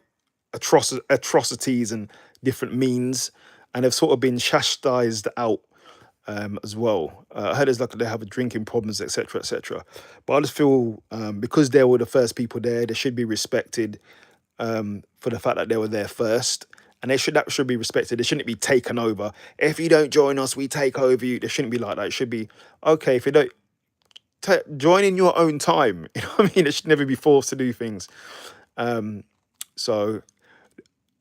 atrocities and different means, and they've sort of been chastised out as well. I heard there's like they have drinking problems, etc., etc. But I just feel because they were the first people there, they should be respected for the fact that they were there first, and that should be respected. They shouldn't be taken over. If you don't join us, we take over you. They shouldn't be like that. It should be okay if you don't join in your own time. You know what I mean? It should never be forced to do things. So,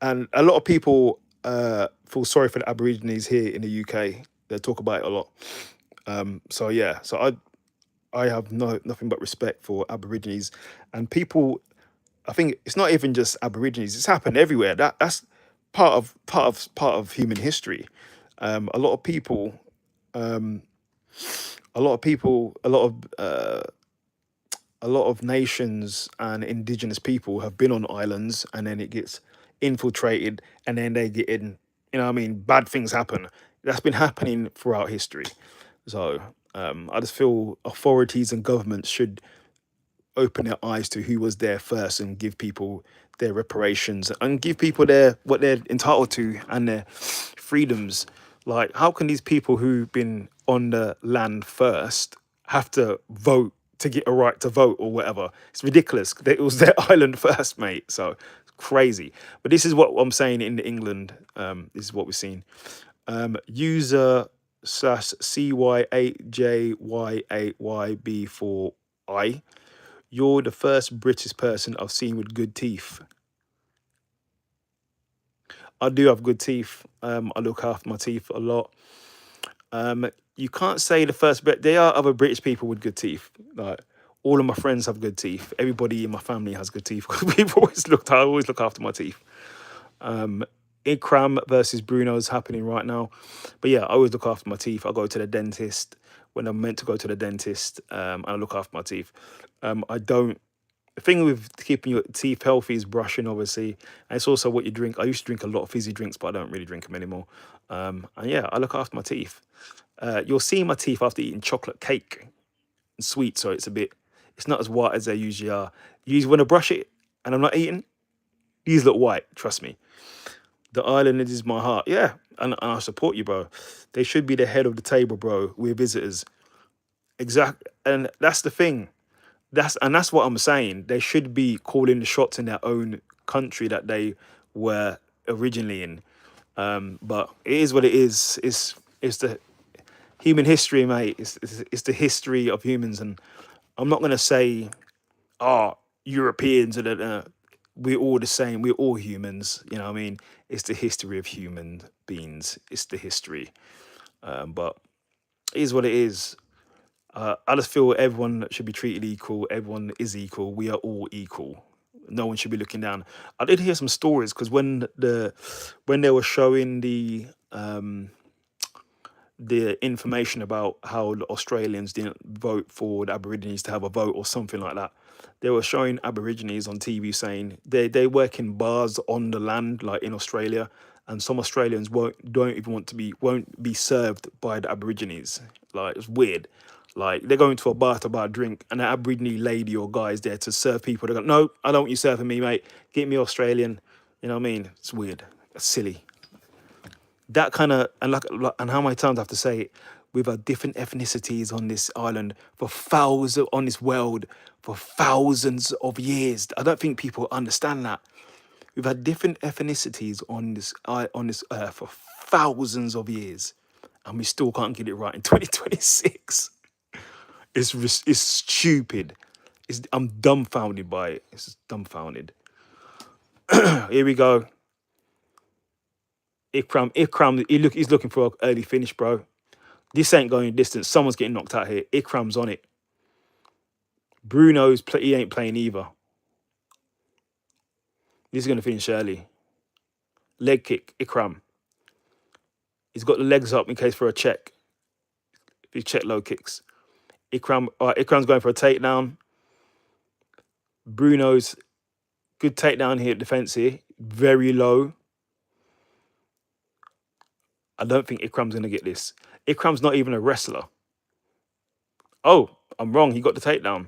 and a lot of people feel sorry for the Aborigines here in the UK. They talk about it a lot. So yeah, so I have nothing but respect for Aborigines and people. I think it's not even just Aborigines; it's happened everywhere. That's part of human history. A lot of people, a lot of people, a lot of nations and indigenous people have been on islands, and then it gets infiltrated, and then they get in. You know, what I mean, bad things happen. That's been happening throughout history. So I just feel authorities and governments should open their eyes to who was there first and give people their reparations and give people their what they're entitled to and their freedoms. Like, how can these people who've been on the land first have to vote to get a right to vote or whatever? It's ridiculous. It was their island first, mate. So it's crazy. But this is what I'm saying in England. This is what we've seen. User slash CY8JY8YB4I. You're the first British person I've seen with good teeth. I do have good teeth. I look after my teeth a lot. You can't say the first, but there are other British people with good teeth. Like all of my friends have good teeth. Everybody in my family has good teeth because I always look after my teeth. Ikram versus Bruno is happening right now, but yeah, I always look after my teeth. I go to the dentist when I'm meant to go to the dentist, and I look after my teeth. I don't. The thing with keeping your teeth healthy is brushing, obviously, and it's also what you drink. I used to drink a lot of fizzy drinks, but I don't really drink them anymore. And yeah, I look after my teeth. You'll see my teeth after eating chocolate cake and sweet, so it's not as white as they usually are. Usually when I brush it and I'm not eating, these look white. Trust me. The island is my heart. Yeah, and I support you, bro. They should be the head of the table, bro. We're visitors. Exactly, and that's the thing. That's what I'm saying. They should be calling the shots in their own country that they were originally in. But it is what it is. It's the human history, mate. It's the history of humans, and I'm not gonna say, oh, Europeans and we're all the same. We're all humans. You know what I mean? It's the history of human beings. It's the history. But it is what it is. I just feel everyone should be treated equal. Everyone is equal. We are all equal. No one should be looking down. I did hear some stories because when they were showing the information about how the Australians didn't vote for the Aborigines to have a vote or something like that. They were showing Aborigines on TV saying they work in bars on the land, like in Australia, and some Australians won't be served by the Aborigines. Like, it's weird. Like, they're going to a bar to buy a drink, and an Aborigine lady or guy is there to serve people. They go, no, I don't want you serving me, mate. Get me Australian. You know what I mean? It's weird. It's silly. That kind of, and how many times I have to say it, we've had different ethnicities on this island for thousands, on this world for thousands of years. I don't think people understand that. We've had different ethnicities on this earth for thousands of years, and we still can't get it right in 2026. It's stupid. I'm dumbfounded by it. It's dumbfounded. Here we go. Ikram, he's looking for an early finish, bro. This ain't going distance. Someone's getting knocked out here. Ikram's on it. He ain't playing either. This is going to finish early. Leg kick, Ikram. He's got the legs up in case for a check. If he check low kicks. Ikram's going for a takedown. Bruno's good takedown here, defense here. Very low. I don't think Ikram's going to get this. Ikram's not even a wrestler. Oh, I'm wrong. He got the takedown.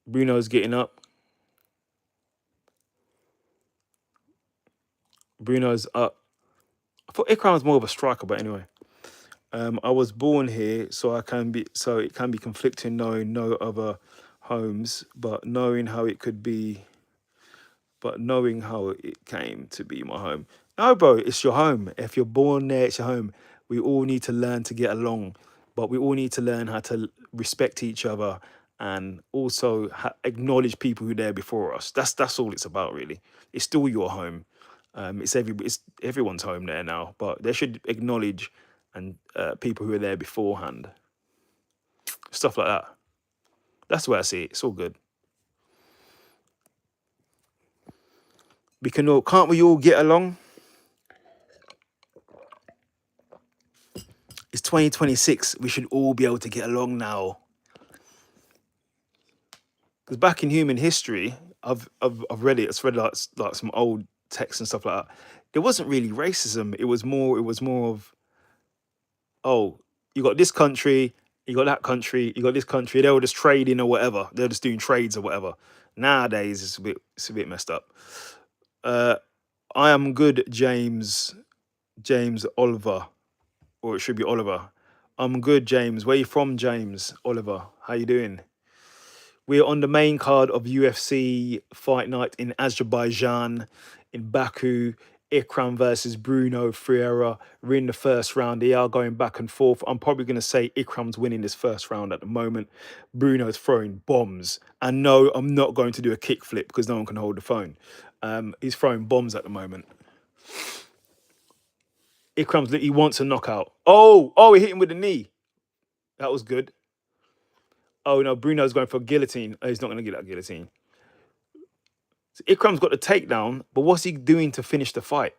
Bruno's getting up. Bruno's up. I thought Ikram was more of a striker, but anyway. I was born here, so it can be conflicting knowing no other homes, but knowing how it came to be my home. No, bro, it's your home. If you're born there, it's your home. We all need to learn to get along, but we all need to learn how to respect each other and also acknowledge people who are there before us. That's all it's about, really. It's still your home. It's everyone's home there now, but they should acknowledge and people who are there beforehand. Stuff like that. That's the way I see it. It's all good. Can't we all get along? It's 2026. We should all be able to get along now. Because back in human history, I've read it. It's read like some old texts and stuff like that. There wasn't really racism. It was more of, oh, you got this country, you got that country, you got this country. They were just trading or whatever. They were just doing trades or whatever. Nowadays, it's a bit messed up. I am good, James Oliver, or it should be Oliver. I'm good, James. Where you from, James Oliver? How you doing? We're on the main card of UFC Fight Night in Azerbaijan, in Baku. Ikram versus Bruno Ferreira. We're in the first round. They are going back and forth. I'm probably going to say Ikram's winning this first round at the moment. Bruno's throwing bombs. And no, I'm not going to do a kickflip because no one can hold the phone. He's throwing bombs at the moment. He wants a knockout. Oh, he hit him with the knee. That was good. Oh, no, Bruno's going for a guillotine. Oh, he's not going to get that guillotine. So Ikram's got the takedown, but what's he doing to finish the fight?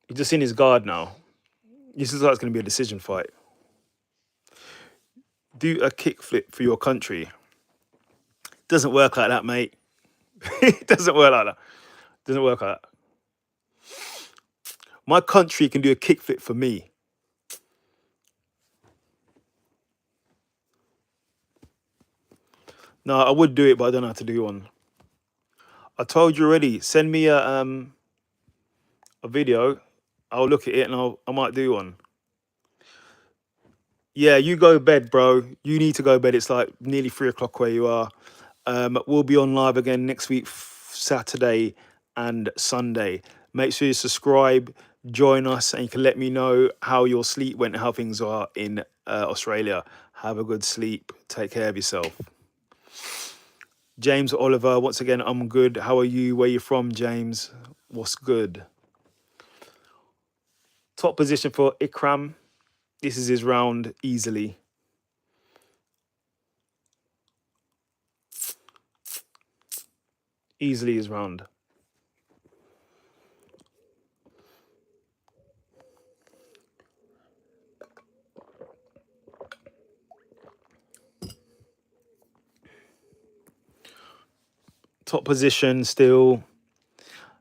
He's just in his guard now. This is like it's going to be a decision fight. Do a kickflip for your country. Doesn't work like that, mate. It doesn't work like that. Doesn't work like that. My country can do a kickflip for me. No, I would do it, but I don't know how to do one. I told you already. Send me a video. I'll look at it and I might do one. Yeah, you go to bed, bro. You need to go to bed. It's like nearly 3 o'clock where you are. We'll be on live again next week, Saturday and Sunday. Make sure you subscribe, join us and you can let me know how your sleep went and how things are in Australia. Have a good sleep. Take care of yourself. James Oliver, once again, I'm good. How are you? Where you from, James? What's good? Top position for Ikram. This is his round easily. Easily his round. Top position still.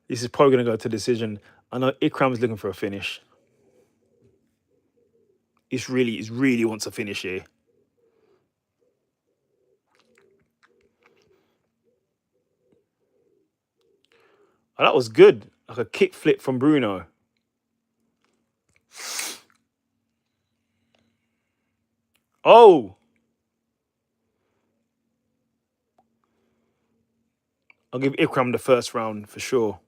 This is probably going to go to decision. I know Ikram's looking for a finish. He really wants a finish here. Oh, that was good. Like a kick flip from Bruno. Oh! I'll give Ikram the first round for sure.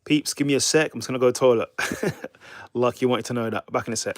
Peeps, give me a sec. I'm just going to go to the toilet. Like you wanted to know that. Back in a sec.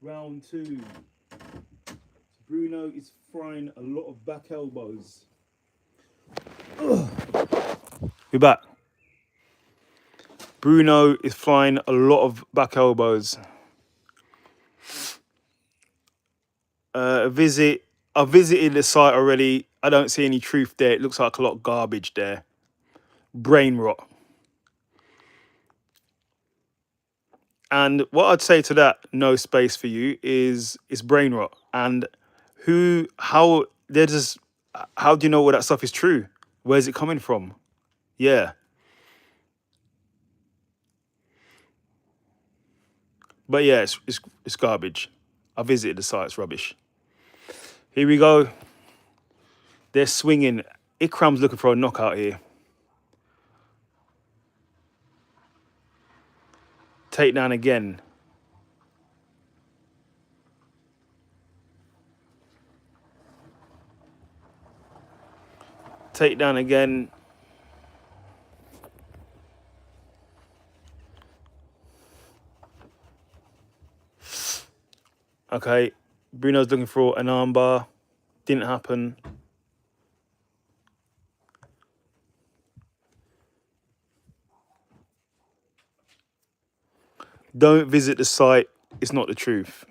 Round two. Bruno is throwing a lot of back elbows. Ugh. We're back. Bruno is flying a lot of back elbows. I visited the site already. I don't see any truth there. It looks like a lot of garbage there. Brain rot. And what I'd say to that, no space for you, is it's brain rot. And how do you know what that stuff is true? Where's it coming from? Yeah. But yeah, it's garbage. I visited the site, it's rubbish. Here we go. They're swinging. Ikram's looking for a knockout here. Takedown again. Takedown again. Okay. Bruno's looking for an armbar. Didn't happen. Don't visit the site. It's not the truth.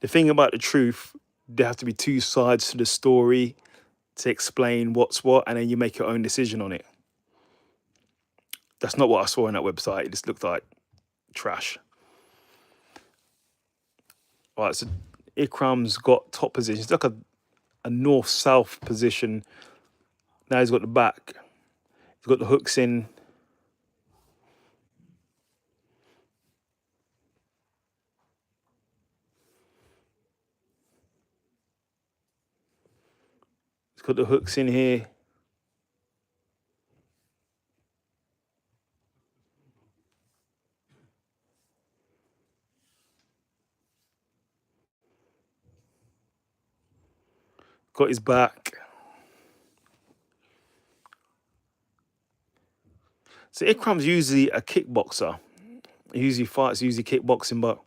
The thing about the truth, there have to be two sides to the story to explain what's what, and then you make your own decision on it. That's not what I saw on that website. It just looked like trash. All right, so Ikram's got top position. It's like a north-south position. Now he's got the back. He's got the hooks in. got the hooks in here. Got his back. So Ikram's usually a kickboxer. He usually fights, usually kickboxing, but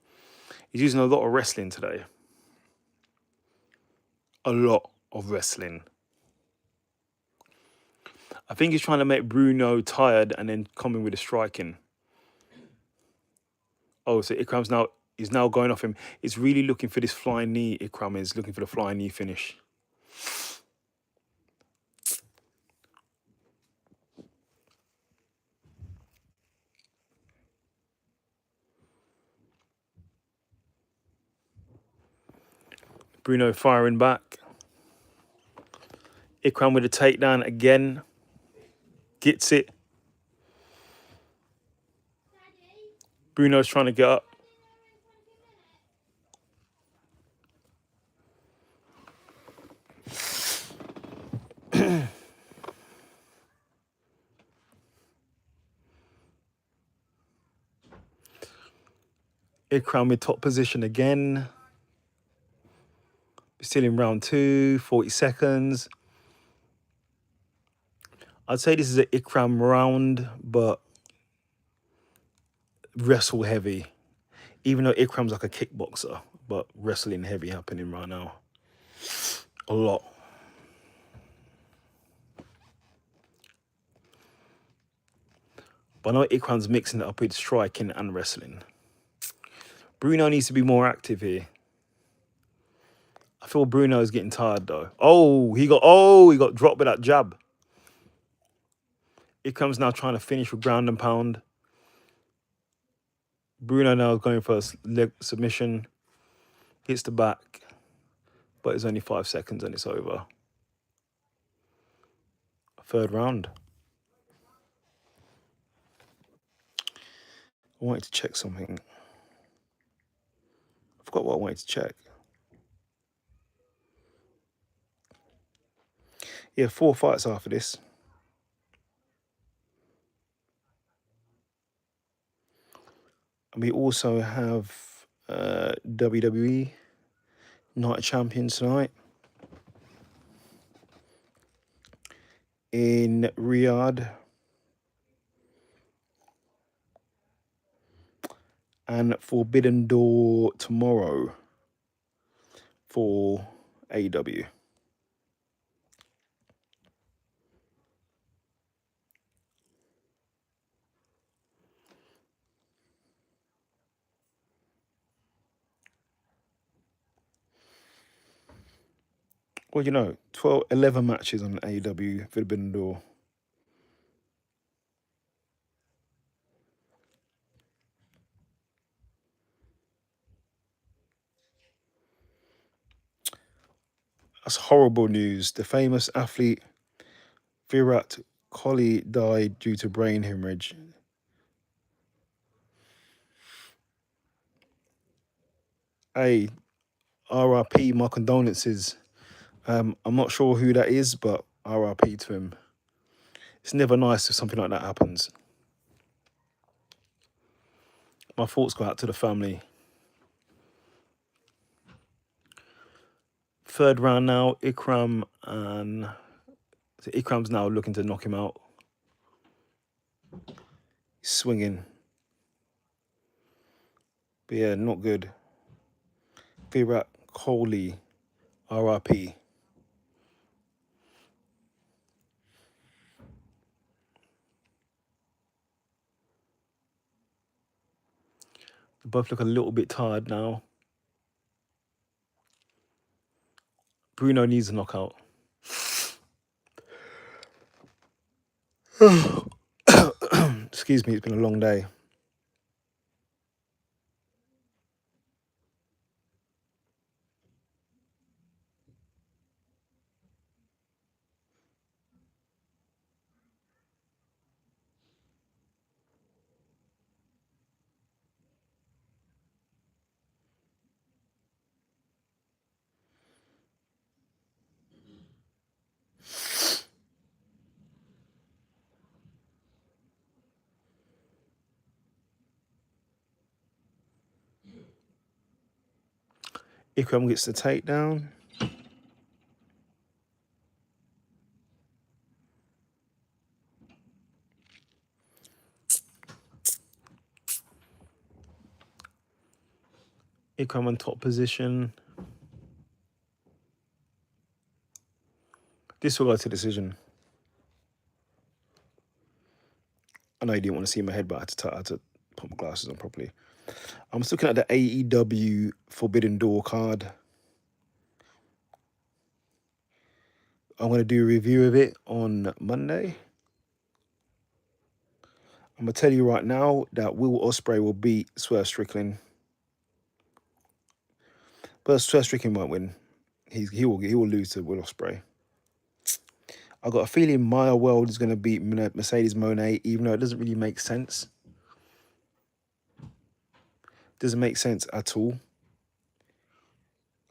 he's using a lot of wrestling today. A lot of wrestling. I think he's trying to make Bruno tired and then come in with the striking. Oh, so Ikram's now, he's now going off him. He's really looking for this flying knee. Ikram is looking for the flying knee finish. Bruno firing back. Ikram with a takedown again. Gets it. Bruno's trying to get up. Ikram with top position again. Still in round 2, 40 seconds. I'd say this is an Ikram round, but wrestle heavy. Even though Ikram's like a kickboxer, but wrestling heavy happening right now. A lot. But I know Ikram's mixing it up with striking and wrestling. Bruno needs to be more active here. I feel Bruno is getting tired though. He got dropped with that jab. Ikram's now trying to finish with ground and pound. Bruno now going for a leg submission. Hits the back. But it's only 5 seconds and it's over. Third round. I wanted to check something. I forgot what I wanted to check. Yeah, 4 fights after this. And we also have WWE Night of Champions tonight in Riyadh. And Forbidden Door tomorrow for AEW. Well, 11 matches on AEW Forbidden Door. That's horrible news. The famous athlete Virat Kohli died due to brain hemorrhage. Hey, RIP, my condolences. I'm not sure who that is, but RIP to him. It's never nice if something like that happens. My thoughts go out to the family. Third round now, Ikram, and so Ikram's now looking to knock him out. He's swinging. But yeah, not good. Virat Kohli, RIP. They both look a little bit tired now. Bruno needs a knockout. Excuse me, it's been a long day. Ikram gets the takedown. Ikram on top position. This will go to decision. I know you didn't want to see my head, but I had to put my glasses on properly. I'm just looking at the AEW Forbidden Door card. I'm going to do a review of it on Monday. I'm going to tell you right now that Will Ospreay will beat Swerve Strickland. But Swerve Strickland won't win. He will lose to Will Ospreay. I got a feeling Maya World is going to beat Mercedes Moné, even though it doesn't really make sense. Doesn't make sense at all.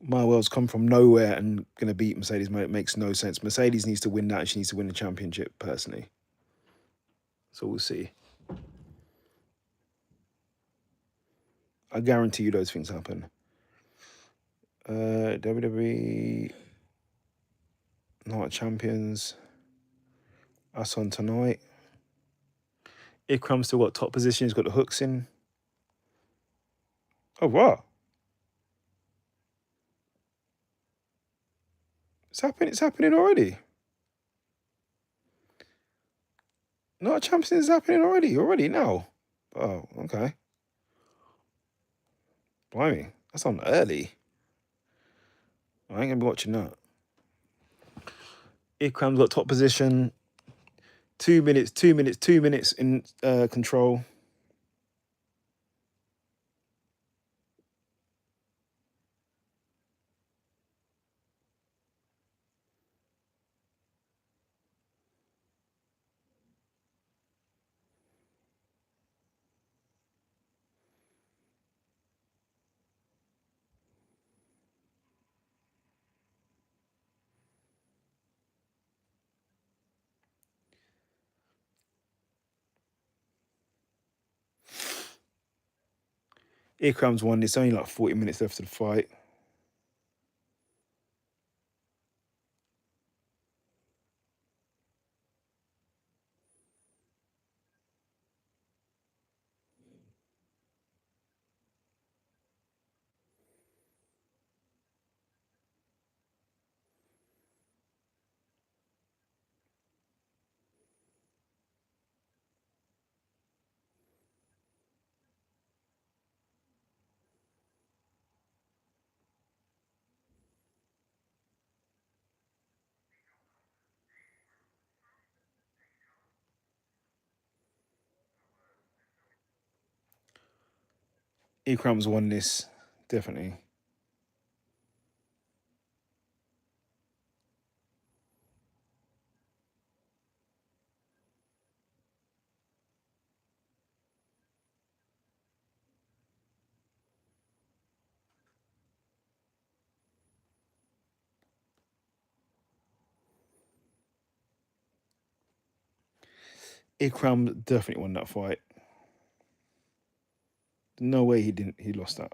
Maya World's come from nowhere and going to beat Mercedes Moné. It makes no sense. Mercedes needs to win that, and she needs to win the championship personally. So we'll see. I guarantee you those things happen. WWE Night Champions. That's on tonight. Ikram still got top position. He's got the hooks in. Oh, wow. It's happening already. Night Champions is happening already now. Oh, okay. Blimey, that's on early. I ain't gonna be watching that. Ikram's got top position. 2 minutes in control. Ikram's won. It's only like 40 minutes left of the fight. Ikram's won this, definitely. Ikram definitely won that fight. No way he lost that.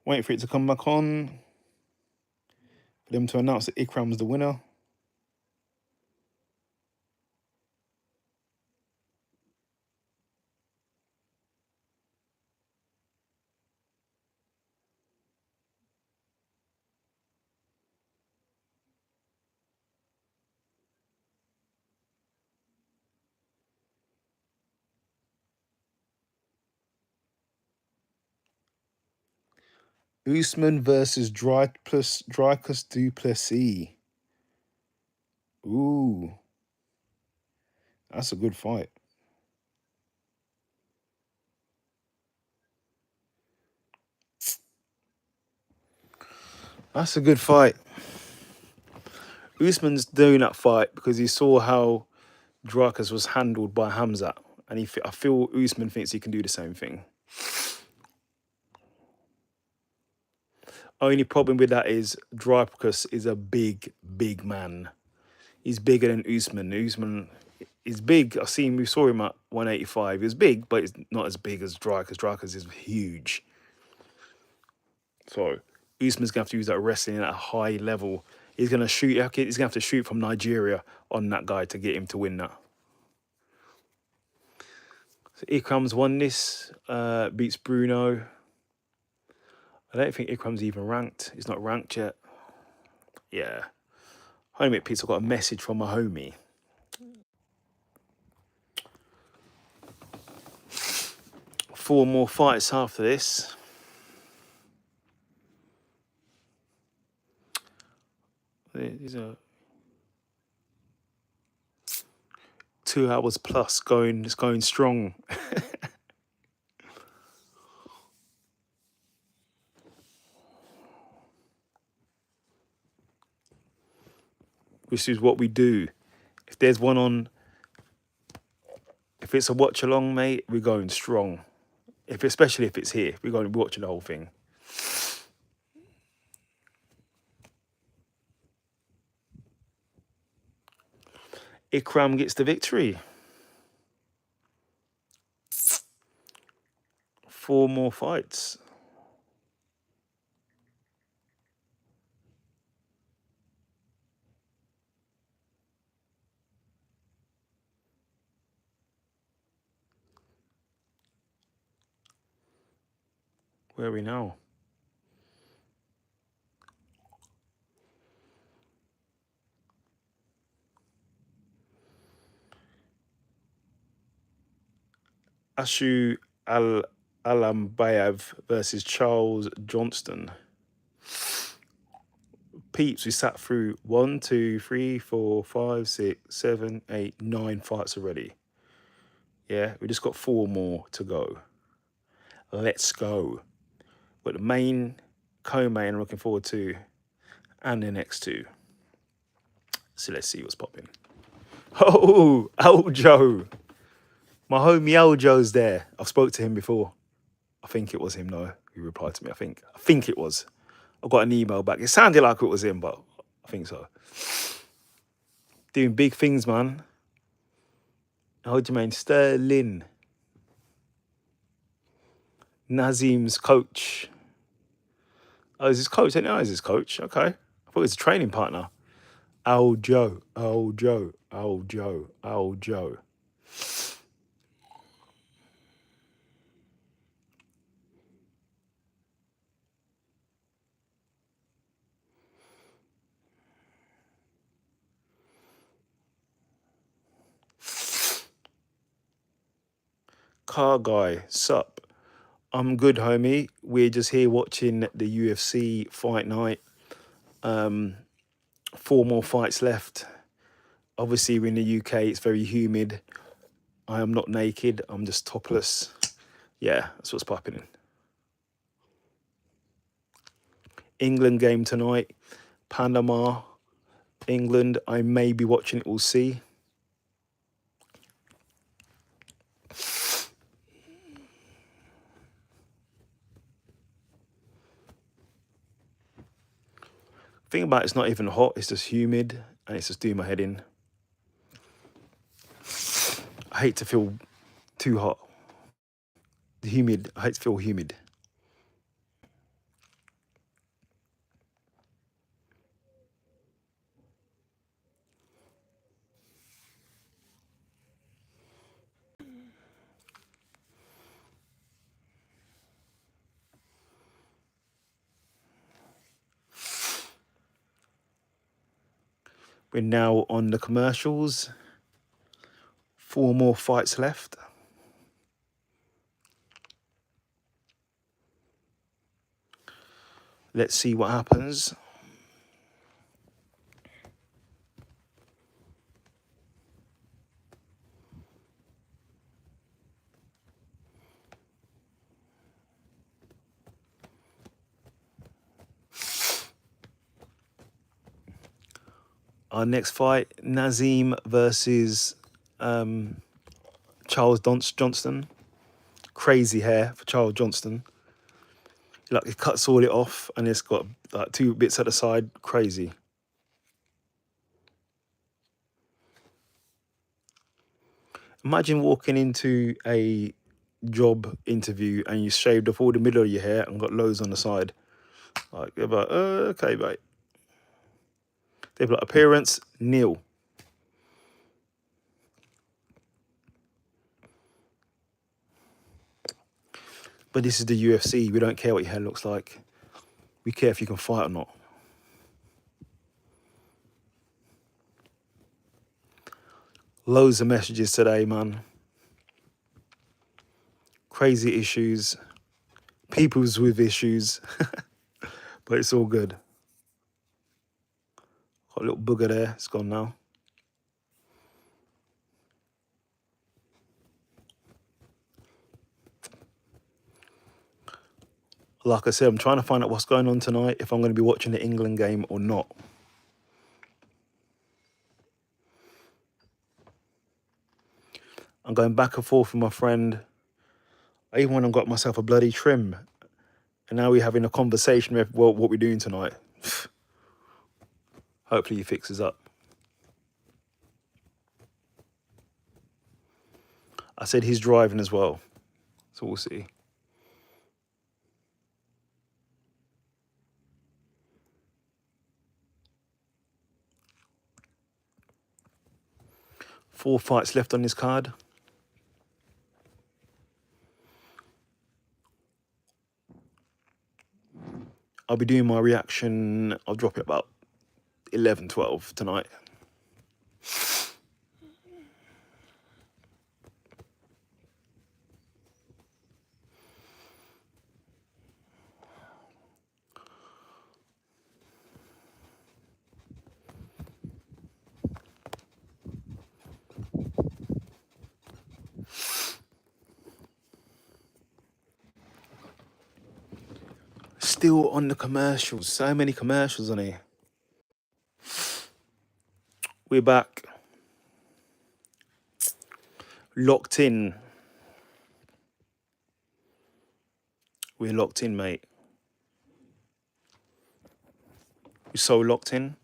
Waiting for it to come back on. For them to announce that Ikram's the winner. Usman versus Dricus Duplessis. Ooh, that's a good fight. That's a good fight. Usman's doing that fight because he saw how Dricus was handled by Hamzat, and I feel Usman thinks he can do the same thing. Only problem with that is Dricus is a big, big man. He's bigger than Usman. Usman is big. We saw him at 185. He was big, but he's not as big as Dricus. Dricus is huge. So Usman's gonna have to use that wrestling at a high level. He's gonna shoot. He's gonna have to shoot from Nigeria on that guy to get him to win that. So Ikram's won this. Beats Bruno. I don't think Ikram's even ranked. He's not ranked yet. Yeah. Homie Pizza got a message from my homie. Four more fights after this. These are 2 hours plus going. It's going strong. This is what we do. If there's one on, if it's a watch along, mate, we're going strong. Especially if it's here, we're going to be watching the whole thing. Ikram gets the victory. 4 more fights. Where are we now? Ashu Alambayev versus Charles Johnston. Peeps, we sat through 1, 2, 3, 4, 5, 6, 7, 8, 9 fights already. Yeah, we just got 4 more to go. Let's go. But the main, co-main I'm looking forward to, and the next 2. So let's see what's popping. Oh, Aljo. My homie Aljo's there. I've spoke to him before. I think it was him, though. He replied to me, I think it was. I got an email back. It sounded like it was him, but I think so. Doing big things, man. How do you mean? Sterling. Nazim's coach. Oh, is his coach? I didn't know he's his coach. Okay. I thought he was a training partner. Aljo. Car guy, sup? I'm good, homie. We're just here watching the UFC fight night. 4 more fights left. Obviously, we're in the UK. It's very humid. I am not naked. I'm just topless. Yeah, that's what's popping. England game tonight. Panama, England. I may be watching it. We'll see. Thing about it's not even hot. It's just humid, and it's just doing my head in. I hate to feel too hot. Humid. I hate to feel humid. We're now on the commercials. 4 more fights left. Let's see what happens. Our next fight, Nazim versus Charles Johnston. Crazy hair for Charles Johnston. Like, it cuts all it off and it's got like 2 bits at the side. Crazy. Imagine walking into a job interview and you shaved off all the middle of your hair and got loads on the side. Like, they're like, okay, mate. They've got appearance, nil. But this is the UFC. We don't care what your hair looks like. We care if you can fight or not. Loads of messages today, man. Crazy issues. People's with issues. But it's all good. Got a little booger there. It's gone now. Like I said, I'm trying to find out what's going on tonight, if I'm going to be watching the England game or not. I'm going back and forth with my friend. I even went and got myself a bloody trim. And now we're having a conversation with what we're doing tonight. Hopefully he fixes up. I said he's driving as well. So we'll see. Four fights left on this card. I'll be doing my reaction. I'll drop it about 11, 12 tonight. Still on the commercials. So many commercials on here. We're back. Locked in. We're locked in, mate. We're so locked in.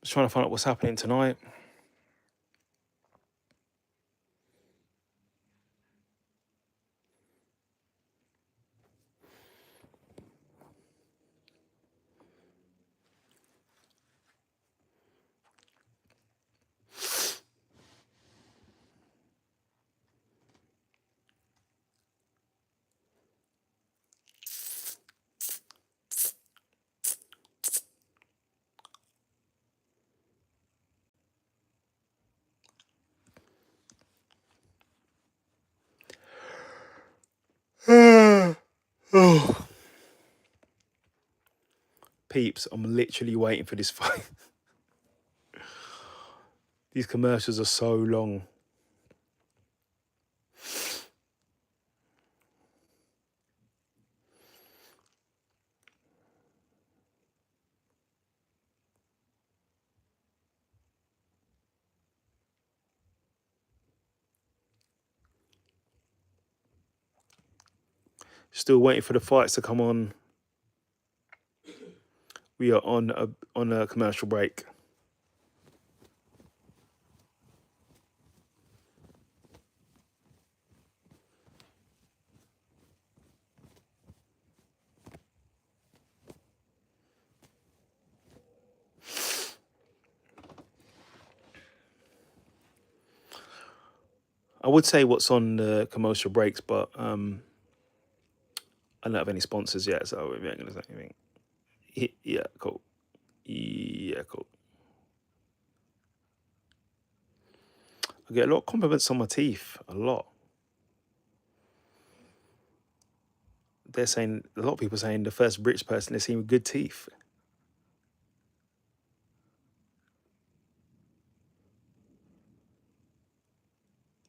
Just trying to find out what's happening tonight. Oh. Peeps, I'm literally waiting for this fight. These commercials are so long. Still waiting for the fights to come on. We are on a commercial break. I would say what's on the commercial breaks, but I don't have any sponsors yet, so we ain't gonna say anything. Yeah, cool. Yeah, cool. I get a lot of compliments on my teeth. A lot. They're saying, a lot of people saying the first British person they've seen with good teeth.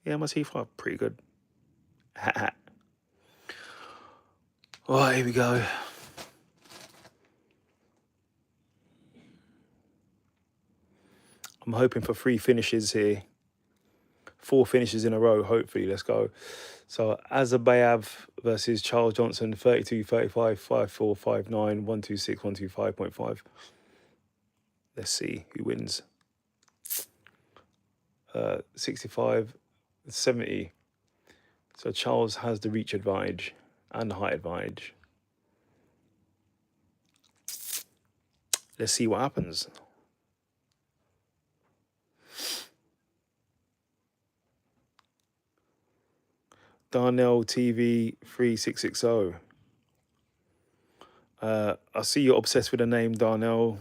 Yeah, my teeth are pretty good. Oh, here we go. I'm hoping for 3 finishes here. 4 finishes in a row, hopefully. Let's go. So, Azabayev versus Charles Johnson, 32, 35, 54, 59, 126, 125.5. Let's see who wins. 65, 70. So, Charles has the reach advantage and the height advantage. Let's see what happens. Darnell TV 3660. I see you're obsessed with the name Darnell.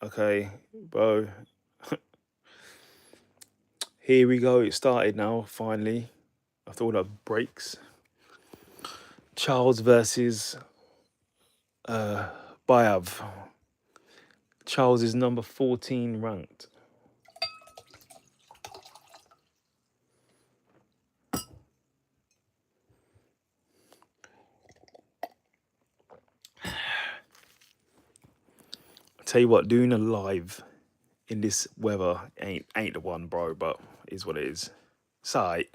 Okay, bro. Here we go. It started now, finally. After all the breaks. Charles versus Bayav. Charles is number 14 ranked. Tell you what, doing a live in this weather ain't the one, bro, but is what it is. It's alright.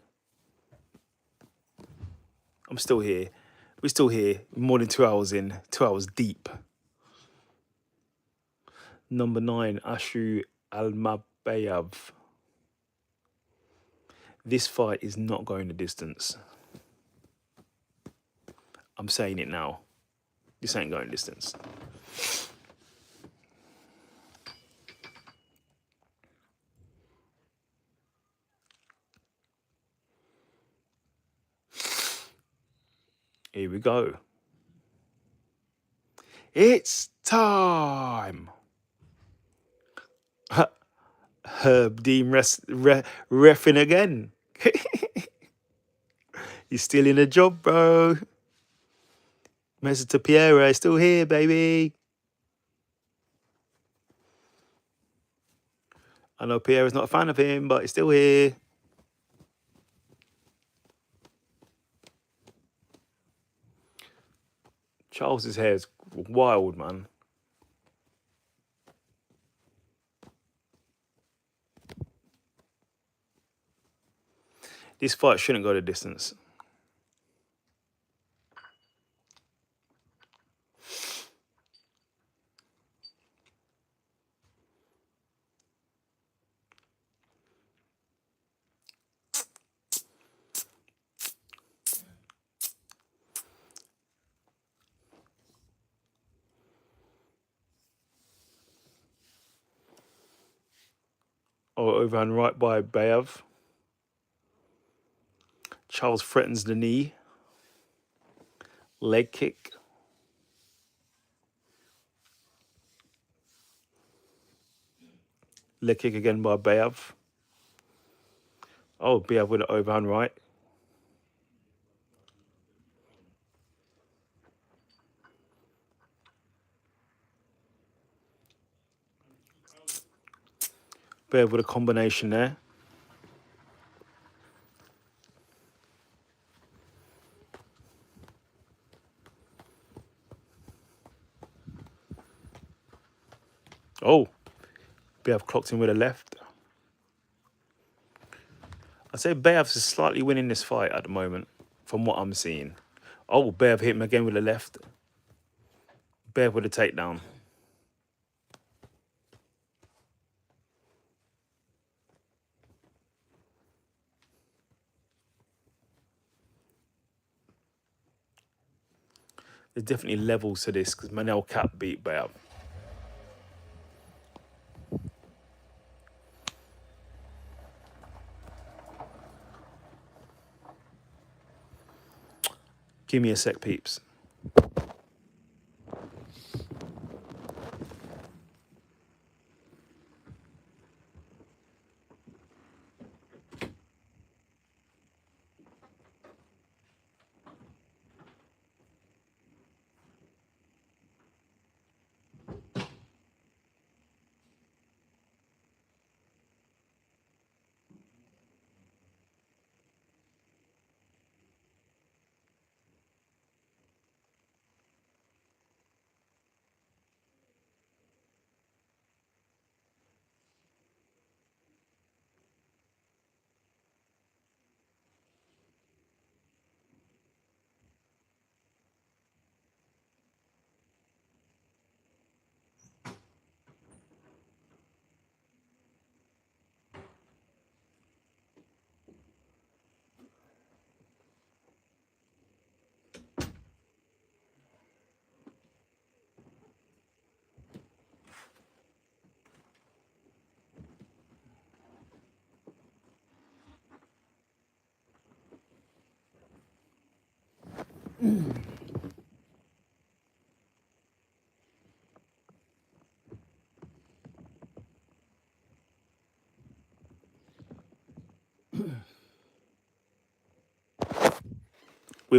I'm still here. We're still here. More than 2 hours in. 2 hours deep. Number 9, Ashu Almabayev. This fight is not going the distance. I'm saying it now. This ain't going distance. Here we go. It's time. Herb Dean reffing again. He's still in a job, bro. Message to Pierre, still here, baby. I know Pierre is not a fan of him, but he's still here. Charles's hair is wild, man. This fight shouldn't go the distance. Oh, overhand right by Bayev. Charles threatens the knee. Leg kick. Leg kick again by Bayev. Oh, Bayev with an overhand right. Bayev with a combination there. Oh, Bayev clocked him with a left. I'd say Bayev's is slightly winning this fight at the moment, from what I'm seeing. Oh, Bayev hit him again with a left. Bayev with a takedown. There's definitely levels to this because Manuel Cap beat Bayev. Give me a sec, peeps. We're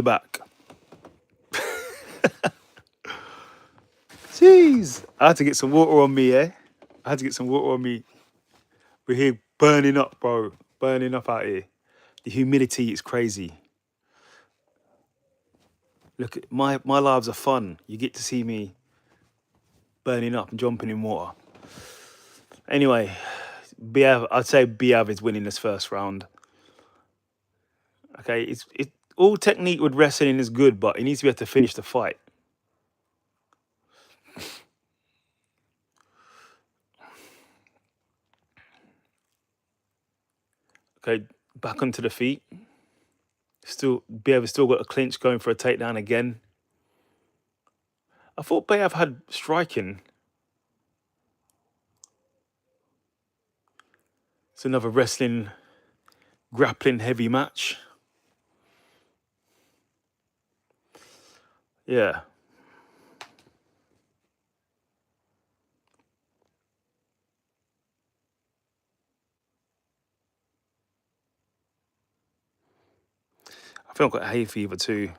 back. Jeez. I had to get some water on me, eh? I had to get some water on me. We're here burning up, bro. Burning up out here. The humidity is crazy. Look, my lives are fun. You get to see me burning up and jumping in water. Anyway, I'd say Biav is winning this first round. Okay, it's all technique with wrestling is good, but he needs to be able to finish the fight. Okay, back onto the feet. Biav has still got a clinch going for a takedown again. I thought Biav had striking. It's another wrestling, grappling heavy match. Yeah. I think I've got hay fever too.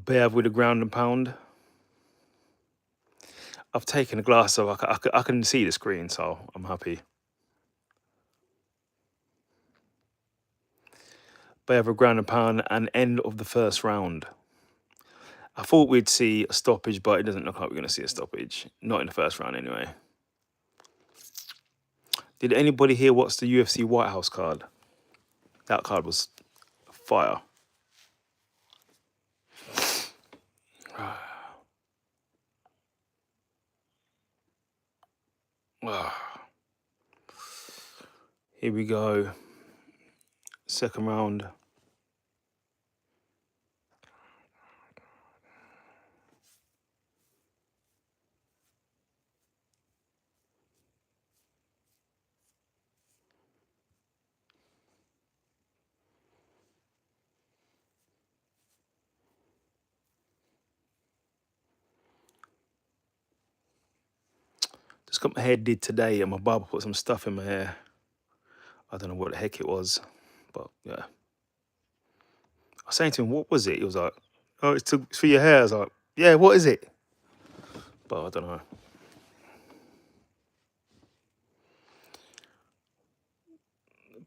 Biav with a ground and pound. I've taken a glass so I can see the screen, so I'm happy. Biav a ground and pound and end of the first round. I thought we'd see a stoppage, but it doesn't look like we're going to see a stoppage. Not in the first round, anyway. Did anybody hear what's the UFC White House card? That card was fire. Here we go. Second round. Just got my hair did today and my barber put some stuff in my hair. I don't know what the heck it was, but yeah. I was saying to him, what was it? He was like, oh, it's for your hair. I was like, yeah, what is it? But I don't know.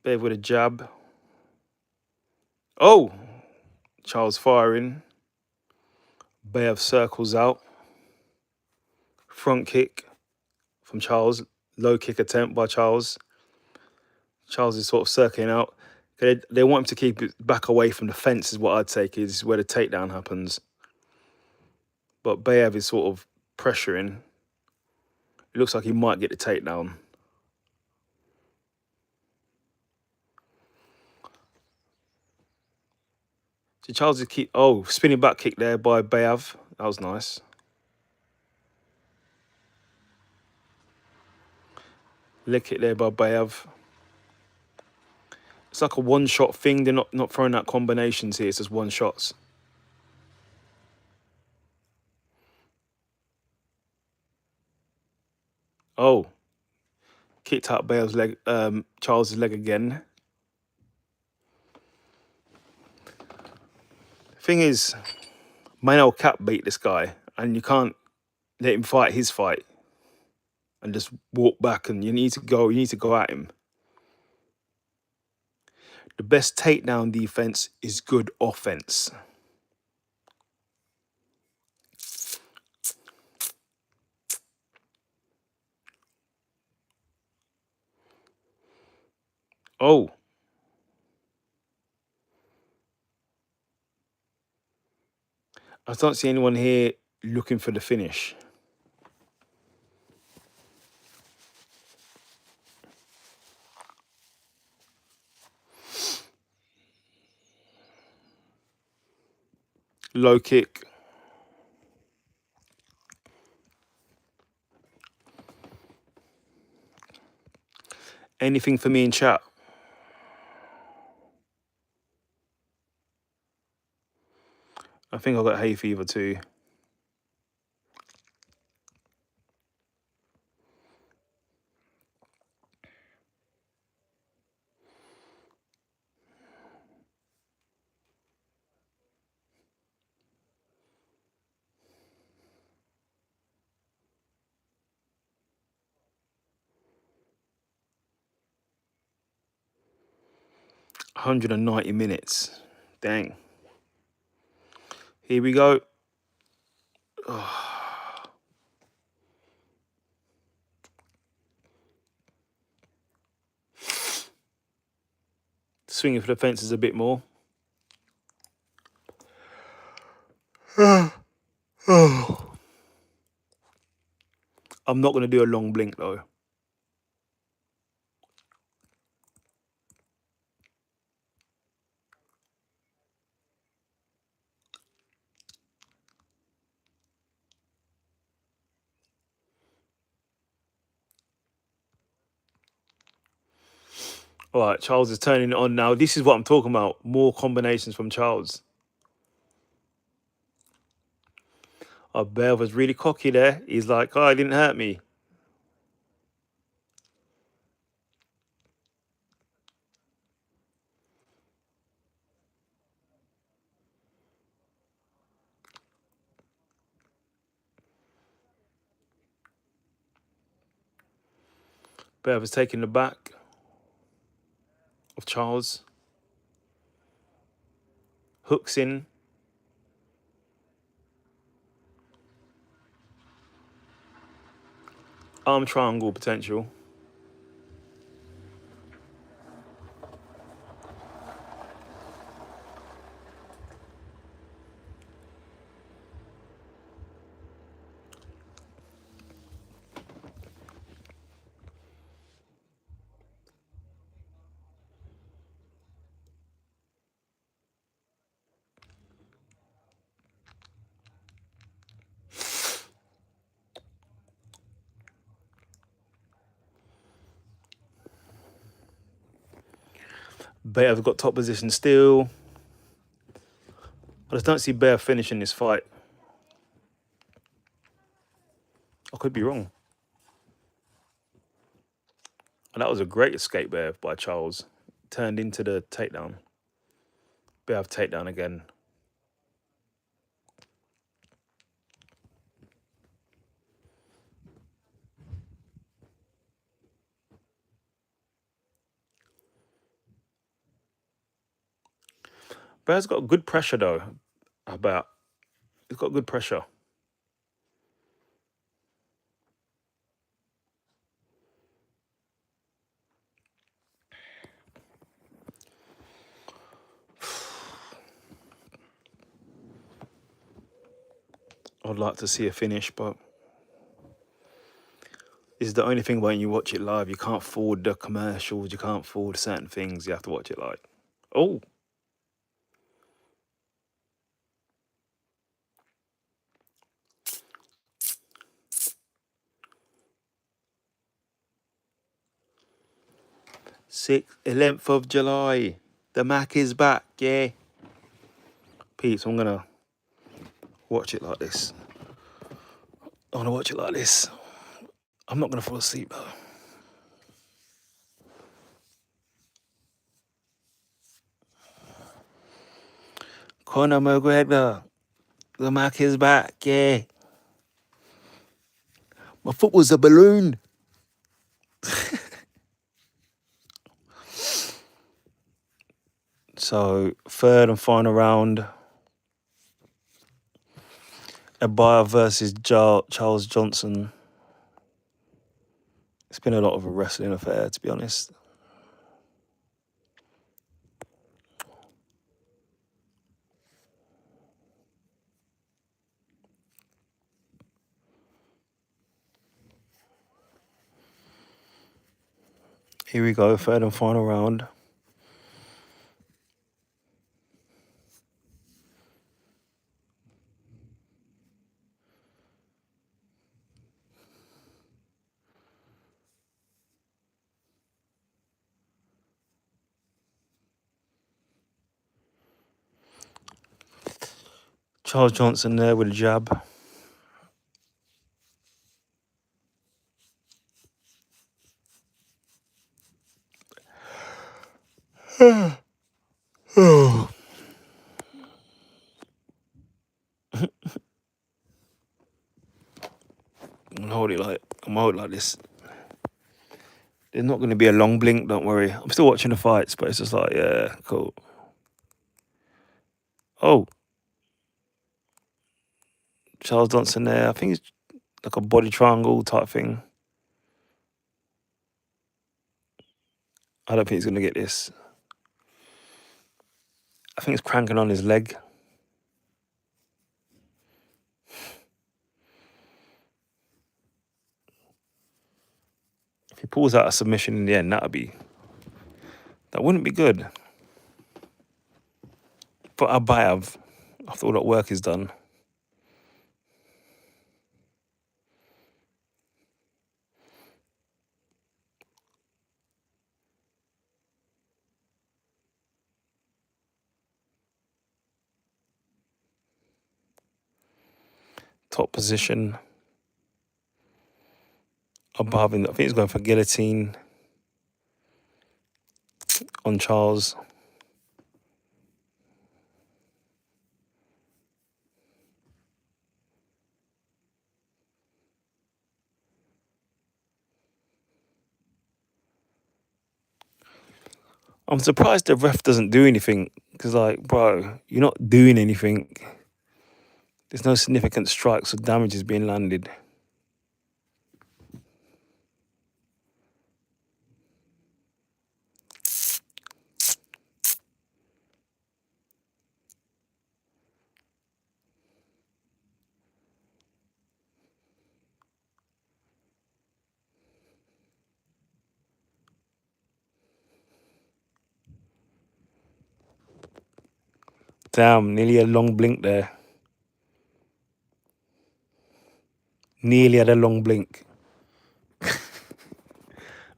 Bev with a jab. Oh! Charles firing. Bev circles out. Front kick from Charles. Low kick attempt by Charles. Charles is sort of circling out. They want him to keep it back away from the fence is what I'd take is where the takedown happens. But Bev is sort of pressuring. It looks like he might get the takedown. So Charles is spinning back kick there by Bev. That was nice. Leg kick there by Bev. It's like a one-shot thing. They're not throwing out combinations here. It's just one shots. Oh. Kicked out Bale's leg, Charles's leg again. Thing is, Manuel Cap beat this guy, and you can't let him fight his fight and just walk back. And you need to go at him. The best takedown defense is good offense. Oh. I don't see anyone here looking for the finish. Low kick. Anything for me in chat? I think I got hay fever too. $190. Dang. Here we go. Swinging for the fences a bit more. I'm not going to do a long blink though. All right, Charles is turning it on now. This is what I'm talking about. More combinations from Charles. Oh, Bear was really cocky there. He's like, oh, it didn't hurt me. Bear was taking the back of Charles. Hooks in. Arm triangle potential. Bear's got top position still. I just don't see Bear finishing this fight. I could be wrong. And that was a great escape there by Charles. Turned into the takedown. Bear takedown again. Bear's got good pressure though. He's got good pressure. I'd like to see a finish, but this is the only thing when you watch it live. You can't forward the commercials. You can't forward certain things. You have to watch it live. Oh. Sixth, 11th of July. The Mac is back, yeah. Peeps, I'm gonna watch it like this. I wanna watch it like this. I'm not gonna fall asleep though. Conor McGregor. The Mac is back, yeah. My foot was a balloon. So, third and final round. Abaya versus Charles Johnson. It's been a lot of a wrestling affair, to be honest. Here we go, third and final round. Charles Johnson there with a jab. Oh. I'm gonna hold it like this. There's not gonna be a long blink, don't worry. I'm still watching the fights, but it's just like, yeah, cool. Oh, Charles Johnson there. I think it's like a body triangle type thing. I don't think he's gonna get this. I think it's cranking on his leg. If he pulls out a submission in the end, that wouldn't be good. But Abayev, after all that work is done. Top position. Above him, I think he's going for guillotine on Charles. I'm surprised the ref doesn't do anything because, like, bro, you're not doing anything. There's no significant strikes or damages being landed. Damn, nearly a long blink there. Nearly had a long blink.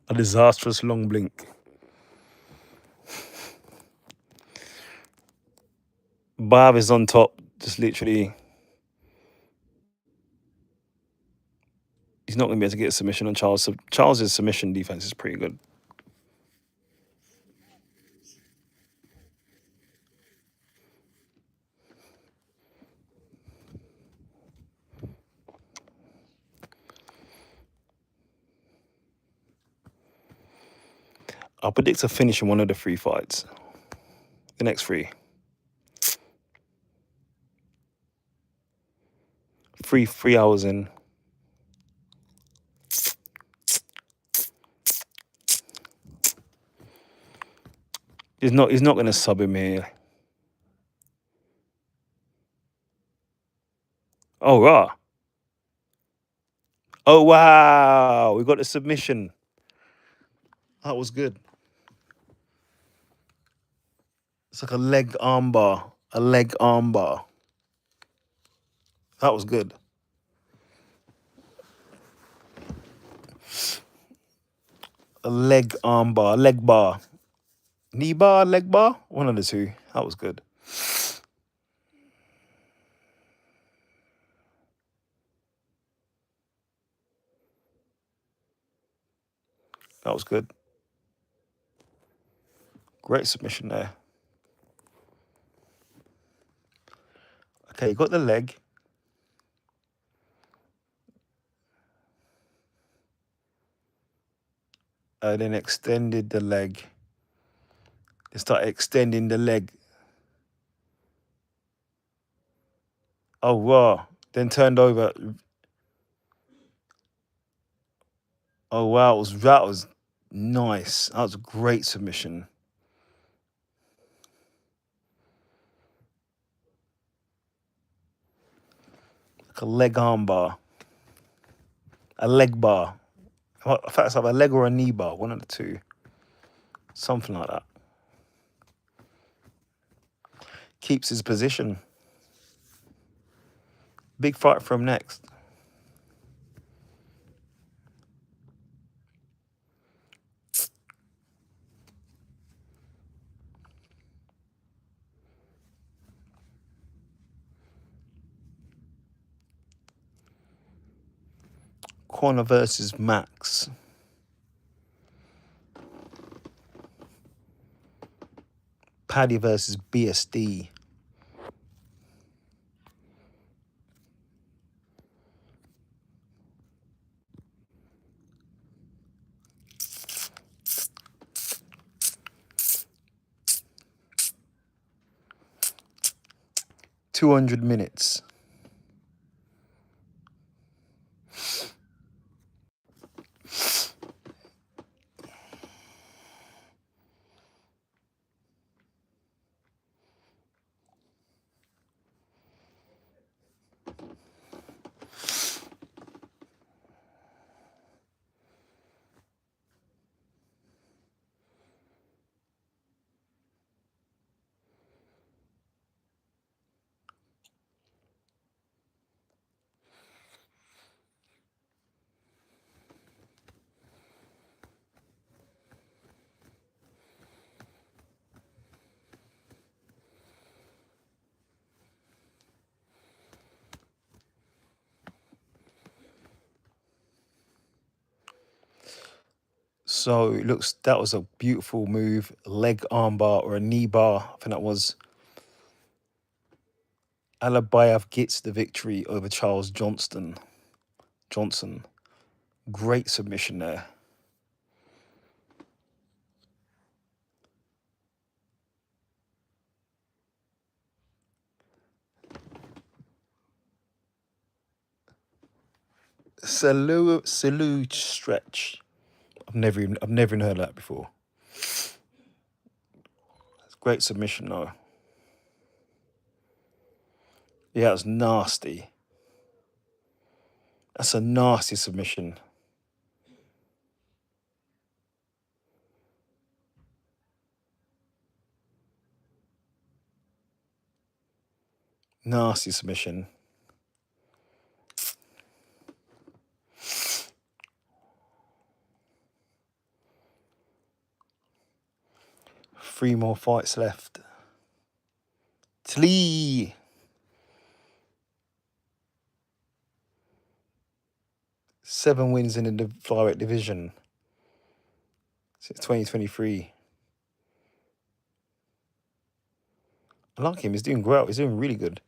A disastrous long blink. Bav is on top, just literally. He's not going to be able to get a submission on Charles. So Charles's submission defense is pretty good. I'll predict a finish in one of the 3 fights. The next 3. 3 hours in. He's not going to sub him here. Oh, rah. Oh, wow. We got a submission. That was good. It's like a leg armbar. A leg armbar. That was good. A leg armbar. Leg bar. Knee bar, leg bar? One of the two. That was good. That was good. Great submission there. Okay, you got the leg. Then extended the leg. They started extending the leg. Oh, wow. Then turned over. Oh, wow. That was nice. That was a great submission. Like a leg arm bar. A leg bar. In fact, it's either a leg or a knee bar. One of the two. Something like that. Keeps his position. Big fight for him next. Connor versus Max. Paddy versus BSD. $200. 'So it looks, that was a beautiful move. Leg armbar or a knee bar, I think that was. Alabayev gets the victory over Charles Johnson. Great submission there. Salute stretch. I've never even heard of that before. Great submission though. Yeah, it was nasty. That's a nasty submission. Nasty submission. Three more fights left. Tlee. 7 wins in the flyweight division since 2023. I like him. He's doing great. He's doing really good.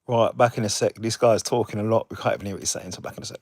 Right, back in a sec. This guy's talking a lot. We can't even hear what he's saying, so back in a sec.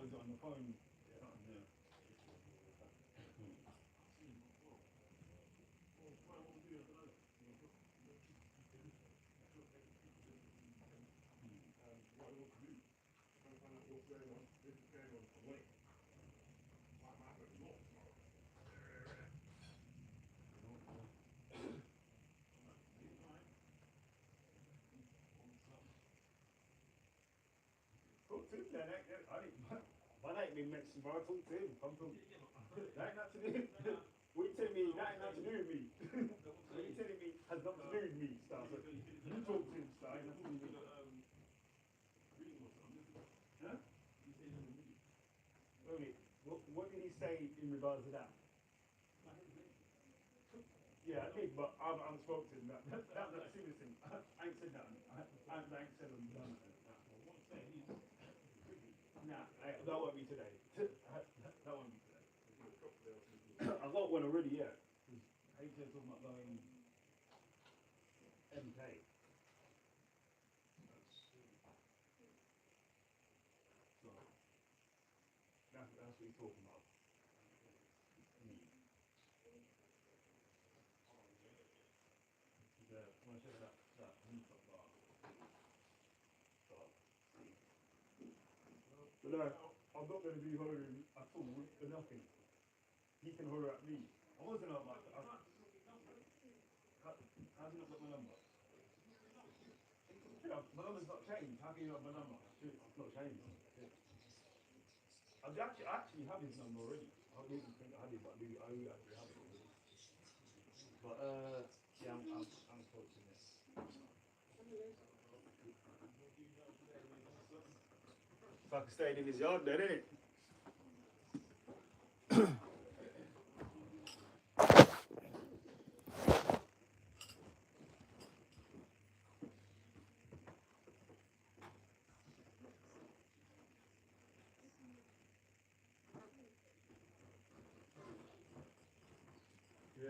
was it on the phone? Talk to him then. Man ain't been mentioned, bro. Talk to him. Come talk. That ain't nothing to do. What you telling me? That ain't nothing to do with me. What you telling me has nothing to do with me, stuff. You talk to him, stuff. Ain't nothing to do with me. Huh? Wait, what did he say in regards to that? Yeah, I did, but I haven't spoken to him. That's the serious thing. I ain't said that. I ain't said him. Nah, that won't be today. That won't be today. I got one already, yeah. HJ talking about going MK. So that's what he's talking about. When I check that rooftop bar. But no, I'm not going to be hollering at all for nothing. He can holler at me. I wasn't like how do you not got my number? Yeah, my number's not changed. How can you not have my number? It's not changed. Yeah. I actually have his number already. I didn't think I had it, but I actually have it already. But yeah, I'm spoken it. Fuck staying in his yard then, innit? Yeah. Yeah.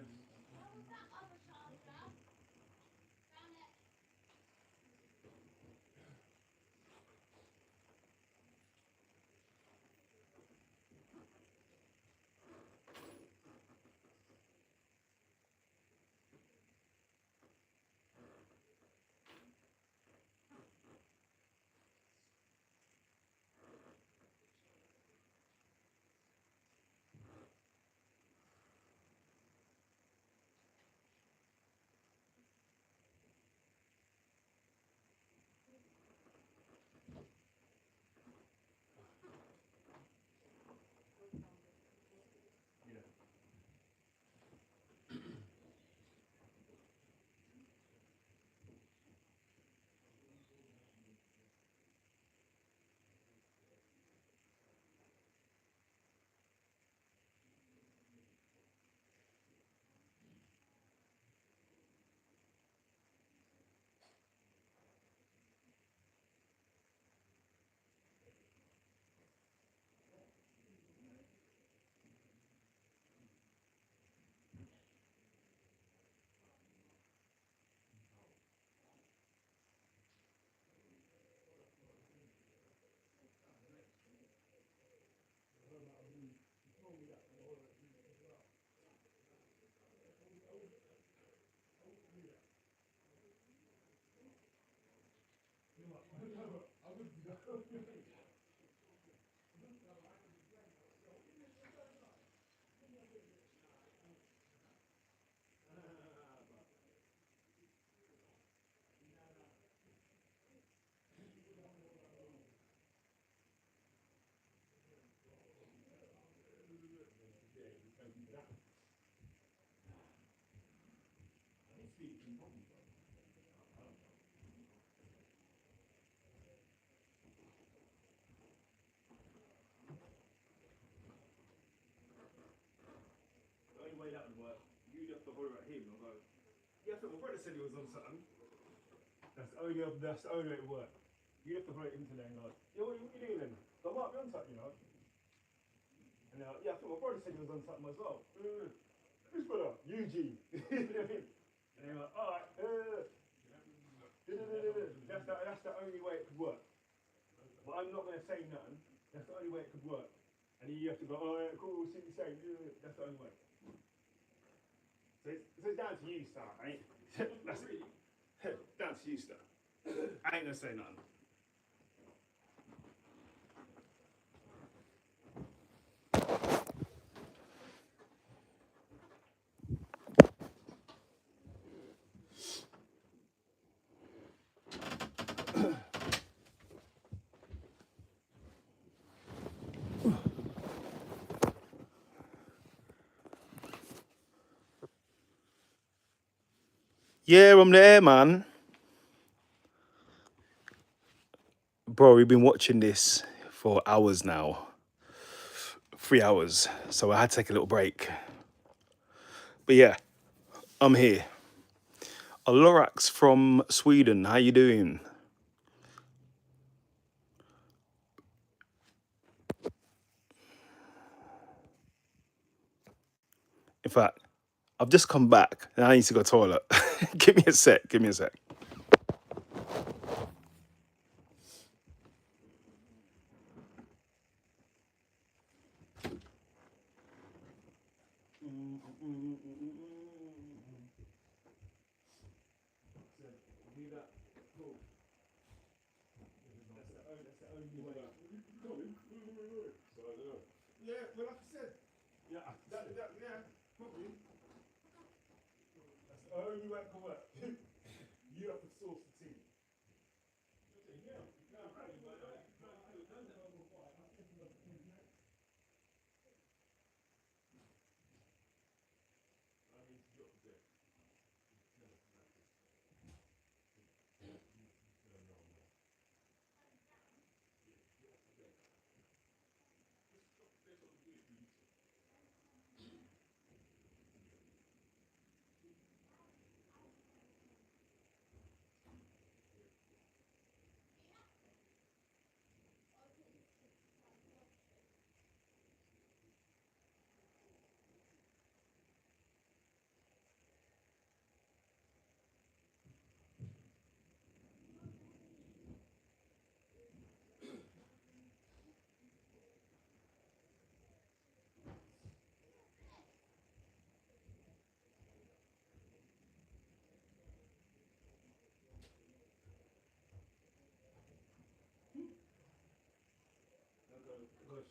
The only way that would work, you'd have to holler at him and go, yeah, I think my brother said he was on something. That's the only way it would work. You'd have to holler at him today and go, yeah, what are you doing then? I might be on something, you know. And they're like, yeah, I think my brother said he was on something as well. Who's brother? Eugene. You know what I mean? And they're like, alright, that's the only way it could work. But I'm not going to say nothing That's the only way it could work. And then you have to go, oh, yeah, cool, see what you say. That's the only way. So it's down to you, Star. That's really down to you, Star. I ain't gonna say nothing. Yeah, I'm there, man. Bro, we've been watching this for hours now. 3 hours. So I had to take a little break. But yeah, I'm here. A Lorax from Sweden. How you doing? In fact, I've just come back and I need to go to the toilet. Give me a sec. Give me a sec. Yeah, well, like I said, yeah, probably. That's the only way it can work. You have to source the team.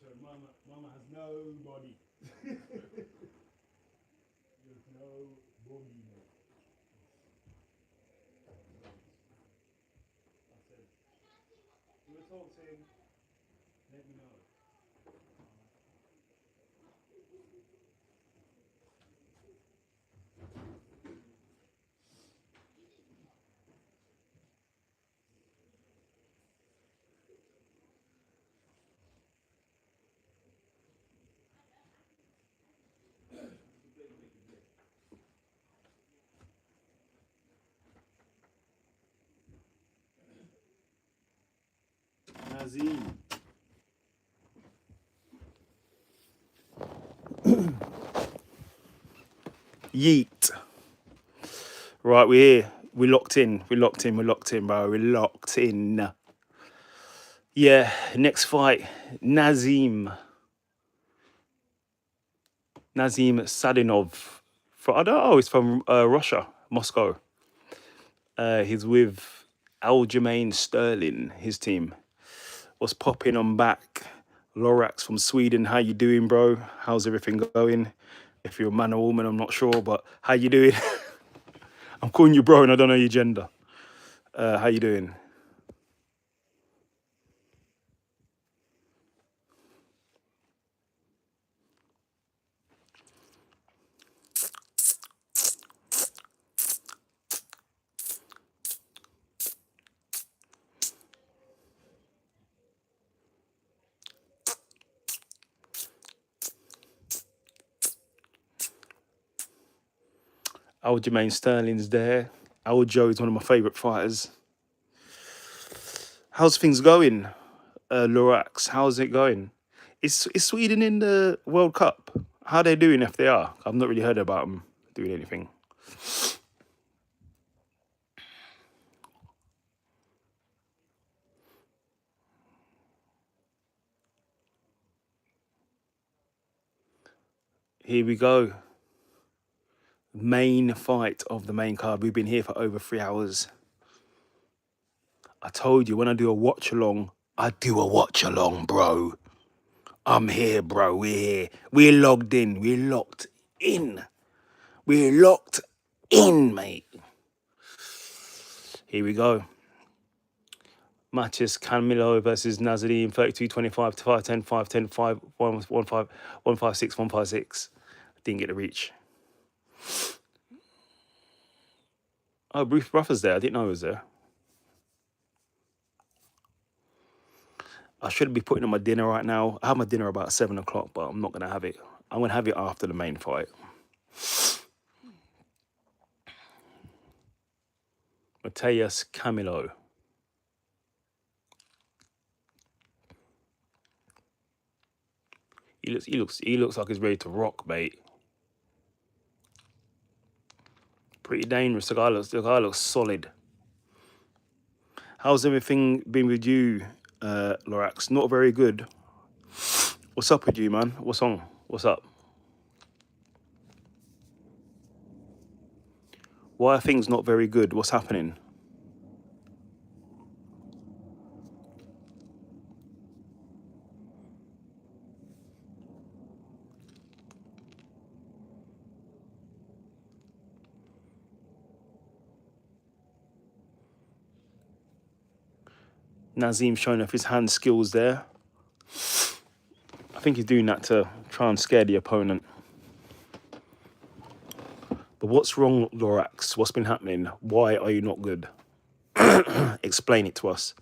So Mama has no body. There's no body, mate. I said, you were talk to him, let me know. Nazim. Yeet. Right, we're here. We're locked in. We're locked in. We're locked in, bro. We're locked in. Yeah, next fight, Nazim. Nazim Sadinov. I don't know, he's from Russia, Moscow. He's with Aljamain Sterling, his team. What's popping on back? Lorax from Sweden. How you doing, bro? How's everything going? If you're a man or woman, I'm not sure, but how you doing? I'm calling you bro and I don't know your gender. How you doing? Aljamain Sterling's there. Aljo is one of my favourite fighters. How's things going, Lorax? How's it going? Is Sweden in the World Cup? How are they doing if they are? I've not really heard about them doing anything. Here we go. Main fight of the main card. We've been here for over 3 hours. I told you when I do a watch along, I do a watch along, bro. I'm here, bro. We're here. We're logged in. We're locked in. We're locked in, mate. Here we go. Matches Camilo versus Nazarene, 32-25 to 5-10, 5-10, 5, 1, 1, 5, 1, 5, 6, 1, 5, 6. Didn't get the reach. Oh, Bruce Buffer's there. I didn't know he was there. I should be putting on my dinner right now. I have my dinner about 7 o'clock, but I'm not going to have it. I'm going to have it after the main fight. Mateus Camilo. He looks like he's ready to rock, mate. Pretty dangerous. The guy looks solid. How's everything been with you, Lorax? Not very good. What's up with you, man? What's on? What's up? Why are things not very good? What's happening? Nazim showing off his hand skills there. I think he's doing that to try and scare the opponent. But what's wrong, Lorax? What's been happening? Why are you not good? Explain it to us.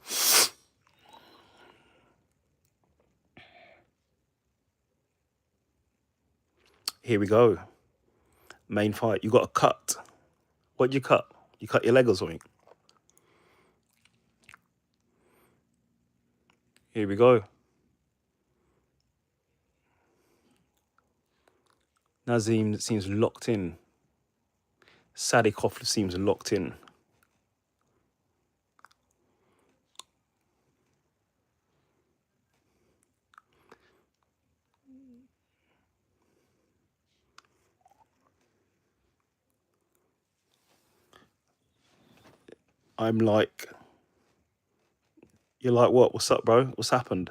Here we go. Main fight. You got a cut. What'd you cut? You cut your leg or something? Here we go. Nazim seems locked in. Sadikov seems locked in. I'm like, you're like, what? What's up, bro? What's happened?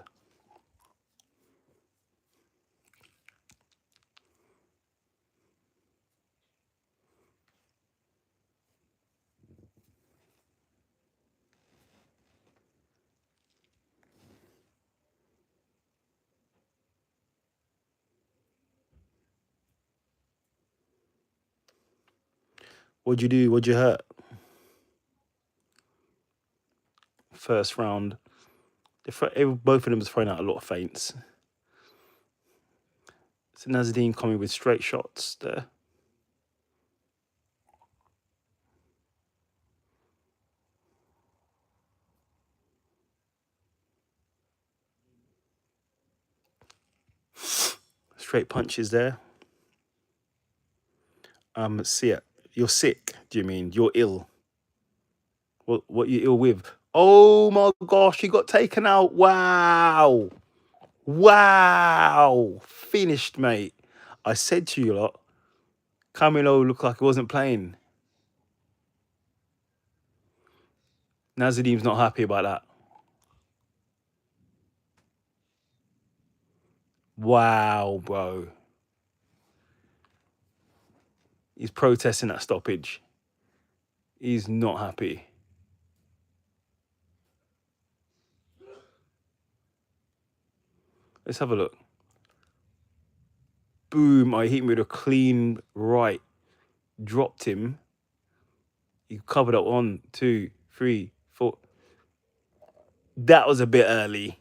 What'd you do? What'd you hurt? First round. Both of them was throwing out a lot of feints. So Nazardine coming with straight shots there. Straight punches there. See it. You're sick, do you mean? You're ill. What you ill with? Oh my gosh, he got taken out. Wow. Wow. Finished, mate. I said to you lot, Camilo looked like he wasn't playing. Nazadim's not happy about that. Wow, bro. He's protesting that stoppage. He's not happy. Let's have a look. Boom, I hit him with a clean right. Dropped him. He covered up 1, 2, 3, 4. That was a bit early.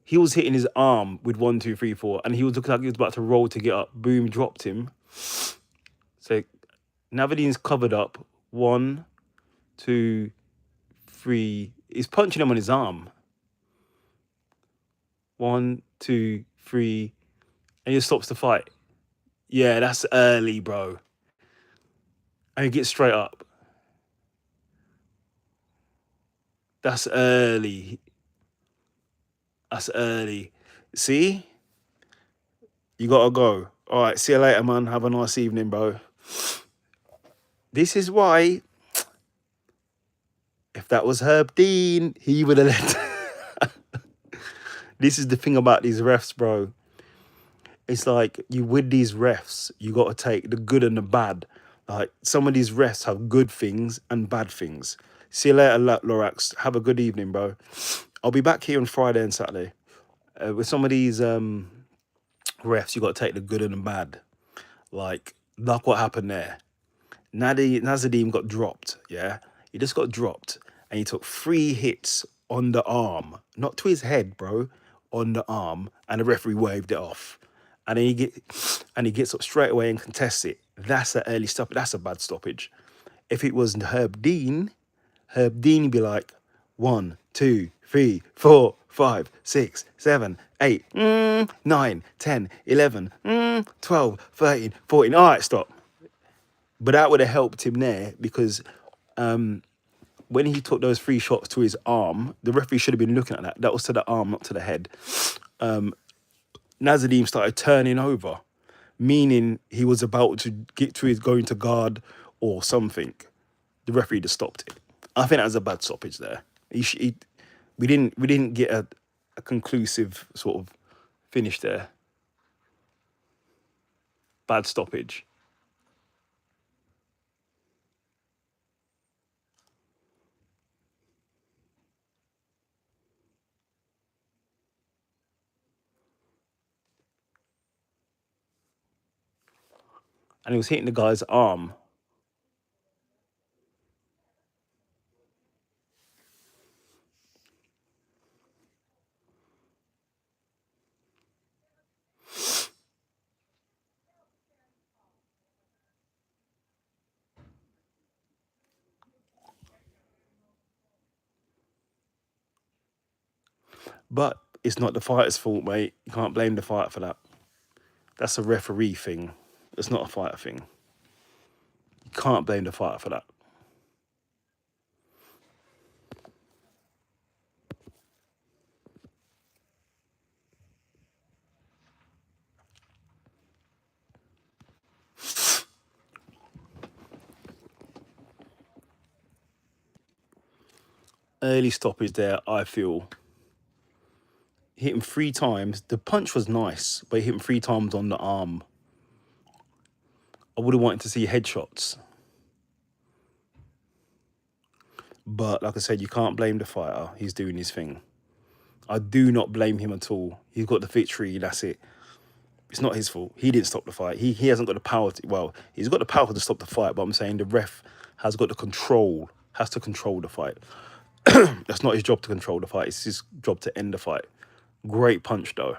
He was hitting his arm with 1, 2, 3, 4, and he was looking like he was about to roll to get up. Boom, dropped him. So Navadine's covered up. 1, 2, 3. He's punching him on his arm. 1, 2, 3, and he stops the fight. Yeah, that's early, bro. And he gets straight up. That's early. That's early. See? You gotta go. All right, see you later, man. Have a nice evening, bro. This is why, if that was Herb Dean, he would have let. This is the thing about these refs, bro. It's like you with these refs, you got to take the good and the bad. Like some of these refs have good things and bad things. See you later, Lorax. Have a good evening, bro. I'll be back here on Friday and Saturday. With some of these refs, you got to take the good and the bad. Like what happened there. Nazadim got dropped. Yeah, he just got dropped, and he took 3 hits on the arm, not to his head, bro, on the arm, and the referee waved it off. And then he gets up straight away and contests it. That's an early stop. That's a bad stoppage. If it was Herb Dean would be like 1, 2, 3, 4, 5, 6, 7, 8, 9, 10, 11, 12, 13, 14. All right, stop. But that would have helped him there because when he took those 3 shots to his arm, the referee should have been looking at that. That was to the arm, not to the head. Nazadim started turning over, meaning he was about to get to his going to guard or something. The referee just stopped it. I think that was a bad stoppage there. We didn't get a conclusive sort of finish there. Bad stoppage. And he was hitting the guy's arm. But it's not the fighter's fault, mate. You can't blame the fighter for that. That's a referee thing. It's not a fighter thing. You can't blame the fighter for that. Early stoppage there, I feel. Hit him 3 times. The punch was nice, but he hit him 3 times on the arm. I would have wanted to see headshots. But like I said, you can't blame the fighter. He's doing his thing. I do not blame him at all. He's got the victory, that's it. It's not his fault. He didn't stop the fight. He hasn't got the power to, well, he's got the power to stop the fight, but I'm saying the ref has got the control, has to control the fight. That's not his job to control the fight. It's his job to end the fight. Great punch, though.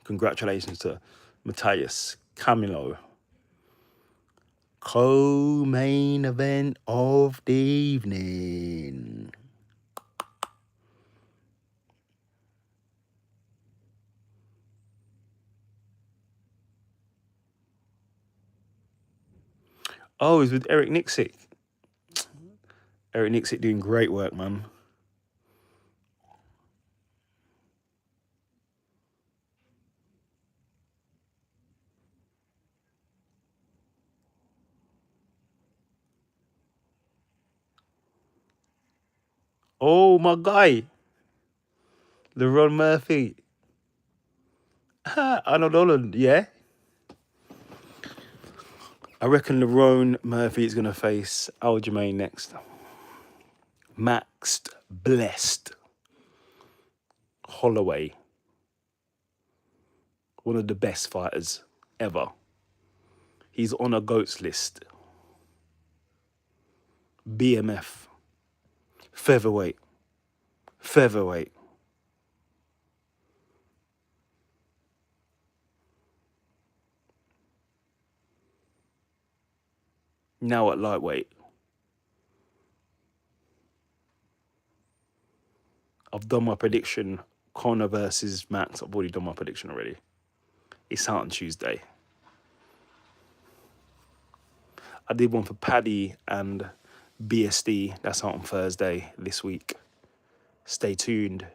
Congratulations to Matthias Camilo. Co-main event of the evening. Oh, he's with Eric Nixick. Eric Nixick doing great work, man. Oh, my guy. LeRon Murphy. Arnold Holland, yeah. I reckon LeRon Murphy is going to face Aljamain next. Maxed Blessed Holloway. One of the best fighters ever. He's on a GOATS list. BMF. Featherweight. Featherweight. Now at lightweight. I've done my prediction. Conor versus Max. I've already done my prediction already. It's out on Tuesday. I did one for Paddy and BSD. That's out on Thursday this week. Stay tuned.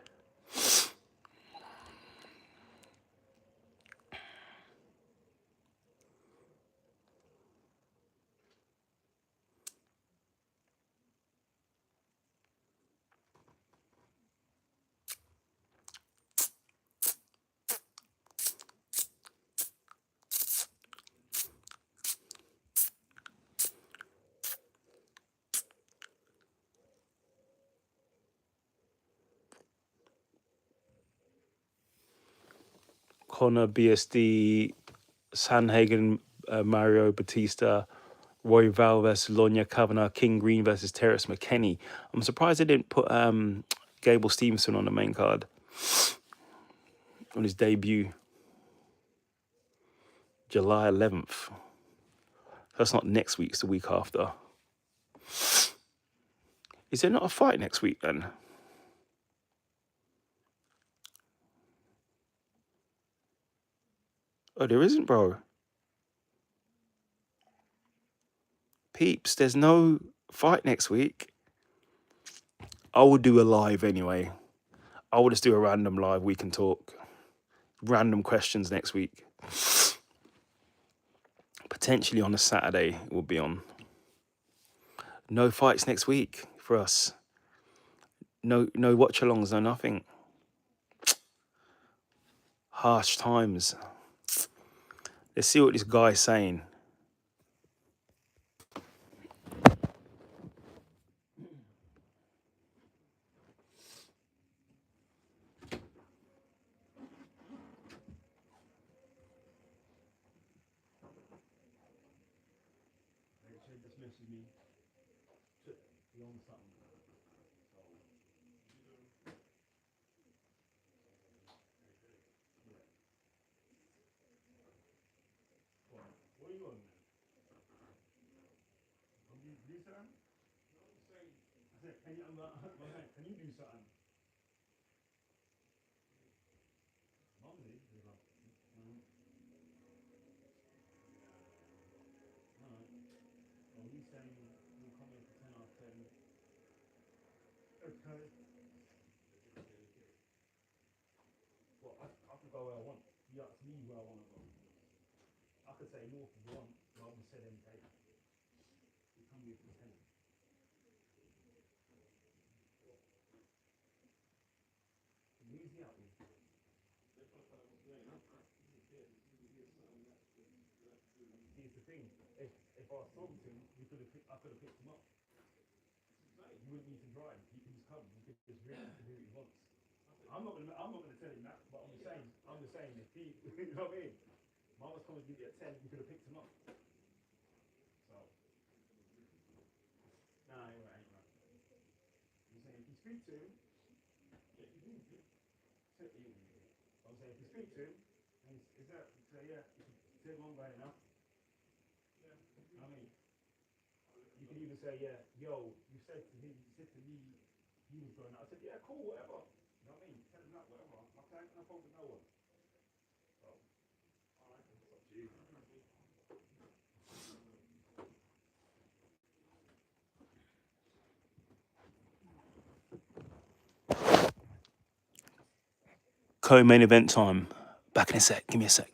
Connor, BSD, Sanhagen, Mario Batista, Roy Val versus Lonya Kavanagh, King Green versus Terrence McKenney. I'm surprised they didn't put Gable Stevenson on the main card on his debut, July 11th. That's not next week, it's the week after. Is there not a fight next week then? Oh, there isn't, bro. Peeps, there's no fight next week. I will do a live anyway. I will just do a random live. We can talk. Random questions next week. Potentially on a Saturday, we'll be on. No fights next week for us. No watch-alongs, no nothing. Harsh times. Let's see what this guy's saying. Can you do something? He's saying we'll come in for 10 out of 10. Okay. Well, I can go where I want. You ask me where I want to go. I could say north if you want, but I would say them take. You come here for 10. Easy out with. Here's the thing. If I was talking to him, I could have picked him up. You wouldn't need to drive. He can just come. You could just ring him to do what he wants. I'm not gonna tell him that, but I'm just saying if he you know what I mean? Mum was coming to give you a 10, you could have picked him up. So nah, ain't right. I'm saying if you speak to him, I'm saying if you speak to him, and is that say yeah, you can say one guy enough. I mean, you can even say yeah, yo, you said to him, you said to me, he was going out. I said yeah, cool, whatever. You know what I mean? Tell him that, whatever. My client can phone with no one. So, alright, it's up to you. Co-main event time. Back in a sec. Give me a sec.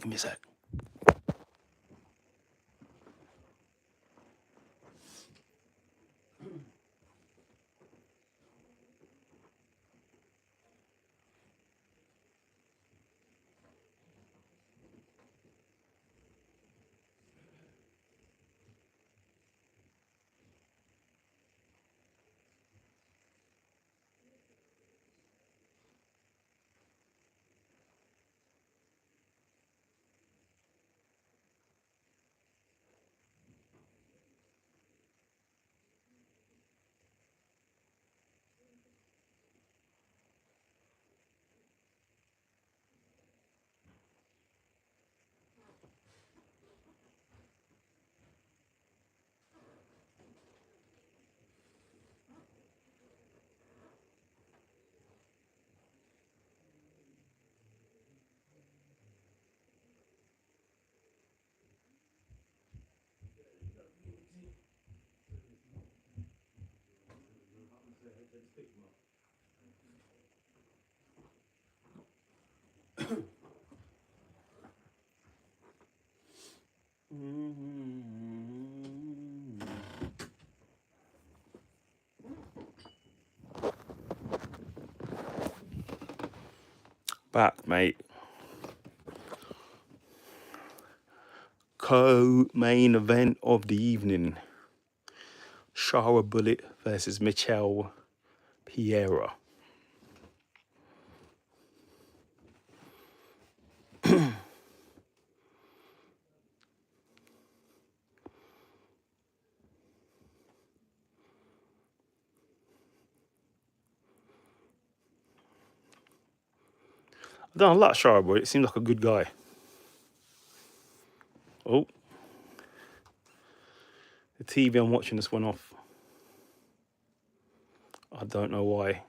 Back, mate. Co-main event of the evening. Shara Bullet versus Michelle Piera. I don't like Shara, it seems like a good guy. Oh, the TV I'm watching this one off. I don't know why.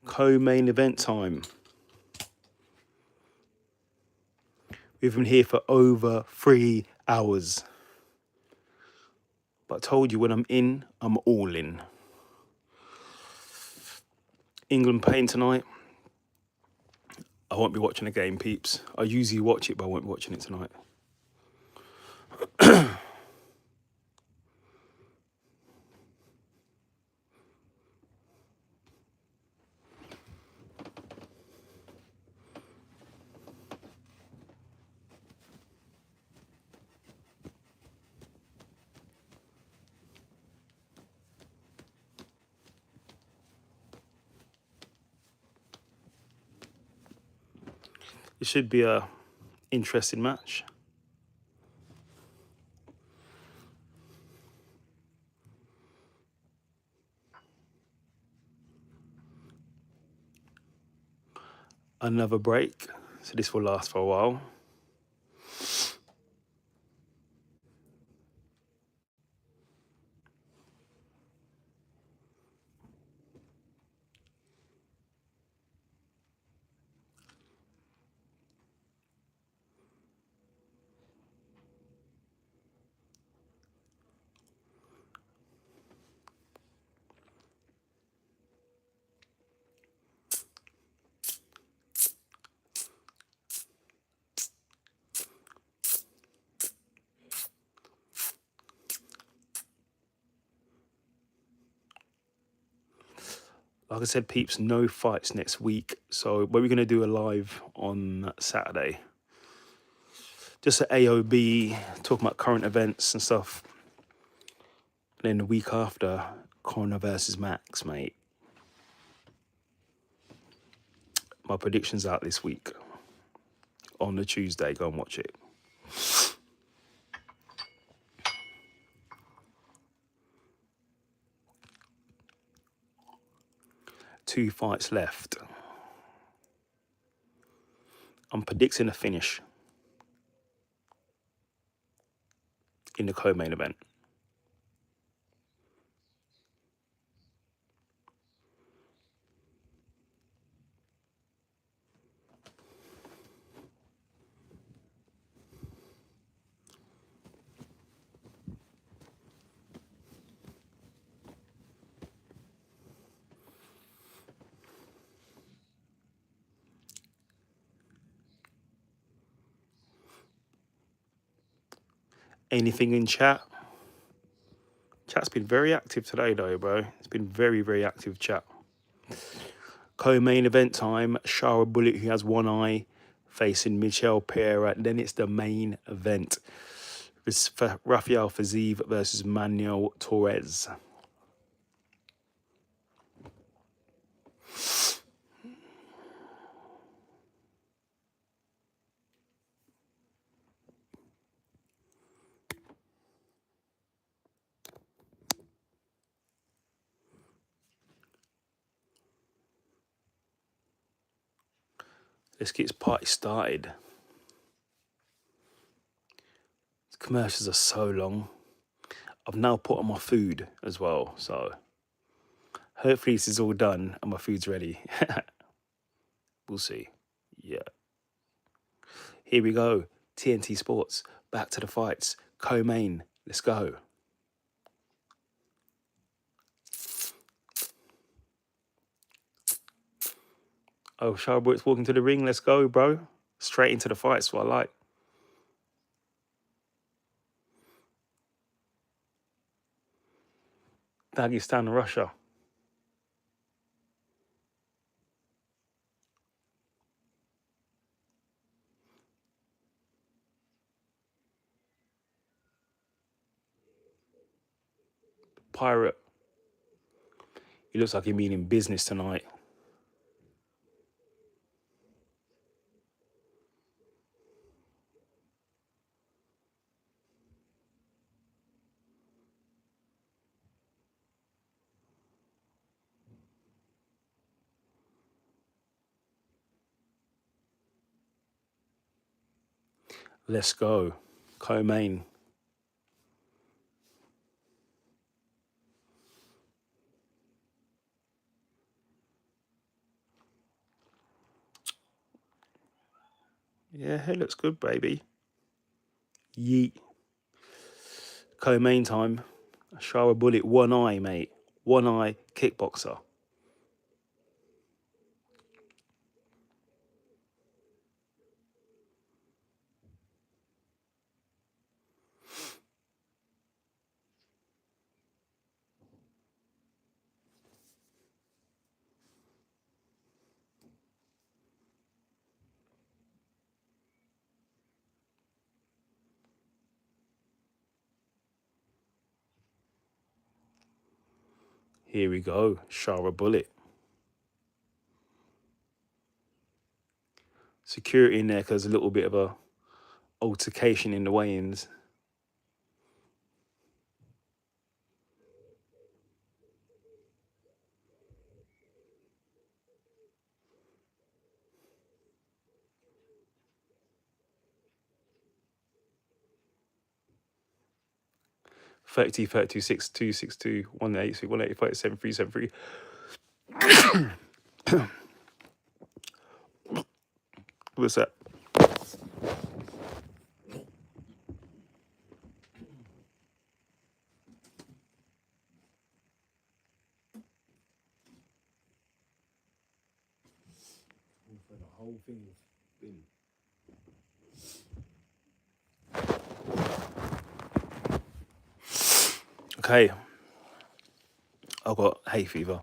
Co-main event time. We've been here for over 3 hours. But I told you, when I'm in, I'm all in. England playing tonight. I won't be watching the game, peeps. I usually watch it, but I won't be watching it tonight. It should be a interesting match. Another break, so this will last for a while. Like I said, peeps, no fights next week. So we're going to do a live on Saturday. Just an AOB, talking about current events and stuff. And then the week after, Connor versus Max, mate. My prediction's out this week. On the Tuesday, go and watch it. Two fights left. I'm predicting a finish in the co-main event. Anything in chat? Chat's been very active today, though, bro. It's been very, very active chat. Co-main event time. Shara Bullet, who has one eye, facing Michelle Pereira. Then it's the main event. It's Rafael Fiziev versus Manuel Torres. Let's get this party started. The commercials are so long. I've now put on my food as well, so hopefully this is all done and my food's ready. We'll see. Yeah. Here we go. TNT Sports. Back to the fights. Co-main. Let's go. Oh, Charlotte's walking to the ring. Let's go, bro. Straight into the fights. What I like. Dagestan, Russia. Pirate. He looks like he meaning business tonight. Let's go. Co-main. Yeah, hair looks good, baby. Yeet. Co-main time. Shara Bullet, one eye, mate. One eye kickboxer. Here we go. Shara Bullet. Security in there because a little bit of a altercation in the weigh-ins. Thirty-two, 32, 62, 62, 180, 185, 73, 73. What's that? The whole thing has been. Okay. I've got hay fever.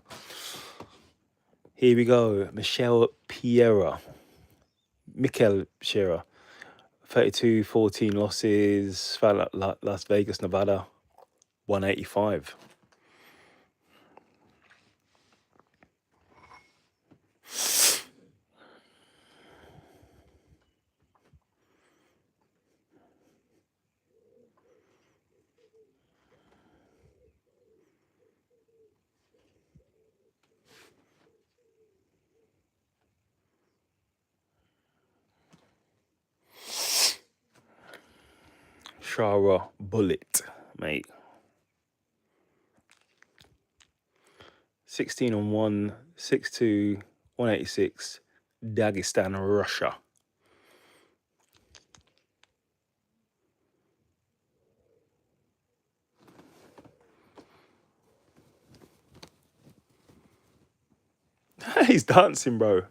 Here we go. Mikel Pereira. 32-14 losses. Las Vegas, Nevada. 185. Shara Bullet, mate. 16-1, 6'2", 186, Dagestan, Russia. He's dancing, bro.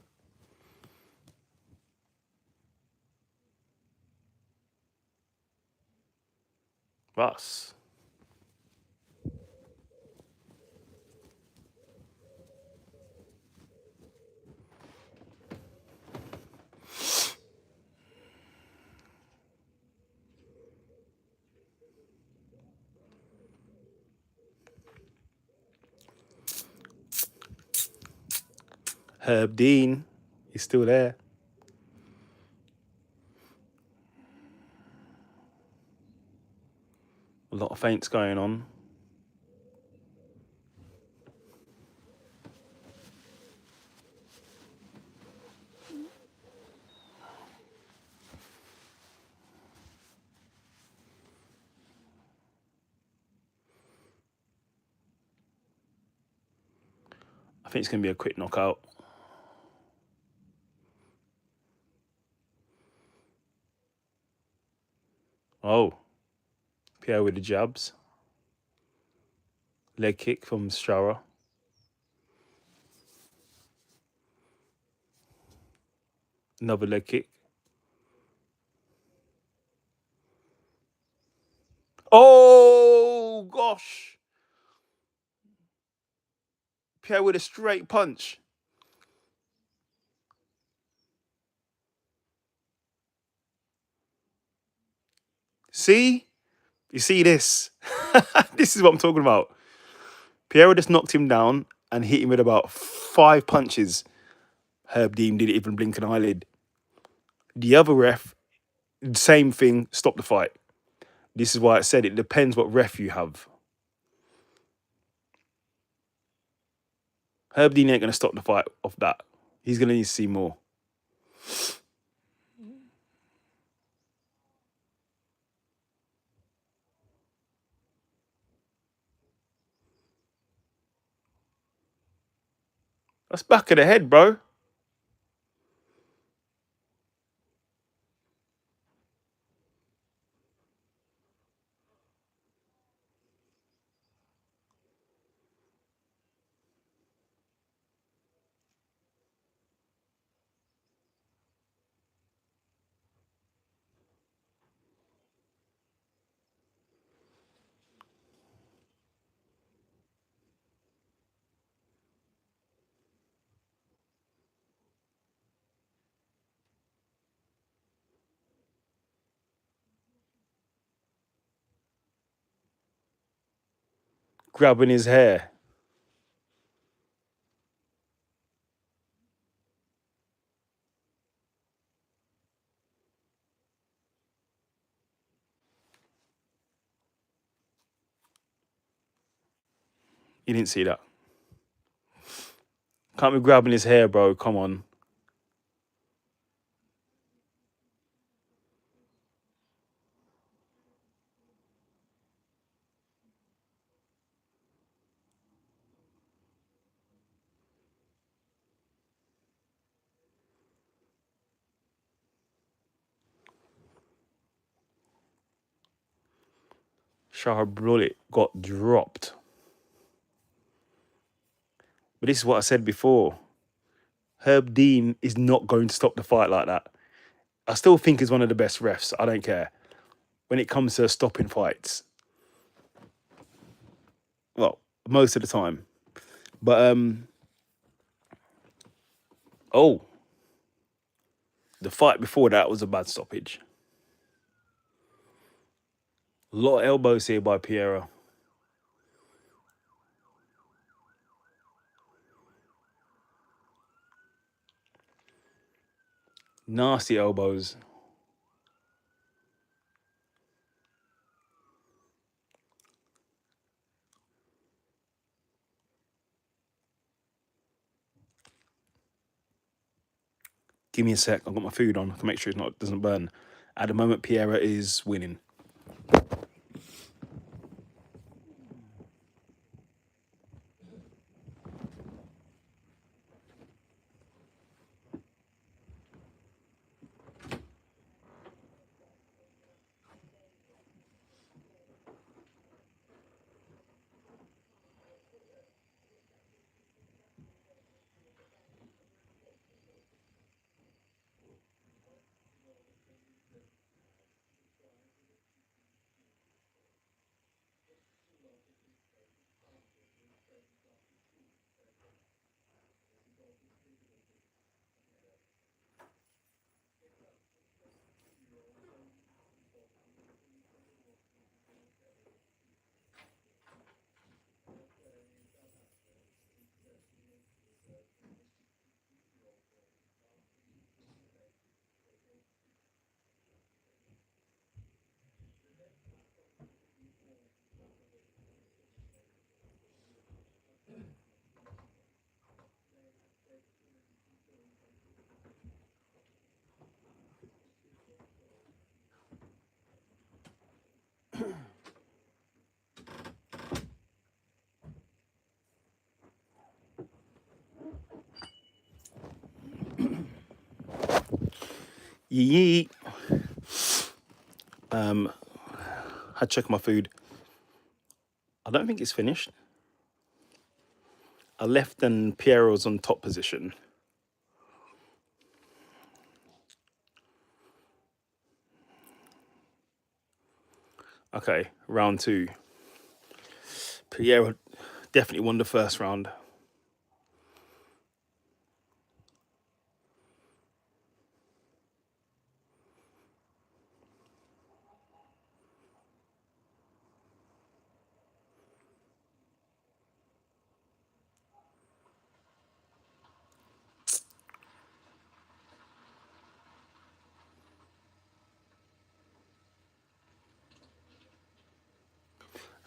Russ. Herb Dean, he's still there. A lot of feints going on. I think it's going to be a quick knockout. Oh. Pierre with the jabs. Leg kick from Shara. Another leg kick. Oh, gosh. Pierre with a straight punch. See? You see this? This is what I'm talking about. Pierre just knocked him down and hit him with about 5 punches. Herb Dean didn't even blink an eyelid. The other ref, same thing, stopped the fight. This is why I said it depends what ref you have. Herb Dean ain't going to stop the fight off that. He's going to need to see more. That's back of the head, bro. Grabbing his hair. You didn't see that. Can't be grabbing his hair, bro. Come on. Shah Bullet got dropped. But this is what I said before. Herb Dean is not going to stop the fight like that. I still think he's one of the best refs. I don't care. When it comes to stopping fights. Well, most of the time. But oh, the fight before that was a bad stoppage. A lot of elbows here by Piero. Nasty elbows. Give me a sec. I've got my food on. I can make sure it doesn't burn. At the moment, Piero is winning. Yee. I check my food. I don't think it's finished. I left and Piero's on top position. Okay, round two. Piero definitely won the first round.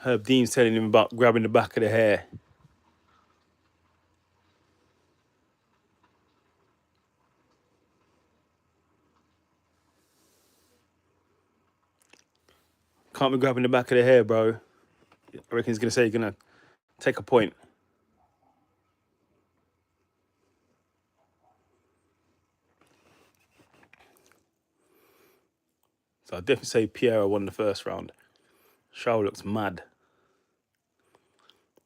Herb Dean's telling him about grabbing the back of the hair. Can't be grabbing the back of the hair, bro. I reckon he's going to say he's going to take a point. So I'd definitely say Piera won the first round. Shara looks mad.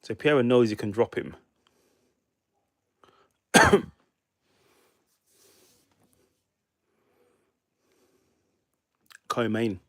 So Piera knows he can drop him. Co-main.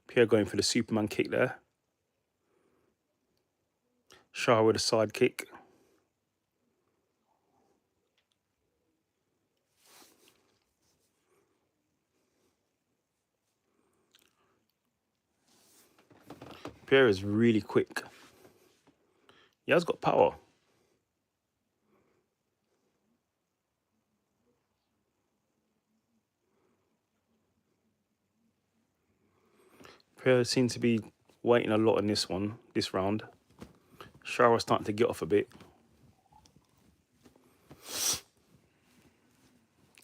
Pierre going for the Superman kick there. Shah with a side kick. Pierre is really quick. He has got power. Pierre seems to be waiting a lot in this round. Shah starting to get off a bit.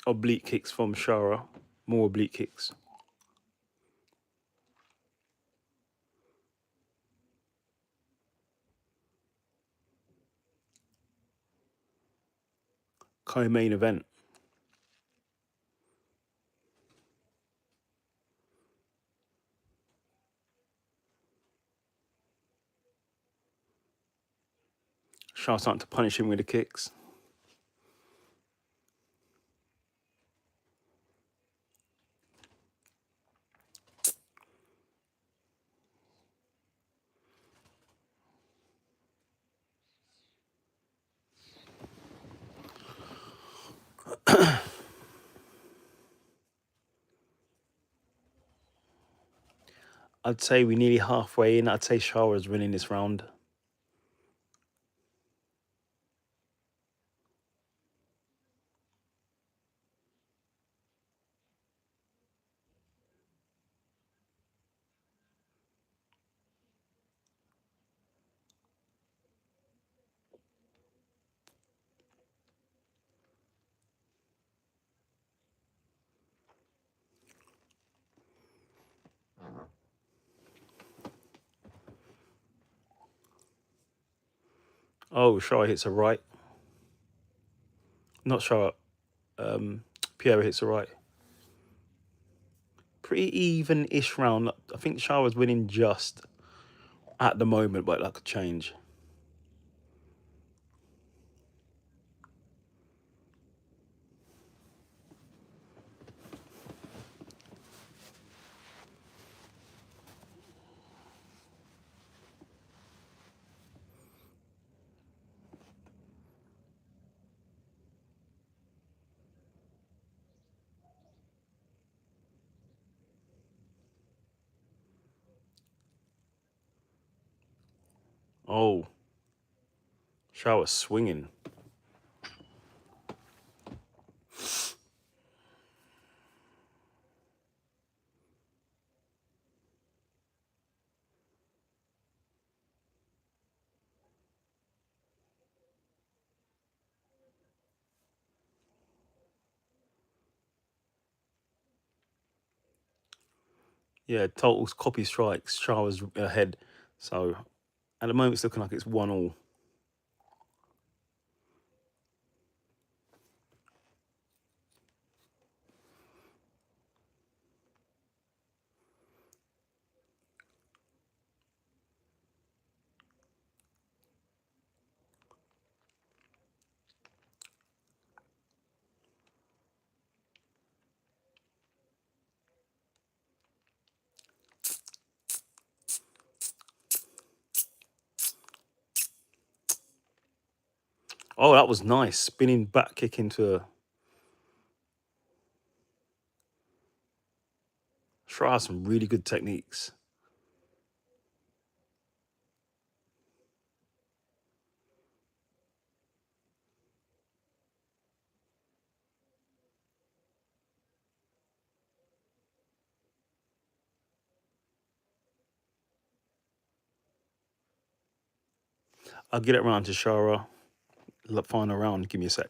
Oblique kicks from Shara. More oblique kicks. Co-main event. Shah starting to punish him with the kicks. I'd say we're nearly halfway in. I'd say Shah is winning this round. Oh, Shah hits a right. Not Shah. Pierre hits a right. Pretty even-ish round. I think Shah was winning just at the moment, but that could change. Oh, Shah was swinging. Yeah, totals copy strikes. Shah was ahead. So at the moment, it's looking like it's 1-1. Oh, that was nice. Spinning back kick into a... Shah has some really good techniques. I'll get it round to Shara. Final round. Give me a sec.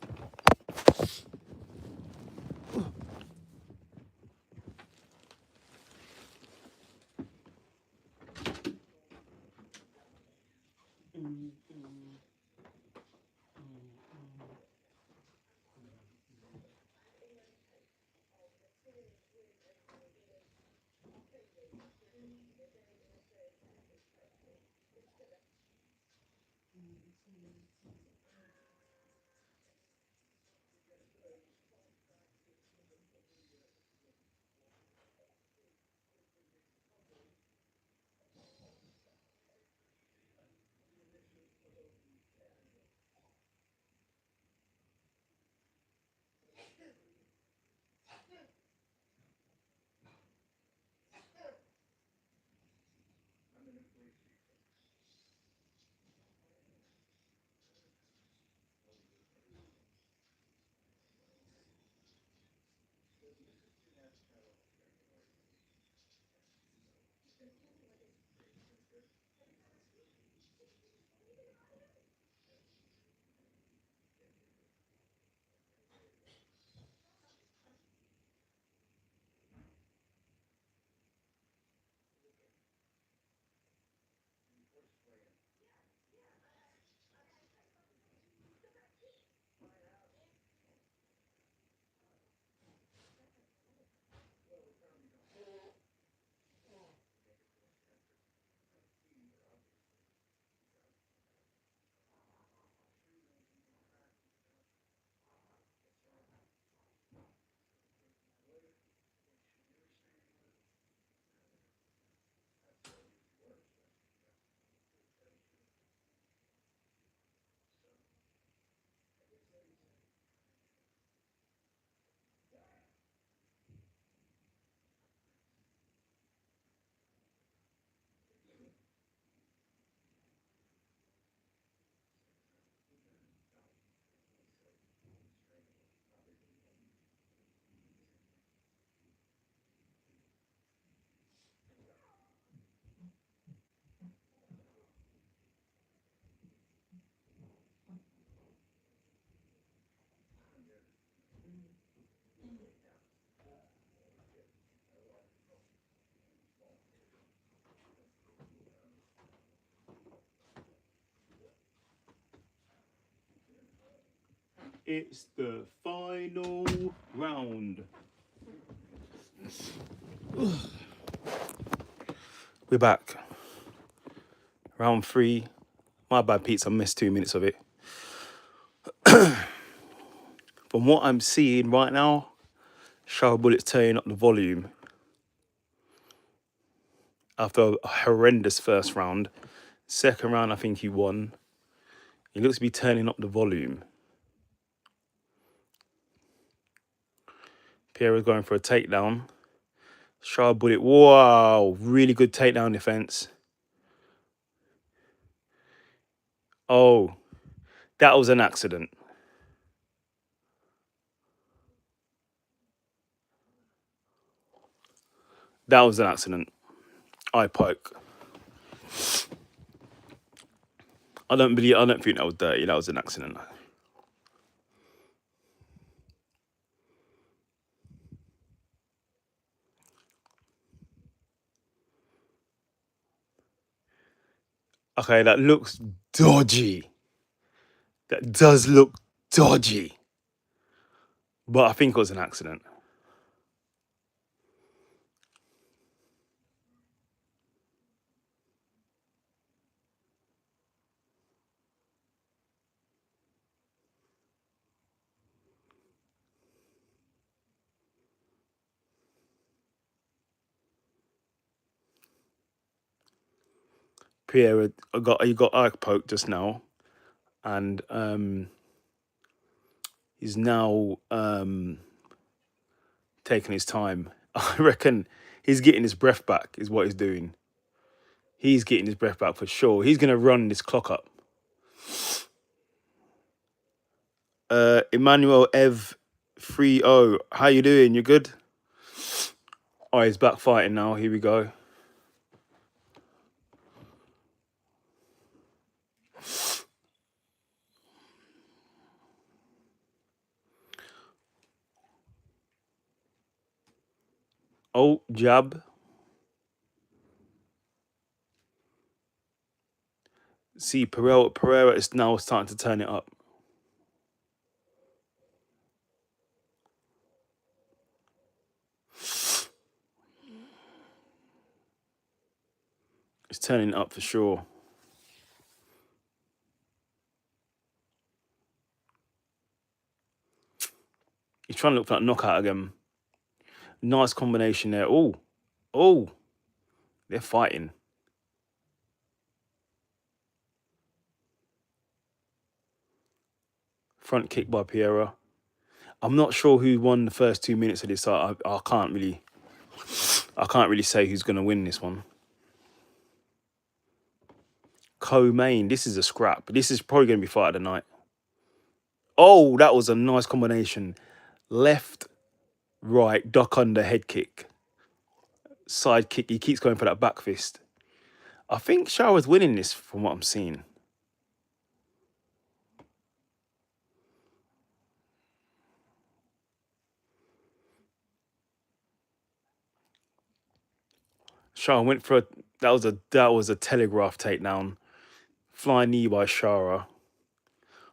It's the final round. We're back. Round 3. My bad, Pete. I missed 2 minutes of it. From what I'm seeing right now, Shower Bullet's turning up the volume after a horrendous first round. Second round, I think he won. He looks to be turning up the volume. Pierre's going for a takedown. Shower Bullet, wow, really good takedown defense. Oh, that was an accident. That was an accident. Eye poke. I don't think that was dirty. That was an accident. Okay, that looks dodgy. That does look dodgy. But I think it was an accident. Pierre, he got eye poke just now, and he's now taking his time. I reckon he's getting his breath back. Is what he's doing. He's getting his breath back for sure. He's gonna run this clock up. Emmanuel Ev 3-0. How you doing? You good? Oh, he's back fighting now. Here we go. Oh, jab. See, Pereira is now starting to turn it up. It's turning it up for sure. He's trying to look for that knockout again. Nice combination there. Oh, oh, they're fighting. Front kick by Pereira. I'm not sure who won the first 2 minutes of this. I can't really say who's going to win this one. Co-main. This is a scrap. This is probably going to be fight of the night. Oh, that was a nice combination. Left, right, duck under, head kick. Side kick. He keeps going for that back fist. I think Shower's winning this from what I'm seeing. Shara went for that was a telegraph takedown. Flying knee by Shara.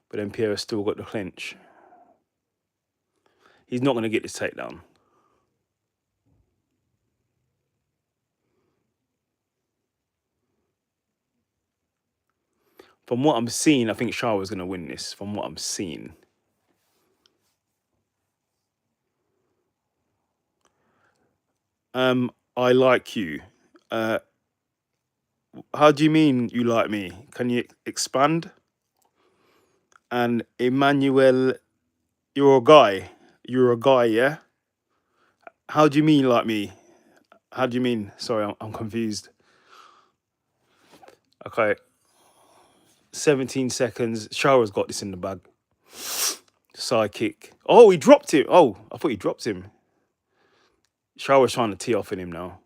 But then Pierre still got the clinch. He's not going to get this takedown. From what I'm seeing, I think Shara's going to win this. From what I'm seeing. I like you. How do you mean you like me? Can you expand? And Emmanuel, you're a guy. You're a guy, yeah? How do you mean like me? How do you mean? Sorry, I'm confused. Okay. 17 seconds. Shara's got this in the bag. Side kick. Oh, he dropped him. Oh, I thought he dropped him. Shara's trying to tee off in him now.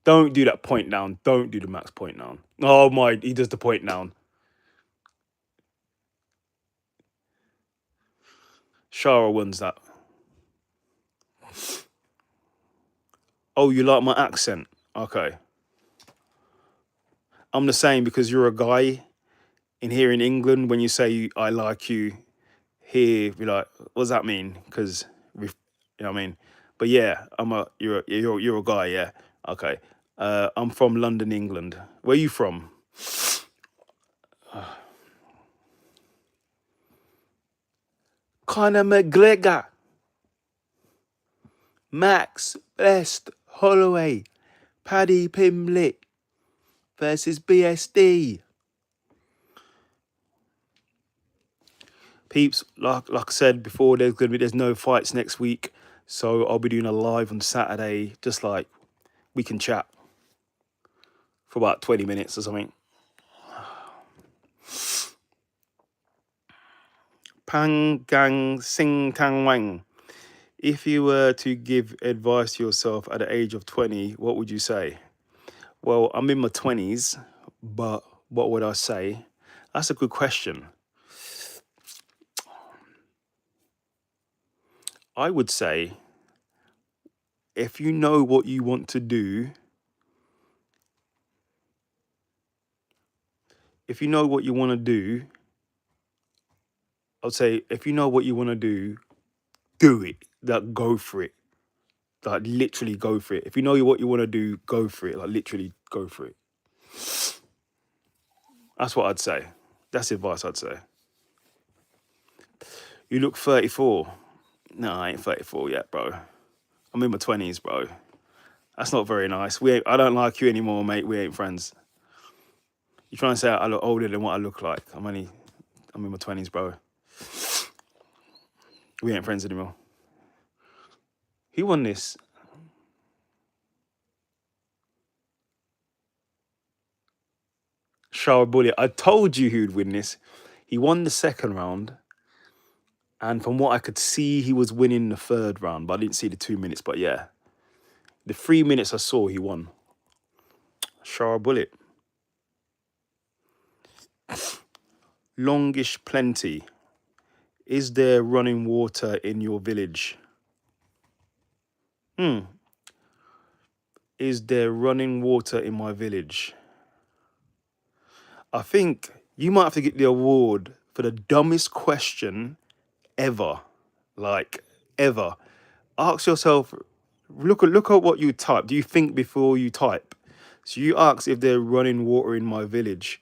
Don't do that point down. Don't do the max point down. Oh my, he does the point down. Shara wins that. Oh, you like my accent? Okay. I'm the same because you're a guy. In here in England, when you say I like you, here you're like, what does that mean? Because you know what I mean. But yeah, you're a guy. Yeah. Okay. I'm from London, England. Where are you from? Conor McGregor. Max Best Holloway. Paddy Pimblett versus BSD. Peeps, like I said before, there's no fights next week, so I'll be doing a live on Saturday, just like we can chat for about 20 minutes or something. Pang Gang Sing Tang Wang. If you were to give advice to yourself at the age of 20, what would you say? Well, I'm in my 20s, but what would I say? That's a good question. I would say, if you know what you want to do, if you know what you want to do, I'd say, if you know what you want to do it. Like, go for it. Like, literally go for it. If you know what you want to do, go for it. Like, literally go for it. That's what I'd say. That's the advice I'd say. You look 34. No, I ain't 34 yet, bro. I'm in my 20s, bro. That's not very nice. I don't like you anymore, mate. We ain't friends. You trying to say I look older than what I look like. I'm in my 20s, bro. We ain't friends anymore. Who won this? Shara Bullitt. I told you who'd win this. He won the second round. And from what I could see, he was winning the third round. But I didn't see the 2 minutes. But yeah. The 3 minutes I saw, he won. Shara Bullitt. Longish plenty. Is there running water in your village? Is there running water in my village? I think you might have to get the award for the dumbest question ever. Like, ever. Ask yourself, look at what you type. Do you think before you type? So you ask if there's running water in my village.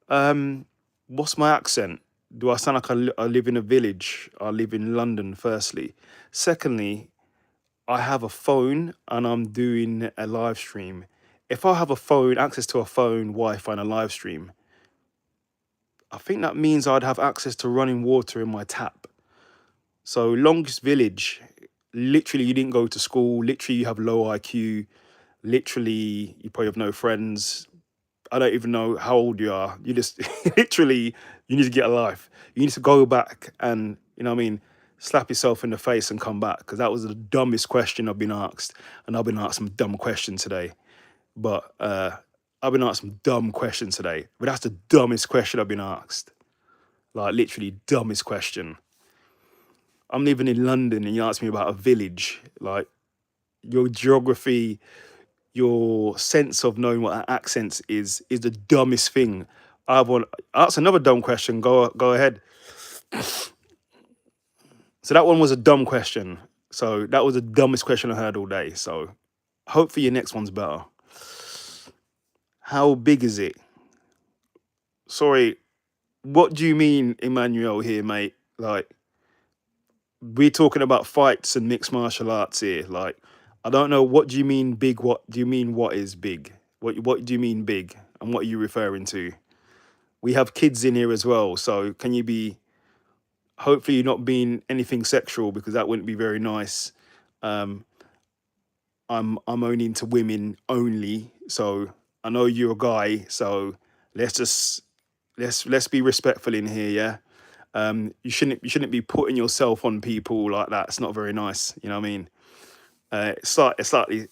What's my accent? Do I sound like I live in a village? I live in London, firstly. Secondly, I have a phone and I'm doing a live stream. If I have a phone, access to a phone, Wi-Fi and a live stream, I think that means I'd have access to running water in my tap. So longest village, literally you didn't go to school, literally you have low IQ, literally you probably have no friends. I don't even know how old you are. You just literally you need to get a life. You need to go back and, you know what I mean, slap yourself in the face and come back, because that was the dumbest question I've been asked. And I've been asked some dumb questions today. But I've been asked some dumb questions today. But that's the dumbest question I've been asked. Like literally dumbest question. I'm living in London and you ask me about a village. Like your geography, your sense of knowing what accents is the dumbest thing. I want ask another dumb question. Go ahead. So that one was a dumb question. So that was the dumbest question I heard all day. So hopefully your next one's better. How big is it? Sorry, what do you mean, Emmanuel, here, mate? Like, we're talking about fights and mixed martial arts here. Like, I don't know. What do you mean big? What do you mean? What is big? What do you mean big? And what are you referring to? We have kids in here as well. So can you be? Hopefully, you're not being anything sexual, because that wouldn't be very nice. Um, I'm only into women only. So I know you're a guy. So let's just let's be respectful in here, yeah. You shouldn't be putting yourself on people like that. It's not very nice. You know what I mean? It's slightly.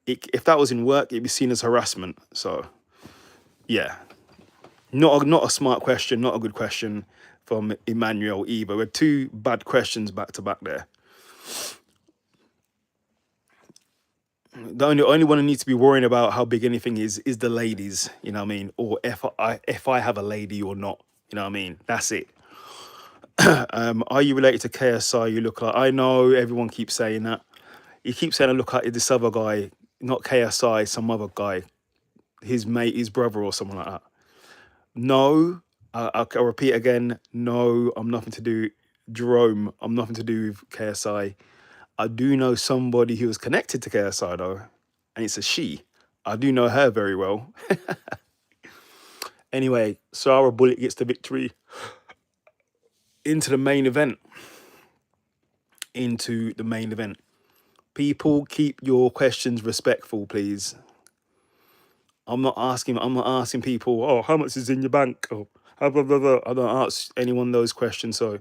If that was in work, it'd be seen as harassment. So yeah, not a smart question, not a good question from Emmanuel either. We're two bad questions back to back there. The only one who needs to be worrying about how big anything is the ladies. You know what I mean? Or if I have a lady or not. You know what I mean? That's it. Are you related to KSI? You look like. I know everyone keeps saying that. You keep saying I look like this other guy, not KSI, some other guy, his mate, his brother, or someone like that. No, I'll repeat again. No, I'm nothing to do. Jerome, I'm nothing to do with KSI. I do know somebody who was connected to KSI though, and it's a she. I do know her very well. Anyway, Sarah Bullock gets the victory. Into the main event. People, keep your questions respectful, please. I'm not asking people, oh, how much is in your bank? Oh, blah, blah, blah. I don't ask anyone those questions. So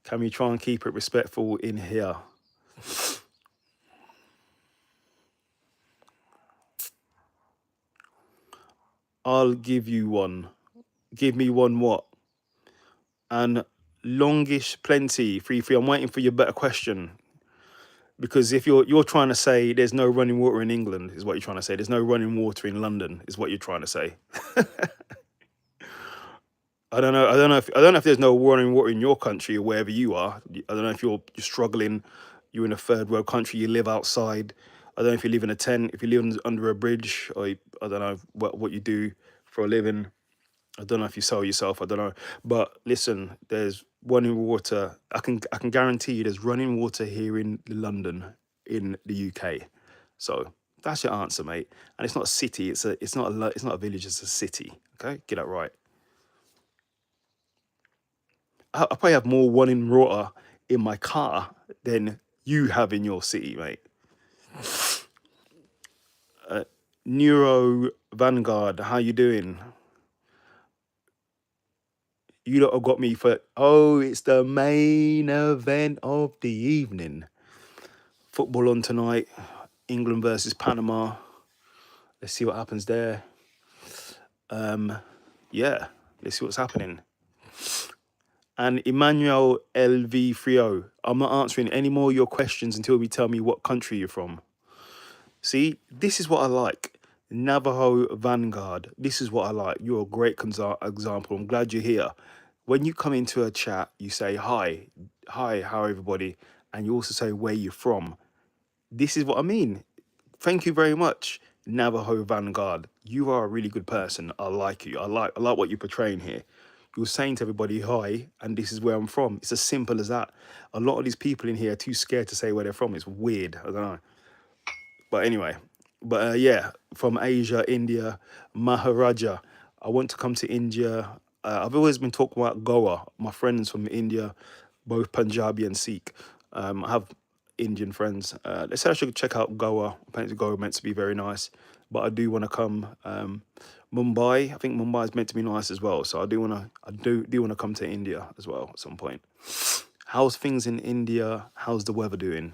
can we try and keep it respectful in here? I'll give you one. Give me one what? And longish plenty, free. I'm waiting for your better question. Because if you're trying to say there's no running water in England, is what you're trying to say. There's no running water in London, is what you're trying to say. I don't know. I don't know if there's no running water in your country or wherever you are. I don't know if you're struggling. You're in a third world country. You live outside. I don't know if you live in a tent. If you live under a bridge, or I don't know what you do for a living. I don't know if you sell yourself. I don't know. But listen, there's running water. I can guarantee you, there's running water here in London, in the UK. So that's your answer, mate. And it's not a city. It's not a village. It's a city. Okay, get that right. I probably have more running water in my car than you have in your city, mate. Neuro Vanguard, how you doing? You lot have got me for, oh, it's the main event of the evening. Football on tonight, England versus Panama. Let's see what happens there. Yeah, let's see what's happening. And Emmanuel LV30, I'm not answering any more of your questions until you tell me what country you're from. See, this is what I like. Navajo Vanguard. This is what I like. You're a great example. I'm glad you're here. When you come into a chat, you say hi, hi, how everybody, and you also say where you're from. This is what I mean. Thank you very much, Navajo Vanguard. You are a really good person. I like you. I like what you're portraying here. You're saying to everybody hi, and this is where I'm from. It's as simple as that. A lot of these people in here are too scared to say where they're from. It's weird. I don't know. But anyway, yeah, from Asia, India, Maharaja. I want to come to India. I've always been talking about Goa. My friends from India, both Punjabi and Sikh. I have Indian friends. They said I should check out Goa. Apparently, Goa meant to be very nice, but I do want to come. Mumbai. I think Mumbai is meant to be nice as well. So I do want to. I do want to come to India as well at some point. How's things in India? How's the weather doing?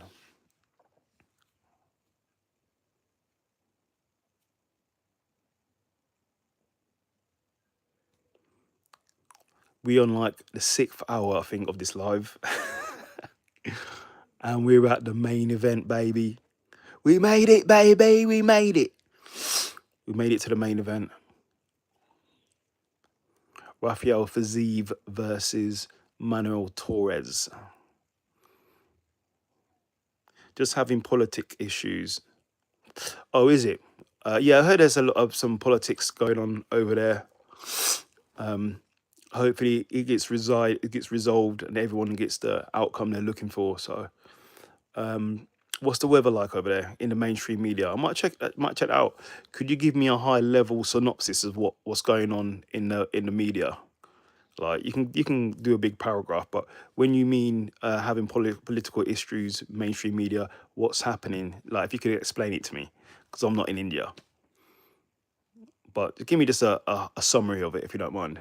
We on like the sixth hour, I think, of this live, and we're at the main event, baby. We made it, baby. We made it. We made it to the main event. Rafael fiziev versus Manuel Torres. Just having politic issues. Oh, is it? Yeah, I heard there's a lot of some politics going on over there. Hopefully, it gets resolved, and everyone gets the outcome they're looking for. So, what's the weather like over there in the mainstream media? I might check it out. Could you give me a high level synopsis of what's going on in the media? Like you can do a big paragraph, but when you mean having political issues, mainstream media, what's happening? Like if you could explain it to me, because I'm not in India. But give me just a summary of it, if you don't mind.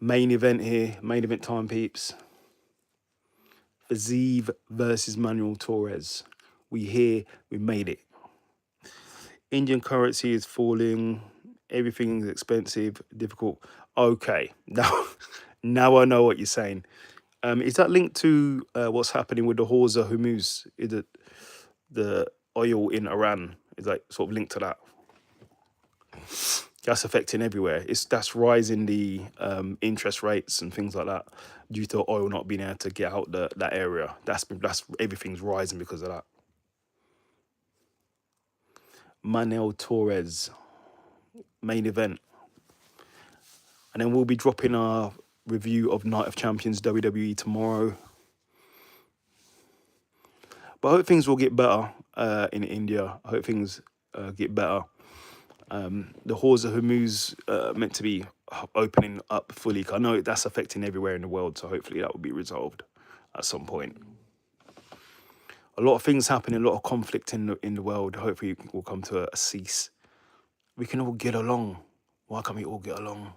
Main event here, main event time, peeps. Fiziev versus Manuel Torres. We here, we made it. Indian currency is falling. Everything is expensive, difficult. Okay, now now I know what you're saying. Is that linked to what's happening with the Horza Hormuz? Is it the oil in Iran? Is like sort of linked to that? That's affecting everywhere. That's rising the interest rates and things like that due to oil not being able to get out that area. That's everything's rising because of that. Manuel Torres main event, and then we'll be dropping our review of Night of Champions WWE tomorrow. But I hope things will get better in India. I hope things get better. The Horza Hormuz meant to be opening up fully. I know that's affecting everywhere in the world, so hopefully that will be resolved at some point. A lot of things happening, a lot of conflict in the world. Hopefully, it will come to a cease. We can all get along. Why can't we all get along?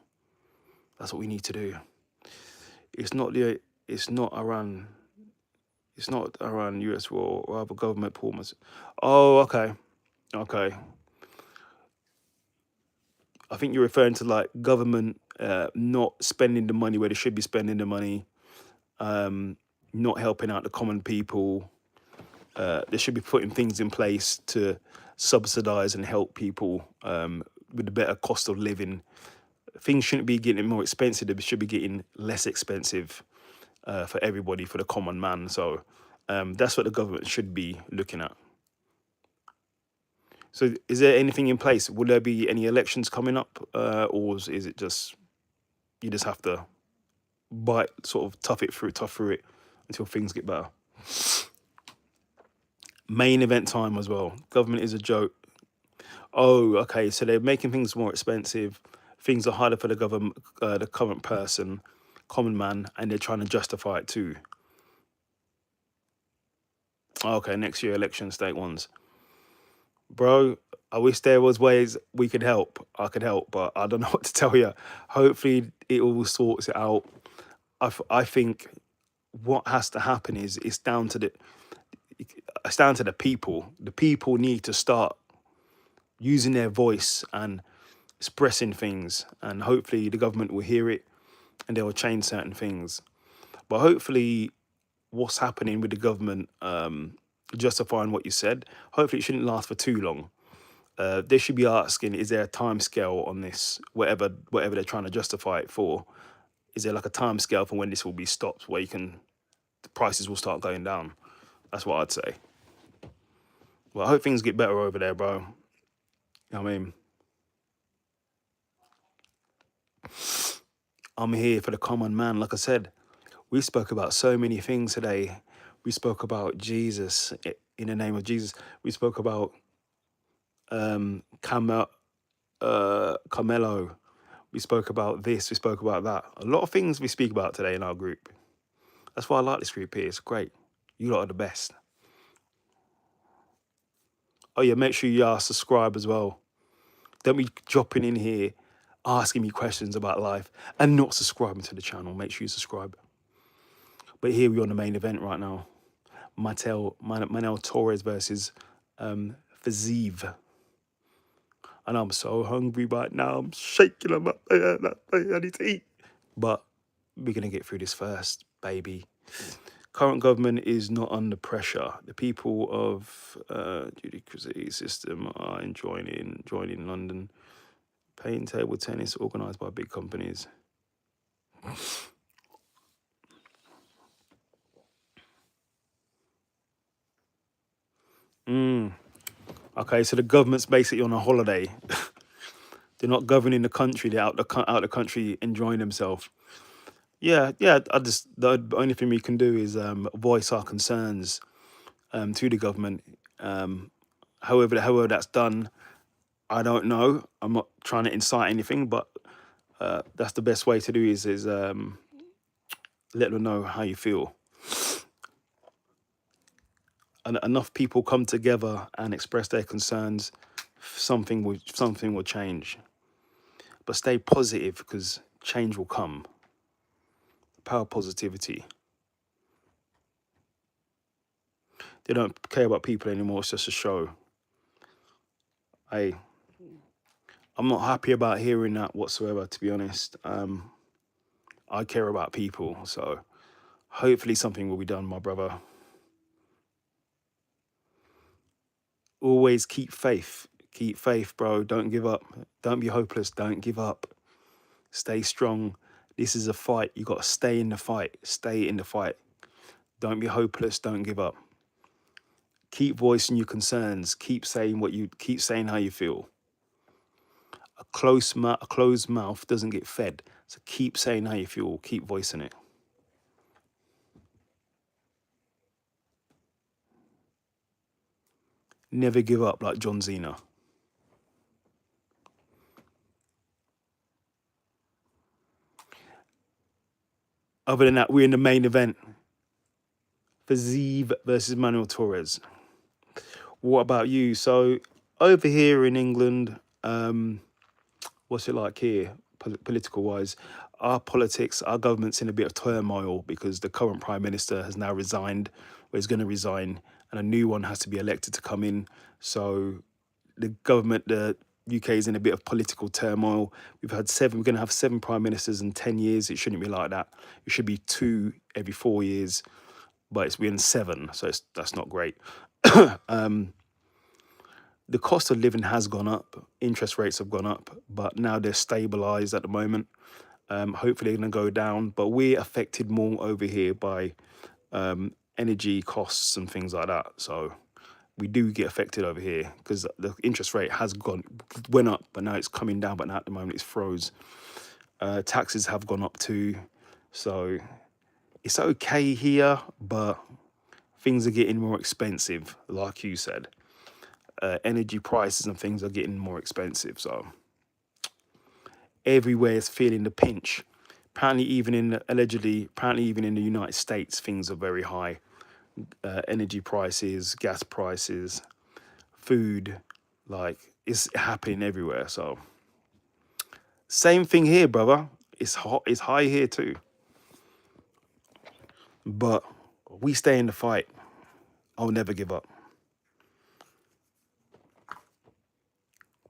That's what we need to do. It's not Iran. It's not Iran, US war, or other government performance. Oh, okay. Okay. I think you're referring to like government not spending the money where they should be spending the money, not helping out the common people. They should be putting things in place to subsidize and help people with the better cost of living. Things shouldn't be getting more expensive, they should be getting less expensive for everybody, for the common man. So that's what the government should be looking at. So is there anything in place? Will there be any elections coming up? Or is it just, you just have to sort of tough through it until things get better? Main event time as well. Government is a joke. Oh, okay. So they're making things more expensive. Things are harder for the government, the current person, common man, and they're trying to justify it too. Okay, next year election, state ones. Bro, I wish there was ways we could help. I could help, but I don't know what to tell you. Hopefully, it all sorts it out. I think what has to happen is it's down to the people. The people need to start using their voice and expressing things, and hopefully the government will hear it and they will change certain things. But hopefully, what's happening with the government justifying what you said. Hopefully, it shouldn't last for too long. They should be asking: is there a time scale on this? Whatever they're trying to justify it for, is there like a time scale for when this will be stopped, where the prices will start going down? That's what I'd say. Well, I hope things get better over there, bro. I mean, I'm here for the common man. Like I said, we spoke about so many things today. We spoke about Jesus, in the name of Jesus. We spoke about Carmelo. We spoke about this. We spoke about that. A lot of things we speak about today in our group. That's why I like this group here. It's great. You lot are the best. Oh yeah, make sure you subscribe as well. Don't be dropping in here, asking me questions about life and not subscribing to the channel. Make sure you subscribe. But here we're on the main event right now. Manuel Torres versus Fiziev. And I'm so hungry right now. I'm shaking. I need to eat. But we're going to get through this first, baby. Current government is not under pressure. The people of judiciary system are joining London. Playing table tennis organised by big companies. Okay, so the government's basically on a holiday. They're not governing the country. They're out the country enjoying themselves. Yeah. The only thing we can do is voice our concerns to the government. However that's done, I don't know. I'm not trying to incite anything, but that's the best way to do is let them know how you feel. And enough people come together and express their concerns, something will change. But stay positive, because change will come. Power of positivity. They don't care about people anymore. It's just a show. I'm not happy about hearing that whatsoever, to be honest. I care about people, so hopefully something will be done, my brother. Always keep faith. Keep faith, bro. Don't give up. Don't be hopeless. Don't give up. Stay strong. This is a fight. You got to stay in the fight. Stay in the fight. Don't be hopeless. Don't give up. Keep voicing your concerns. Keep saying how you feel. A closed mouth doesn't get fed. So keep saying how you feel. Keep voicing it. Never give up like John Cena. Other than that, we're in the main event. Fiziev versus Manuel Torres. What about you? So over here in England, what's it like here, political-wise? Our politics, our government's in a bit of turmoil because the current Prime Minister has now resigned, or is going to resign, and a new one has to be elected to come in. So the government, the UK, is in a bit of political turmoil. We're going to have 7 Prime Ministers in 10 years. It shouldn't be like that. It should be 2 every 4 years, but we're in 7, so that's not great. The cost of living has gone up. Interest rates have gone up, but now they're stabilized at the moment. Hopefully they're going to go down, but we're affected more over here by energy costs and things like that. So we do get affected over here because the interest rate went up, but now it's coming down, but now at the moment it's froze. Taxes have gone up too. So it's okay here, but things are getting more expensive, like you said. Energy prices and things are getting more expensive, so everywhere is feeling the pinch. Apparently even in the United States, things are very high. Energy prices, gas prices, food, like it's happening everywhere. So same thing here, brother. It's hot, it's high here too. But we stay in the fight. I'll never give up.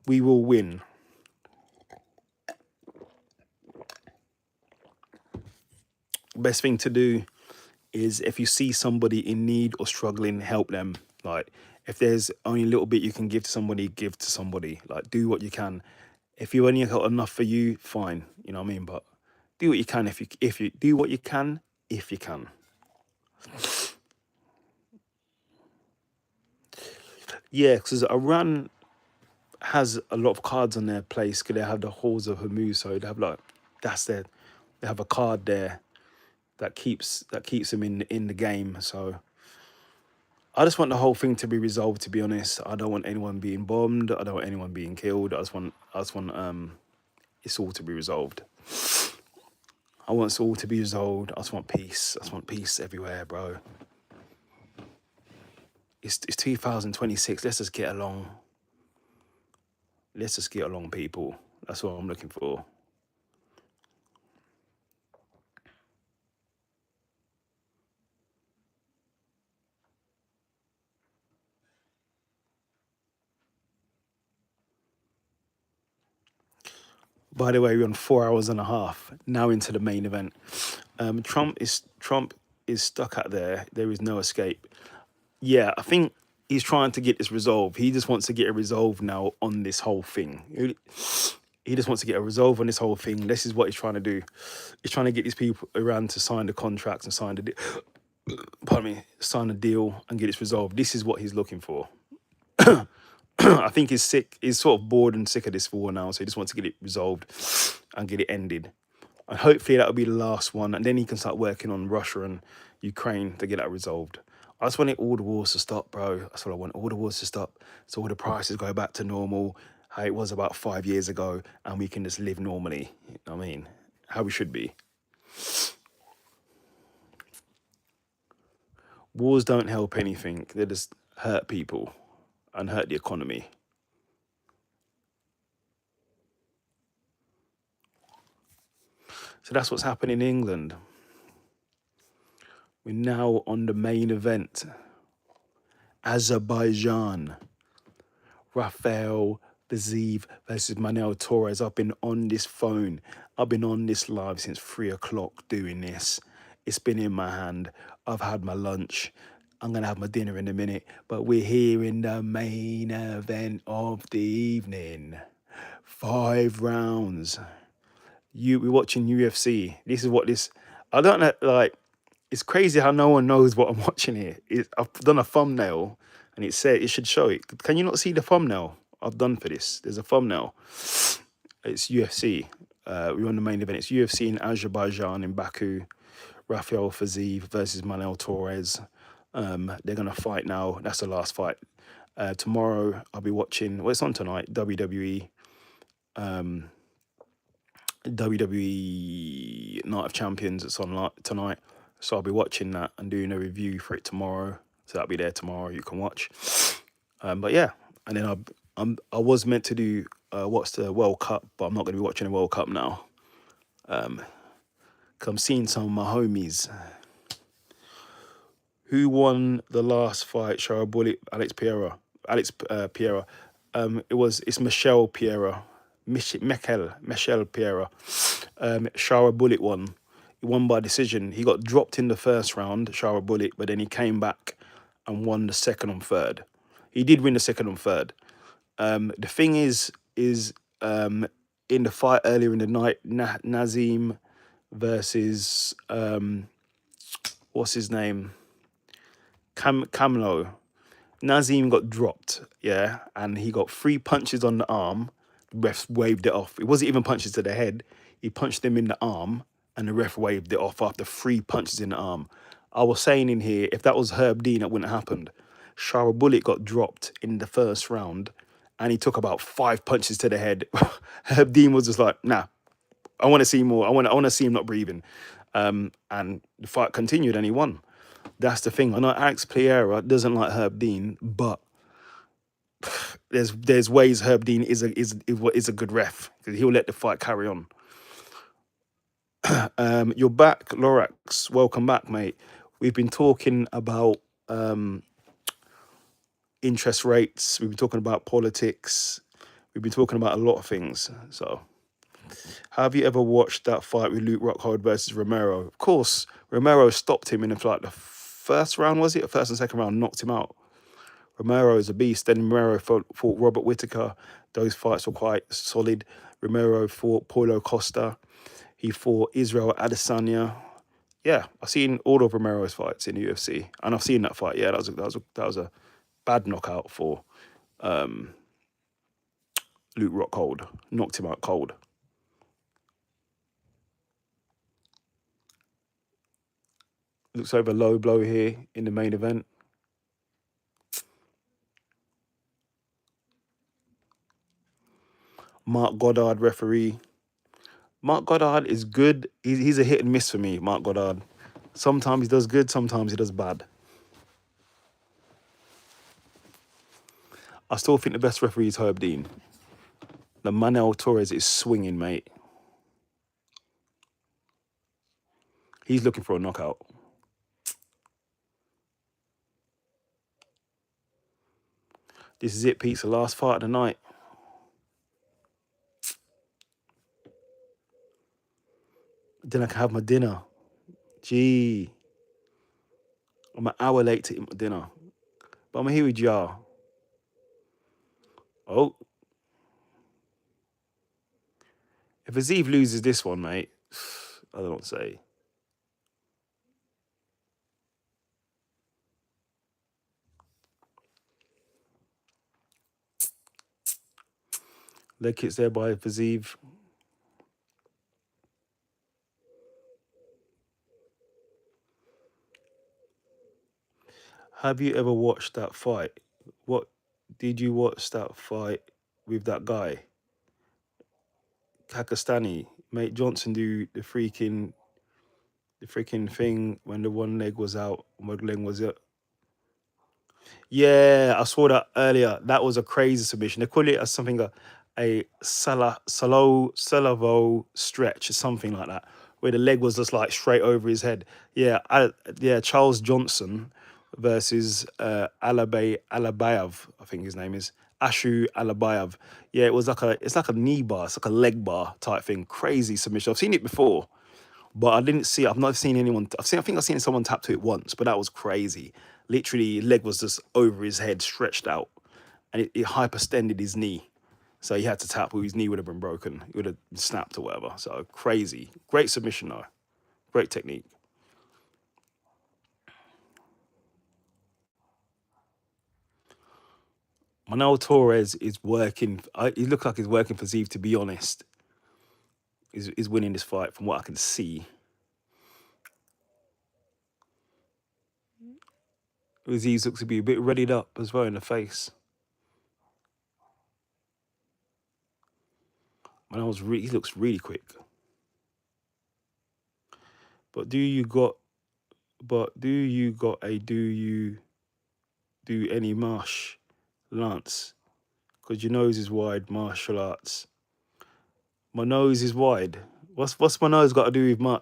We will win. Best thing to do is if you see somebody in need or struggling, help them. Like, if there's only a little bit you can give to somebody, give to somebody. Like, do what you can. If you only got enough for you, fine. You know what I mean? But do what you can if you do what you can if you can. Yeah, because Iran has a lot of cards on their place. Cause they have the halls of Hormuz, so they have like that's their they have a card there that keeps them in the game. So I just want the whole thing to be resolved. To be honest, I don't want anyone being bombed. I don't want anyone being killed. I just want it's all to be resolved. I want it all to be resolved. I just want peace. I just want peace everywhere, bro. It's 2026. Let's just get along. Let's just get along, people. That's what I'm looking for. By the way, we're on 4 hours and a half now into the main event. Trump is stuck out there. There is no escape. Yeah, I think he's trying to get this resolved. He just wants to get a resolve now on this whole thing. He just wants to get a resolve on this whole thing. This is what he's trying to do. He's trying to get these people around to sign the contracts and sign the pardon me, sign a deal and get it resolved. This is what he's looking for. I think he's sick. He's sort of bored and sick of this war now, so he just wants to get it resolved and get it ended. And hopefully that'll be the last one, and then he can start working on Russia and Ukraine to get that resolved. I just want all the wars to stop, bro. That's what I want. All the wars to stop, so all the prices go back to normal, how it was about 5 years ago, and we can just live normally. You know what I mean, how we should be. Wars don't help anything. They just hurt people and hurt the economy. So that's what's happening in England. We're now on the main event. Azerbaijan. Rafael Fiziev versus Manuel Torres. I've been on this phone. I've been on this live since 3 o'clock doing this. It's been in my hand. I've had my lunch. I'm going to have my dinner in a minute. But we're here in the main event of the evening. 5 rounds. We're watching UFC. This is what this. I don't know. Like, it's crazy how no one knows what I'm watching here. I've done a thumbnail, and it should show it. Can you not see the thumbnail I've done for this? There's a thumbnail. It's UFC. We're on the main event. It's UFC in Azerbaijan in Baku. Rafael Fiziev versus Manuel Torres. They're gonna fight now. That's the last fight. Tomorrow I'll be watching. Well, it's on tonight. WWE. WWE Night of Champions. It's on tonight, so I'll be watching that and doing a review for it tomorrow. So that'll be there tomorrow. You can watch. But yeah, and then I was meant to do what's the World Cup, but I'm not going to be watching the World Cup now. Cause I'm seeing some of my homies. Who won the last fight? Shara Bullet, Alex Pereira. It's Michelle Pereira. Michelle Pereira. Shara Bullet won. He won by decision. He got dropped in the first round, Shara Bullet, but then he came back and won the second and third. He did win the second and third. The thing is in the fight earlier in the night, Nazim versus what's his name? Camlo. Nazim got dropped, yeah, and he got 3 punches on the arm. The ref waved it off. It wasn't even punches to the head. He punched him in the arm, and the ref waved it off after 3 punches in the arm. I was saying in here, if that was Herb Dean, it wouldn't have happened. Shara Bullet got dropped in the first round, and he took about 5 punches to the head. Herb Dean was just like, nah, I want to see more. I want to see him not breathing. And the fight continued, and he won. That's the thing. I know Alex Pereira doesn't like Herb Dean, but there's ways Herb Dean is a good ref, because he'll let the fight carry on. You're back, Lorax. Welcome back, mate. We've been talking about interest rates. We've been talking about politics. We've been talking about a lot of things. So Have you ever watched that fight with Luke Rockhold versus Romero? Of course, Romero stopped him in like the first round, was it? First and second round, knocked him out. Romero is a beast. Then Romero fought Robert Whittaker. Those fights were quite solid. Romero fought Paulo Costa. He fought Israel Adesanya. Yeah, I've seen all of Romero's fights in the UFC, and I've seen that fight. Yeah, that was a bad knockout for Luke Rockhold. Knocked him out cold. Looks over low blow here in the main event. Mark Goddard referee. Mark Goddard is good. He's a hit and miss for me, Mark Goddard. Sometimes he does good, sometimes he does bad. I still think the best referee is Herb Dean. The Manuel Torres is swinging, mate. He's looking for a knockout. This is it, Pete. It's the last fight of the night. Then I can have my dinner. Gee. I'm an hour late to eat my dinner. But I'm here with y'all. Oh. If Fiziev loses this one, mate, I don't know what to say. Leg kicks there by Fiziev. Have you ever watched that fight? What did you watch that fight with that guy? Kakastani, mate Johnson do the freaking thing when the one leg was out, one leg was it? Yeah, I saw that earlier. That was a crazy submission. They call it as something a salavo stretch or something like that, where the leg was just like straight over his head. Yeah, Charles Johnson versus Alabayev, I think his name is. Ashu Alabayev. Yeah, it's like a knee bar, it's like a leg bar type thing. Crazy submission. I've seen it before, but I've not seen anyone. I think I've seen someone tap to it once, but that was crazy. Literally, leg was just over his head, stretched out, and it hyperextended his knee. So he had to tap, or his knee would have been broken. It would have snapped or whatever. So crazy. Great submission, though. Great technique. Manuel Torres is working. He looks like he's working for Zeev, to be honest. He's winning this fight from what I can see. Zeev looks to be a bit readied up as well in the face. He looks really quick. But do you do any marsh lance? Because your nose is wide, martial arts. My nose is wide. What's my nose got to do with my?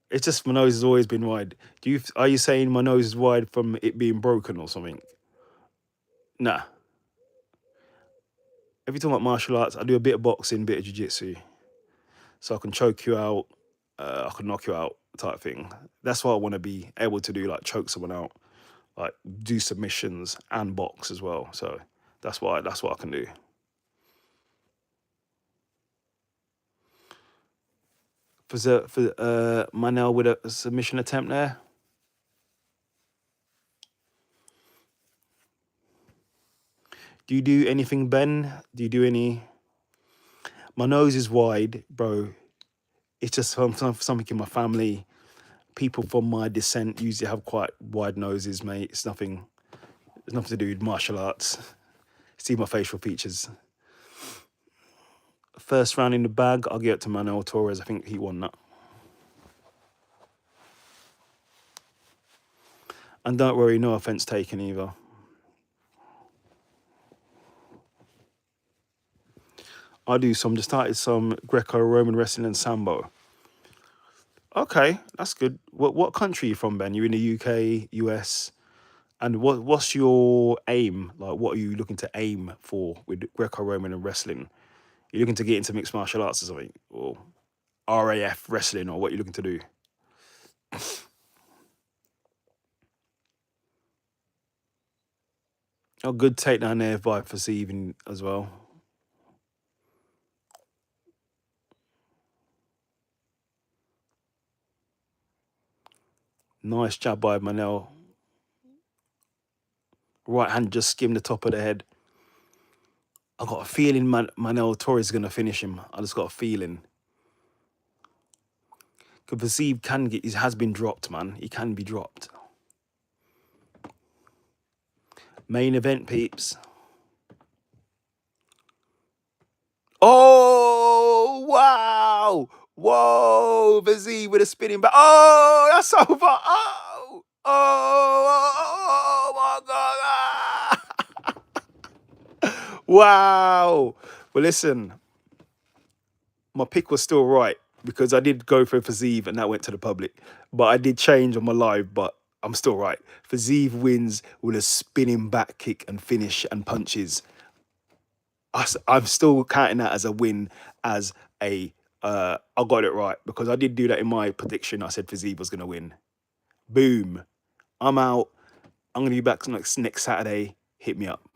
It's just my nose has always been wide. Are you saying my nose is wide from it being broken or something? Nah. If you're talking about martial arts, I do a bit of boxing, bit of jiu-jitsu. So I can choke you out, I can knock you out type thing. That's what I want to be able to do, like choke someone out, like do submissions and box as well. So that's what I can do. For Manuel with a submission attempt there. Do you do anything, Ben? Do you do any? My nose is wide, bro. It's just something in my family. People from my descent usually have quite wide noses, mate. It's nothing to do with martial arts. See my facial features. First round in the bag, I'll get it to Manuel Torres. I think he won that. And don't worry, no offense taken either. Just started some Greco-Roman wrestling and Sambo. Okay, that's good. What country are you from, Ben? You're in the UK, US, and what's your aim? Like, what are you looking to aim for with Greco-Roman and wrestling? You're looking to get into mixed martial arts or something, or RAF wrestling, or what you're looking to do? A good takedown there by fiziev as well. Nice jab by Manuel. Right hand just skimmed the top of the head. I got a feeling Manuel Torres is gonna finish him. I just got a feeling. Because fiziev he has been dropped, man. He can be dropped. Main event, peeps. Oh, wow. Whoa, fiziev with a spinning back. Oh, that's over. Oh my God. Wow. Well, listen, my pick was still right because I did go for fiziev and that went to the public. But I did change on my live, but I'm still right. Fiziev wins with a spinning back kick and finish and punches. I'm still counting that as a win, as a I got it right because I did do that in my prediction. I said fiziev was going to win. Boom. I'm out. I'm going to be back next Saturday. Hit me up.